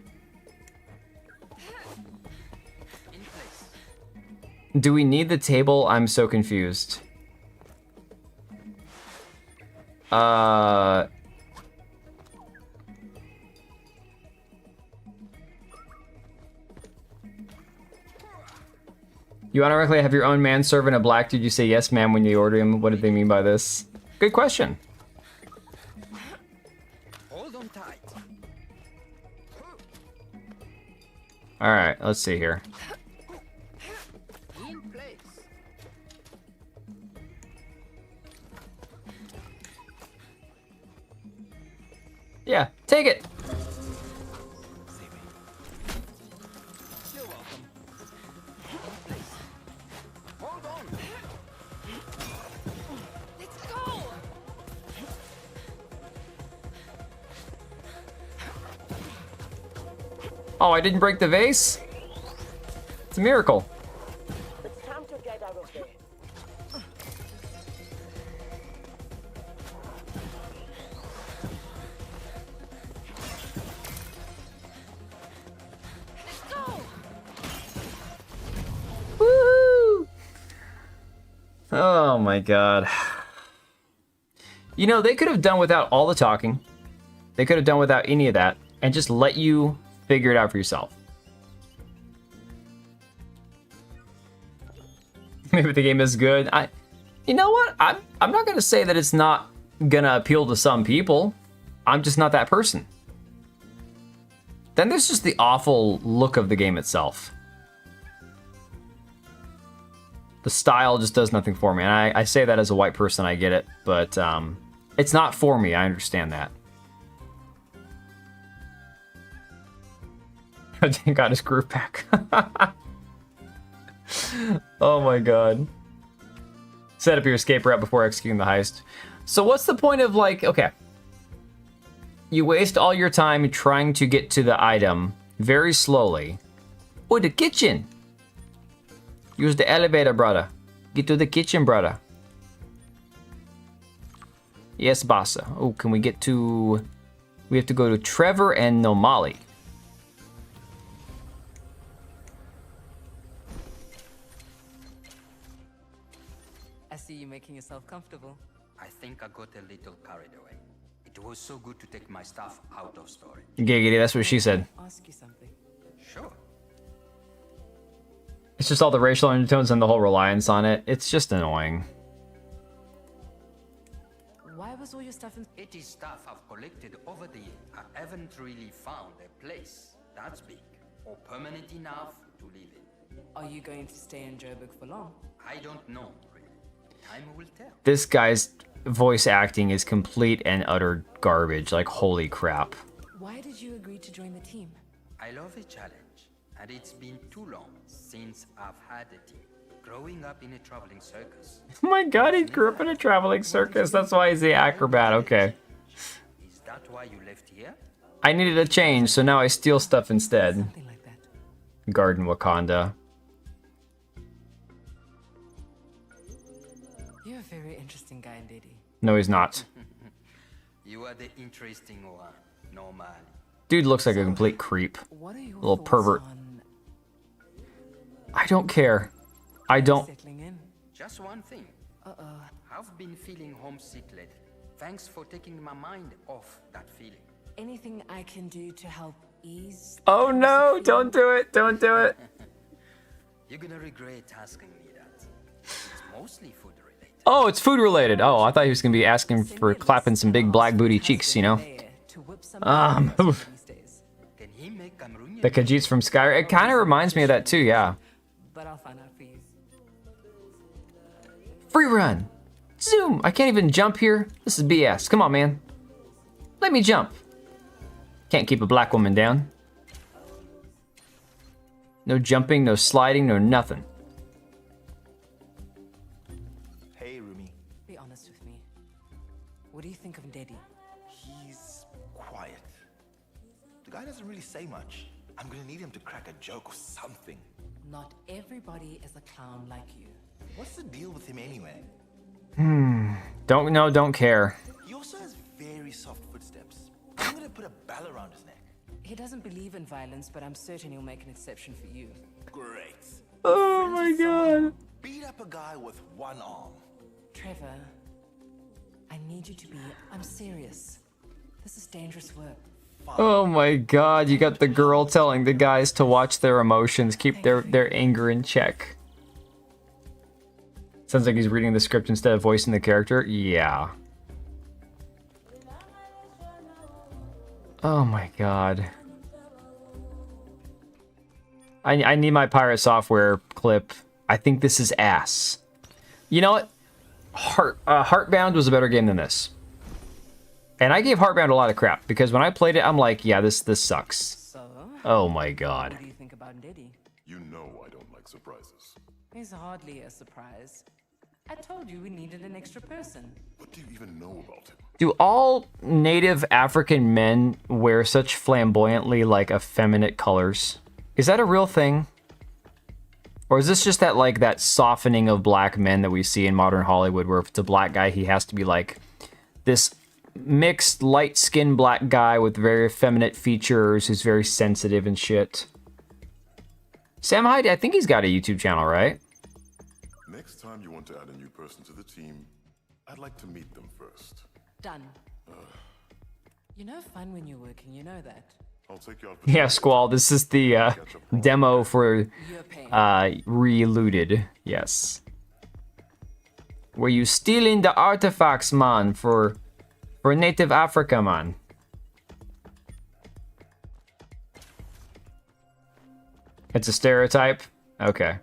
Do we need the table? I'm so confused. You automatically have your own manservant, a black dude. You say yes, ma'am, when you order him. What did they mean by this? Good question. on tight. All right, let's see here. In place. Yeah, take it. You're welcome. In place. Hold on. Let's go. Oh, I didn't break the vase? It's a miracle. It's time to get out of there. Woo! Oh my god. You know, they could have done without all the talking. They could have done without any of that and just let you figure it out for yourself. Maybe the game is good. You know what? I'm not gonna say that it's not gonna appeal to some people. I'm just not that person. Then there's just the awful look of the game itself. The style just does nothing for me. And I say that as a white person, I get it. But it's not for me, I understand that. I got his groove back. Oh my god. Set up your escape route before executing the heist. So what's the point of, like, okay. You waste all your time trying to get to the item very slowly. Oh, the kitchen! Use the elevator, brother. Get to the kitchen, brother. Yes, bossa. Oh, can we get to... We have to go to Trevor and Nomali. I see you making yourself comfortable. I think I got a little carried away. It was so good to take my stuff out of storage. Giggity, that's what she said. Ask you something. Sure. It's just all the racial undertones and the whole reliance on it. It's just annoying. Why was all your stuff in... It is stuff I've collected over the year. I haven't really found a place that's big or permanent enough to live in. Are you going to stay in Joburg for long? I don't know, really. Time will tell. This guy's voice acting is complete and utter garbage. Like, holy crap. Why did you agree to join the team? I love a challenge, and it's been too long since I've had a team. Growing up in a traveling circus. Oh my god, he grew up in a traveling circus. That's why he's the acrobat. Okay. Is that why you left here? I needed a change, so now I steal stuff instead. Something like that. Garden Wakanda. You're a very interesting guy, Daddy. No, he's not. You are the interesting one, normally. Dude looks like a complete creep. What are your Little thoughts pervert. on I don't care. I don't. settling in? Just one thing. I've been feeling homesick lately. Thanks for taking my mind off that feeling. Anything I can do to help ease? Oh no, don't do it. Don't do it. You're gonna regret asking me that. It's mostly food related. Oh, it's food related. Oh, I thought he was going to be asking for clapping some big black booty cheeks, you know? Oof. Can he make Cameroonian? The Khajiits from Skyrim. It kind of reminds me of that too, yeah. But I'll find out for you. Free run. Zoom. I can't even jump here. This is BS. Come on, man. Let me jump. Can't keep a black woman down. No jumping, no sliding, no nothing. Hey, Rumi. Be honest with me. What do you think of Daddy? He's quiet. The guy doesn't really say much. I'm gonna need him to crack a joke or something. Not everybody is a clown like you. What's the deal with him anyway? Don't know, don't care. He also has very soft footsteps. I'm gonna put a bell around his neck. He doesn't believe in violence, but I'm certain he'll make an exception for you. Great. Oh my god. Beat up a guy with one arm. Trevor, I need you to be... I'm serious. This is dangerous work. Oh my god, you got the girl telling the guys to watch their emotions, keep their anger in check. Sounds like he's reading the script instead of voicing the character. Yeah. Oh my god. I need my pirate software clip. I think this is ass. You know what? Heartbound was a better game than this. And I gave Heartbound a lot of crap because when I played it, I'm like, yeah, this sucks. So, Oh my god. what do you think about Diddy? You know I don't like surprises. He's hardly a surprise. I told you we needed an extra person. What do you even know about him? Do all native African men wear such flamboyantly, like, effeminate colors? Is that a real thing? Or is this just that, like, that softening of black men that we see in modern Hollywood, where if it's a black guy, he has to be, like, this mixed, light-skinned black guy with very effeminate features who's very sensitive and shit? Sam Hyde, I think he's got a YouTube channel, right? Next time you want to add a new person to the team, I'd like to meet them first. Done. You're no fun when you're working, you know that. I'll take you out. Yeah, Squall, this is the demo for Relooted. Yes. Where you stealing the artifacts, man, for Native Africa, man. It's a stereotype? Okay.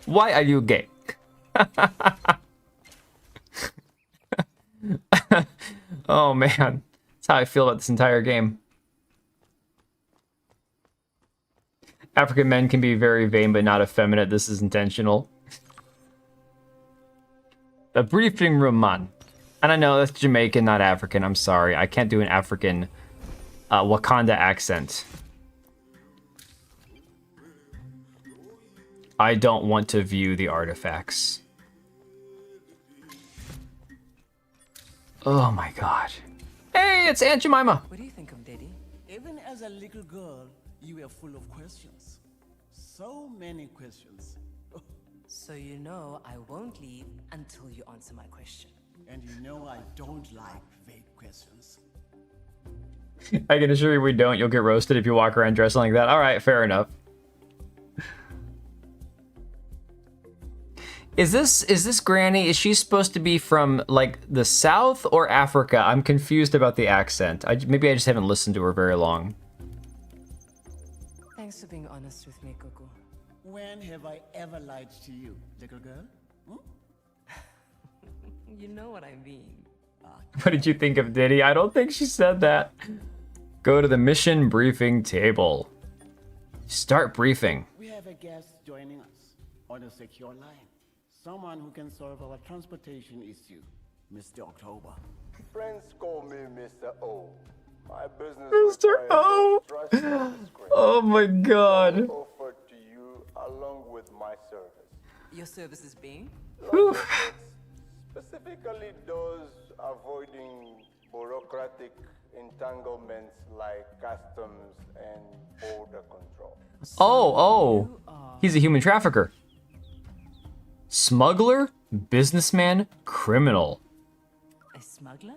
Why are you gay? Oh man, that's how I feel about this entire game. African men can be very vain but not effeminate. This is intentional. The briefing room, man. And I know that's Jamaican, not African. I'm sorry. I can't do an African Wakanda accent. I don't want to view the artifacts. Oh my god. Hey, it's Aunt Jemima. What do you think of Diddy? Even as a little girl, you were full of questions. So many questions. So you know I won't leave until you answer my question. And you know I don't like vague questions. I can assure you we don't. You'll get roasted if you walk around dressing like that. Alright, fair enough. Is this Granny? Is she supposed to be from, like, the South or Africa? I'm confused about the accent. Maybe I just haven't listened to her very long. Thanks for being honest with me, Coco. When have I ever lied to you, little girl? You know what I mean. What did you think of Diddy? I don't think she said that. Go to the mission briefing table. Start briefing. We have a guest joining us on a secure line. Someone who can solve our transportation issue, Mr. October. Friends call me Mr. O. My business Mr. O. Oh my god. Offered to you along with my service. Your service is being? Specifically those avoiding bureaucratic entanglements like customs and border control. Oh. He's a human trafficker. Smuggler, businessman, criminal. A smuggler?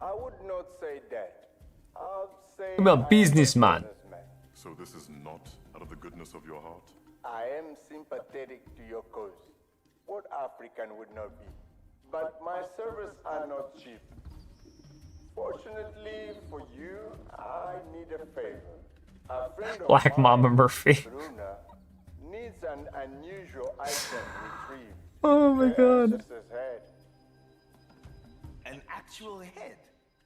I would not say that. I'd say I'm a businessman. So this is not out of the goodness of your heart? I am sympathetic to your cause. What African would not be? But my services are not cheap. Fortunately for you, I need a favor. A friend of Black mine, Mama Murphy. Bruna, needs an unusual item retrieved. Oh my god. Sister's head. An actual head?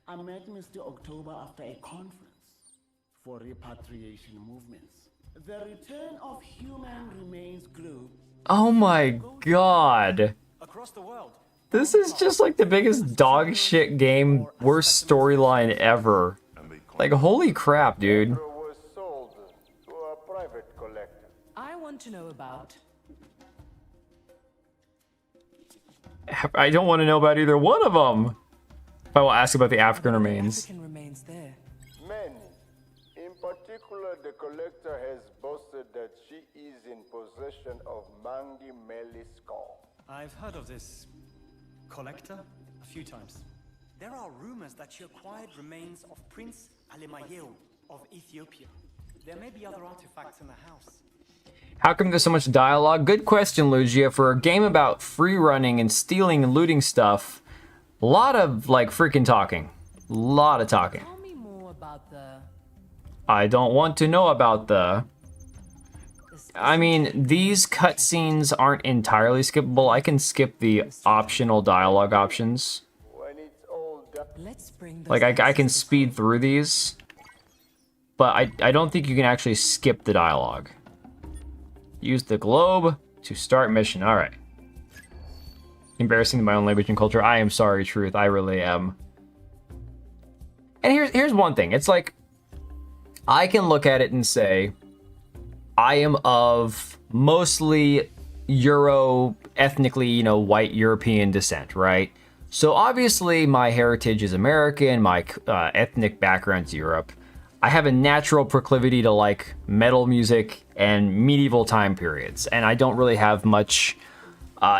I met Mr. October after a conference for repatriation movements. The Return of Human Remains group. Oh my god. Across the world. This is just like the biggest dog shit game, worst storyline ever. Like, holy crap, dude. Was sold to a private collector. I want to know about. I don't want to know about either one of them. If I will ask about the African remains. African remains there. Many. In particular, the collector has boasted that she is in possession of Mangi Meli's skull. I've heard of this collector a few times. There are rumors that she acquired remains of Prince Alemayehu of Ethiopia. There may be other artifacts in the house. How come there's so much dialogue? Good question, Lugia. For a game about free running and stealing and looting stuff, a lot of, like, freaking talking. A lot of talking. Tell me more I don't want to know about the... I mean, these cutscenes aren't entirely skippable. I can skip the optional dialogue options. Like, I can speed through these. But I don't think you can actually skip the dialogue. Use the globe to start mission. Alright. Embarrassing in my own language and culture. I am sorry, Truth. I really am. And here's one thing. It's like, I can look at it and say, I am of mostly ethnically, you know, white European descent, right? So obviously my heritage is American, my ethnic background's Europe. I have a natural proclivity to like metal music and medieval time periods, and I don't really have much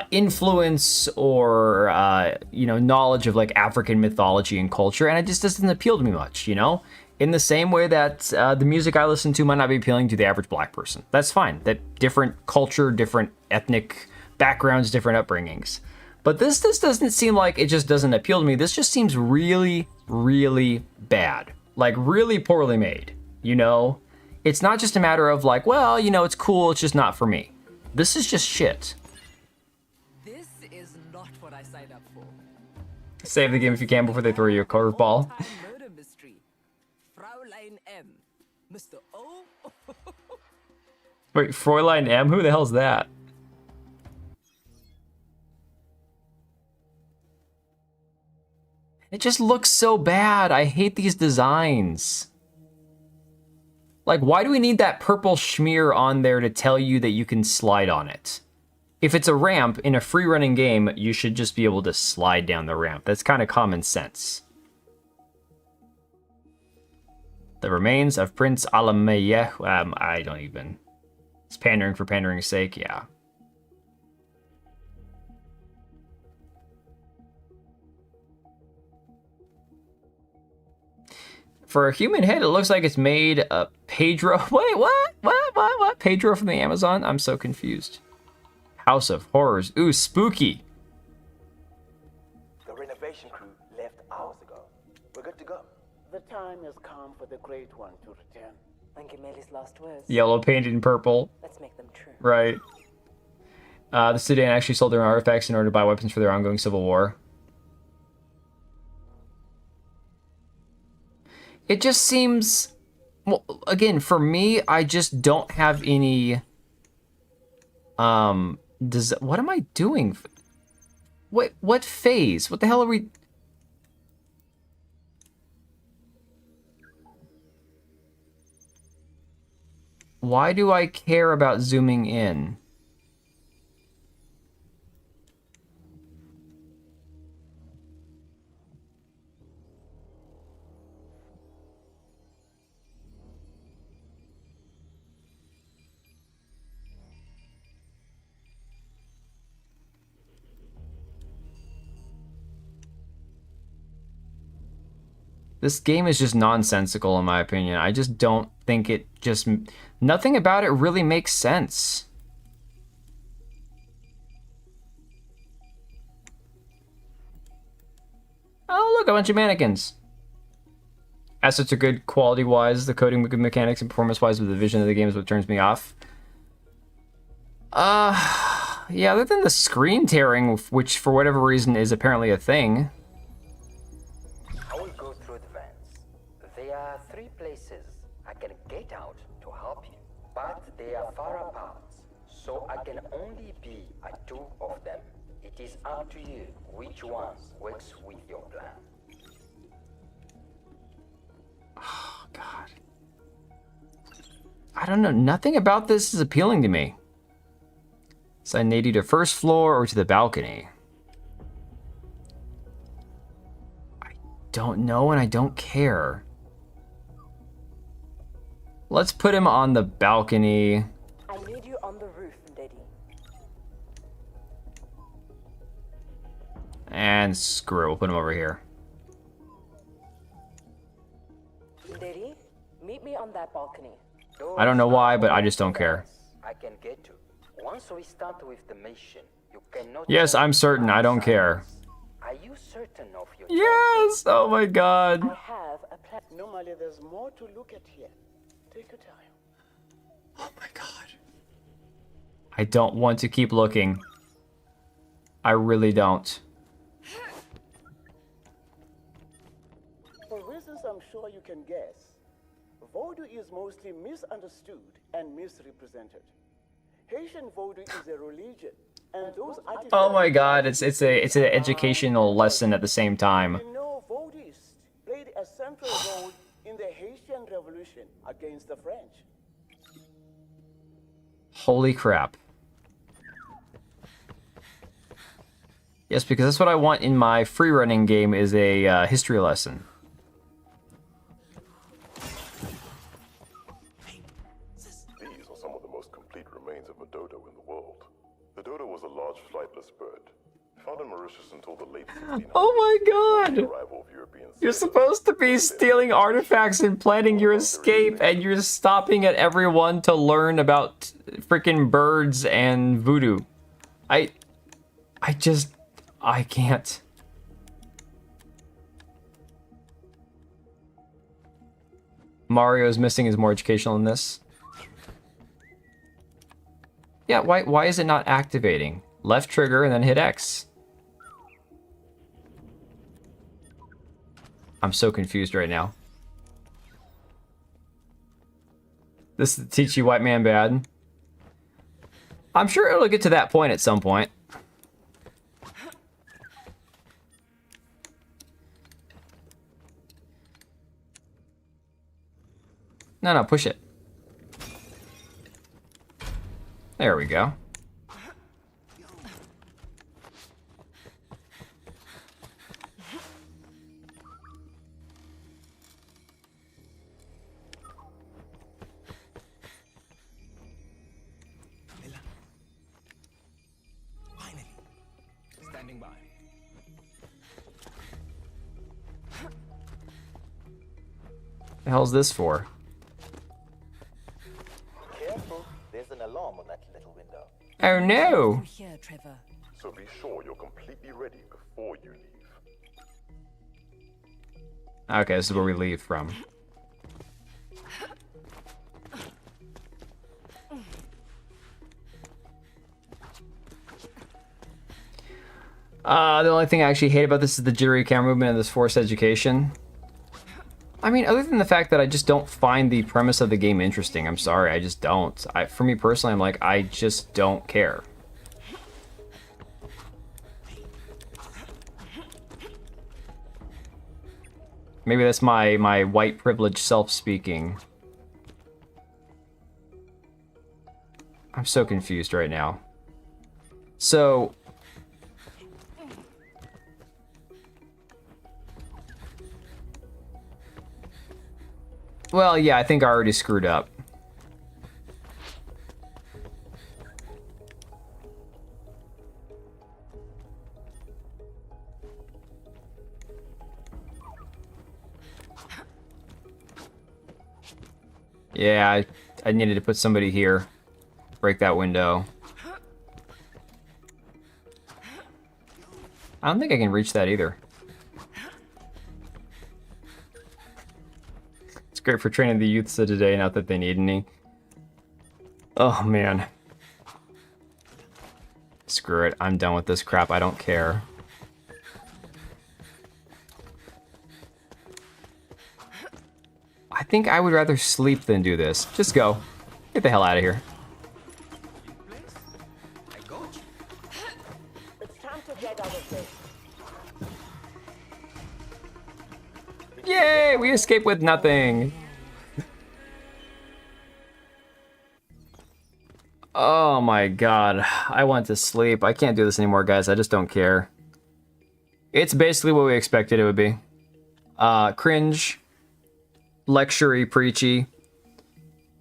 influence or you know, knowledge of like African mythology and culture, and it just doesn't appeal to me much, you know? In the same way that the music I listen to might not be appealing to the average black person. That's fine. That different culture, different ethnic backgrounds, different upbringings. But this doesn't seem like it just doesn't appeal to me. This just seems really, really bad. Like, really poorly made, you know? It's not just a matter of like, well, you know, it's cool, it's just not for me. This is just shit. This is not what I signed up for. Save the game if you can before they throw you a curveball. Murder mystery. Fraulein M. Mr. O. Wait, Fräulein M? Who the hell's that? It just looks so bad. I hate these designs. Like, why do we need that purple schmear on there to tell you that you can slide on it? If it's a ramp in a free-running game, you should just be able to slide down the ramp. That's kind of common sense. The remains of Prince Alameyeh. I don't even... It's pandering for pandering's sake, yeah. For a human head, it looks like it's made Pedro... Wait, what? Pedro from the Amazon? I'm so confused. House of Horrors. Ooh, spooky. The renovation crew left hours ago. We're good to go. The time has come for the Great One to return. Angemelli's last words. Yellow painted in purple. Let's make them true. Right. The Sudan actually sold their artifacts in order to buy weapons for their ongoing civil war. It just seems... Well, again, for me, I just don't have any... What am I doing? What phase? What the hell are we... Why do I care about zooming in? This game is just nonsensical in my opinion. I just don't think it just... Nothing about it really makes sense. Oh, look, a bunch of mannequins. Assets are good quality-wise. The coding mechanics and performance-wise, but the vision of the game is what turns me off. Yeah, other than the screen tearing, which for whatever reason is apparently a thing. I will go through the vents. There are 3 places I can get out to help you, but they are far apart, so I can only be at 2 of them. It is up to you which one works with your plan. Oh, God. I don't know. Nothing about this is appealing to me. So I need you to first floor or to the balcony. I don't know and I don't care. Let's put him on the balcony. I need you on the roof, Lady. And screw it, we'll put him over here. Lady, meet me on that balcony. I don't know why, but I just don't care. I can get to. Once we start with the mission, you cannot... Yes, I'm certain. I don't care. Are you certain of your... Yes! Oh my God. I have a plan. Normally, there's more to look at here. Take your time. Oh my god. I don't want to keep looking. I really don't. For reasons I'm sure you can guess, voodoo is mostly misunderstood and misrepresented. Haitian voodoo is a religion, and those artifacts... Oh my god, it's an educational lesson at the same time. You know, voodooists played a central role in the Haitian Revolution against the French. Holy crap. Yes, because that's what I want in my free running game is a history lesson. These are some of the most complete remains of a dodo in the world. The dodo was a large flightless bird, found in Mauritius until the late 1600s. Oh my god! You're supposed to be stealing artifacts and planning your escape, and you're stopping at everyone to learn about freaking birds and voodoo. I can't. Mario's missing is more educational in this. Yeah, why is it not activating? Left trigger and then hit X. I'm so confused right now. This is teach you white man bad. I'm sure it'll get to that point at some point. No, push it. There we go. Standing by. The hell's this for? Careful, there's an alarm on that little window. Oh no! Here, Trevor. So be sure you're completely ready before you leave. Okay, this is where we leave from. The only thing I actually hate about this is the jittery camera movement and this forced education. I mean, other than the fact that I just don't find the premise of the game interesting. I'm sorry, I just don't. For me personally, I'm like, I just don't care. Maybe that's my white privilege self speaking. I'm so confused right now. So... Well, yeah, I think I already screwed up. Yeah, I needed to put somebody here. Break that window. I don't think I can reach that either. It's great for training the youths of today, not that they need any. Oh, man. Screw it. I'm done with this crap. I don't care. I think I would rather sleep than do this. Just go. Get the hell out of here. It's time to get out of this. Yay! We escaped with nothing. Oh my god. I want to sleep. I can't do this anymore, guys. I just don't care. It's basically what we expected it would be. Cringe. Lecture-y, preachy.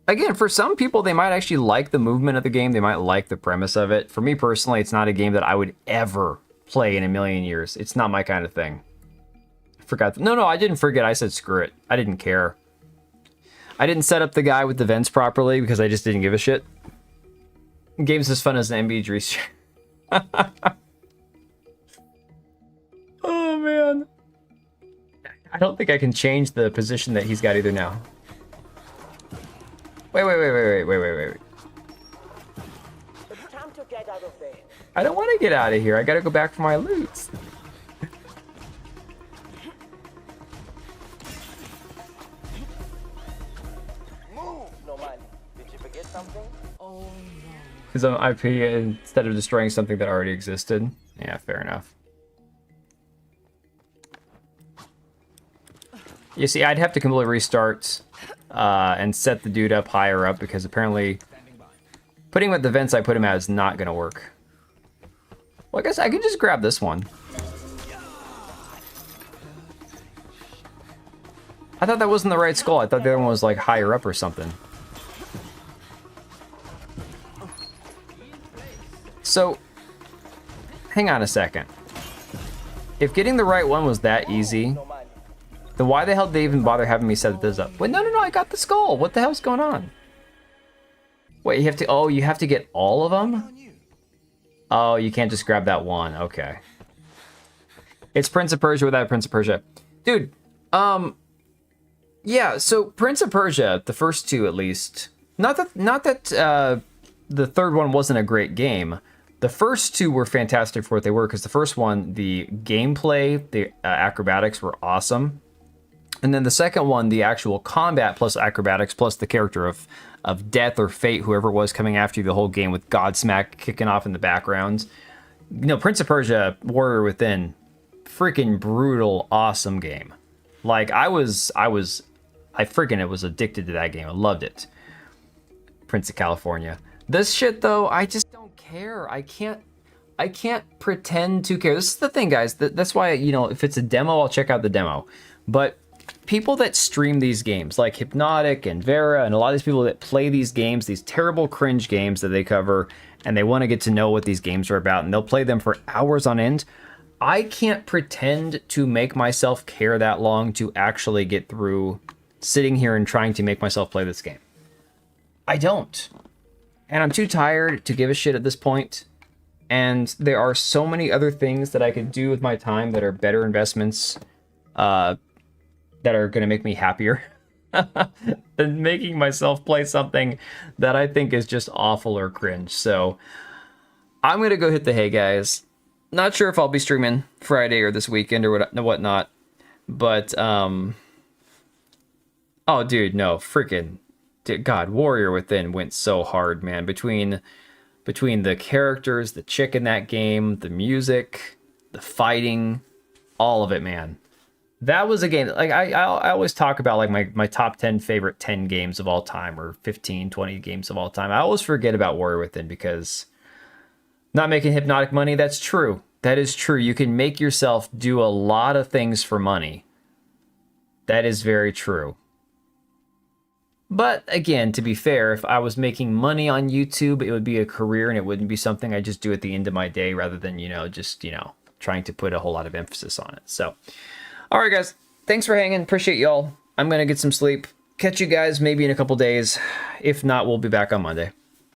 Again, for some people, they might actually like the movement of the game. They might like the premise of it. For me personally, it's not a game that I would ever play in a million years. It's not my kind of thing. I forgot. No, I didn't forget. I said screw it. I didn't care. I didn't set up the guy with the vents properly because I just didn't give a shit. Game's as fun as an MB3. Oh, man. I don't think I can change the position that he's got either now. Wait. It's time to get out of there. I don't want to get out of here. I gotta go back for my loot. Move! No man. Did you forget something? Oh no. Because I'm IP instead of destroying something that already existed. Yeah, fair enough. You see, I'd have to completely restart and set the dude up higher up because apparently putting him at the vents I put him at is not going to work. Well, I guess I could just grab this one. I thought that wasn't the right skull. I thought the other one was like higher up or something. So, hang on a second. If getting the right one was that easy, then why the hell did they even bother having me set this up? Wait, no, I got the skull. What the hell's going on? Wait, you have to get all of them? Oh, you can't just grab that one. Okay. It's Prince of Persia without Prince of Persia. Dude, yeah, so Prince of Persia, the first two at least, not that the third one wasn't a great game. The first two were fantastic for what they were, because the first one, the gameplay, the acrobatics were awesome. And then the second one, the actual combat plus acrobatics plus the character of death or fate, whoever it was coming after you the whole game with Godsmack kicking off in the background. You know, Prince of Persia, Warrior Within, freaking brutal, awesome game. Like, I was addicted to that game. I loved it. Prince of California. This shit, though, I just don't care. I can't pretend to care. This is the thing, guys. That's why, you know, if it's a demo, I'll check out the demo. But people that stream these games, like Hypnotic and Vera, and a lot of these people that play these games, these terrible cringe games that they cover, and they want to get to know what these games are about, and they'll play them for hours on end. I can't pretend to make myself care that long to actually get through sitting here and trying to make myself play this game. I don't. And I'm too tired to give a shit at this point. And there are so many other things that I could do with my time that are better investments that are going to make me happier than making myself play something that I think is just awful or cringe. So I'm going to go hit the hay, guys. Not sure if I'll be streaming Friday or this weekend or whatnot. But, oh, dude, no, freaking... God, Warrior Within went so hard, man. Between the characters, the chick in that game, the music, the fighting, all of it, man. That was a game, like, I always talk about, like, my top 10 favorite 10 games of all time, or 15, 20 games of all time. I always forget about Warrior Within, because not making Hypnotic money, that's true. That is true. You can make yourself do a lot of things for money. That is very true. But again, to be fair, if I was making money on YouTube, it would be a career and it wouldn't be something I just do at the end of my day rather than, just trying to put a whole lot of emphasis on it. So, all right, guys, thanks for hanging. Appreciate y'all. I'm going to get some sleep. Catch you guys maybe in a couple days. If not, we'll be back on Monday.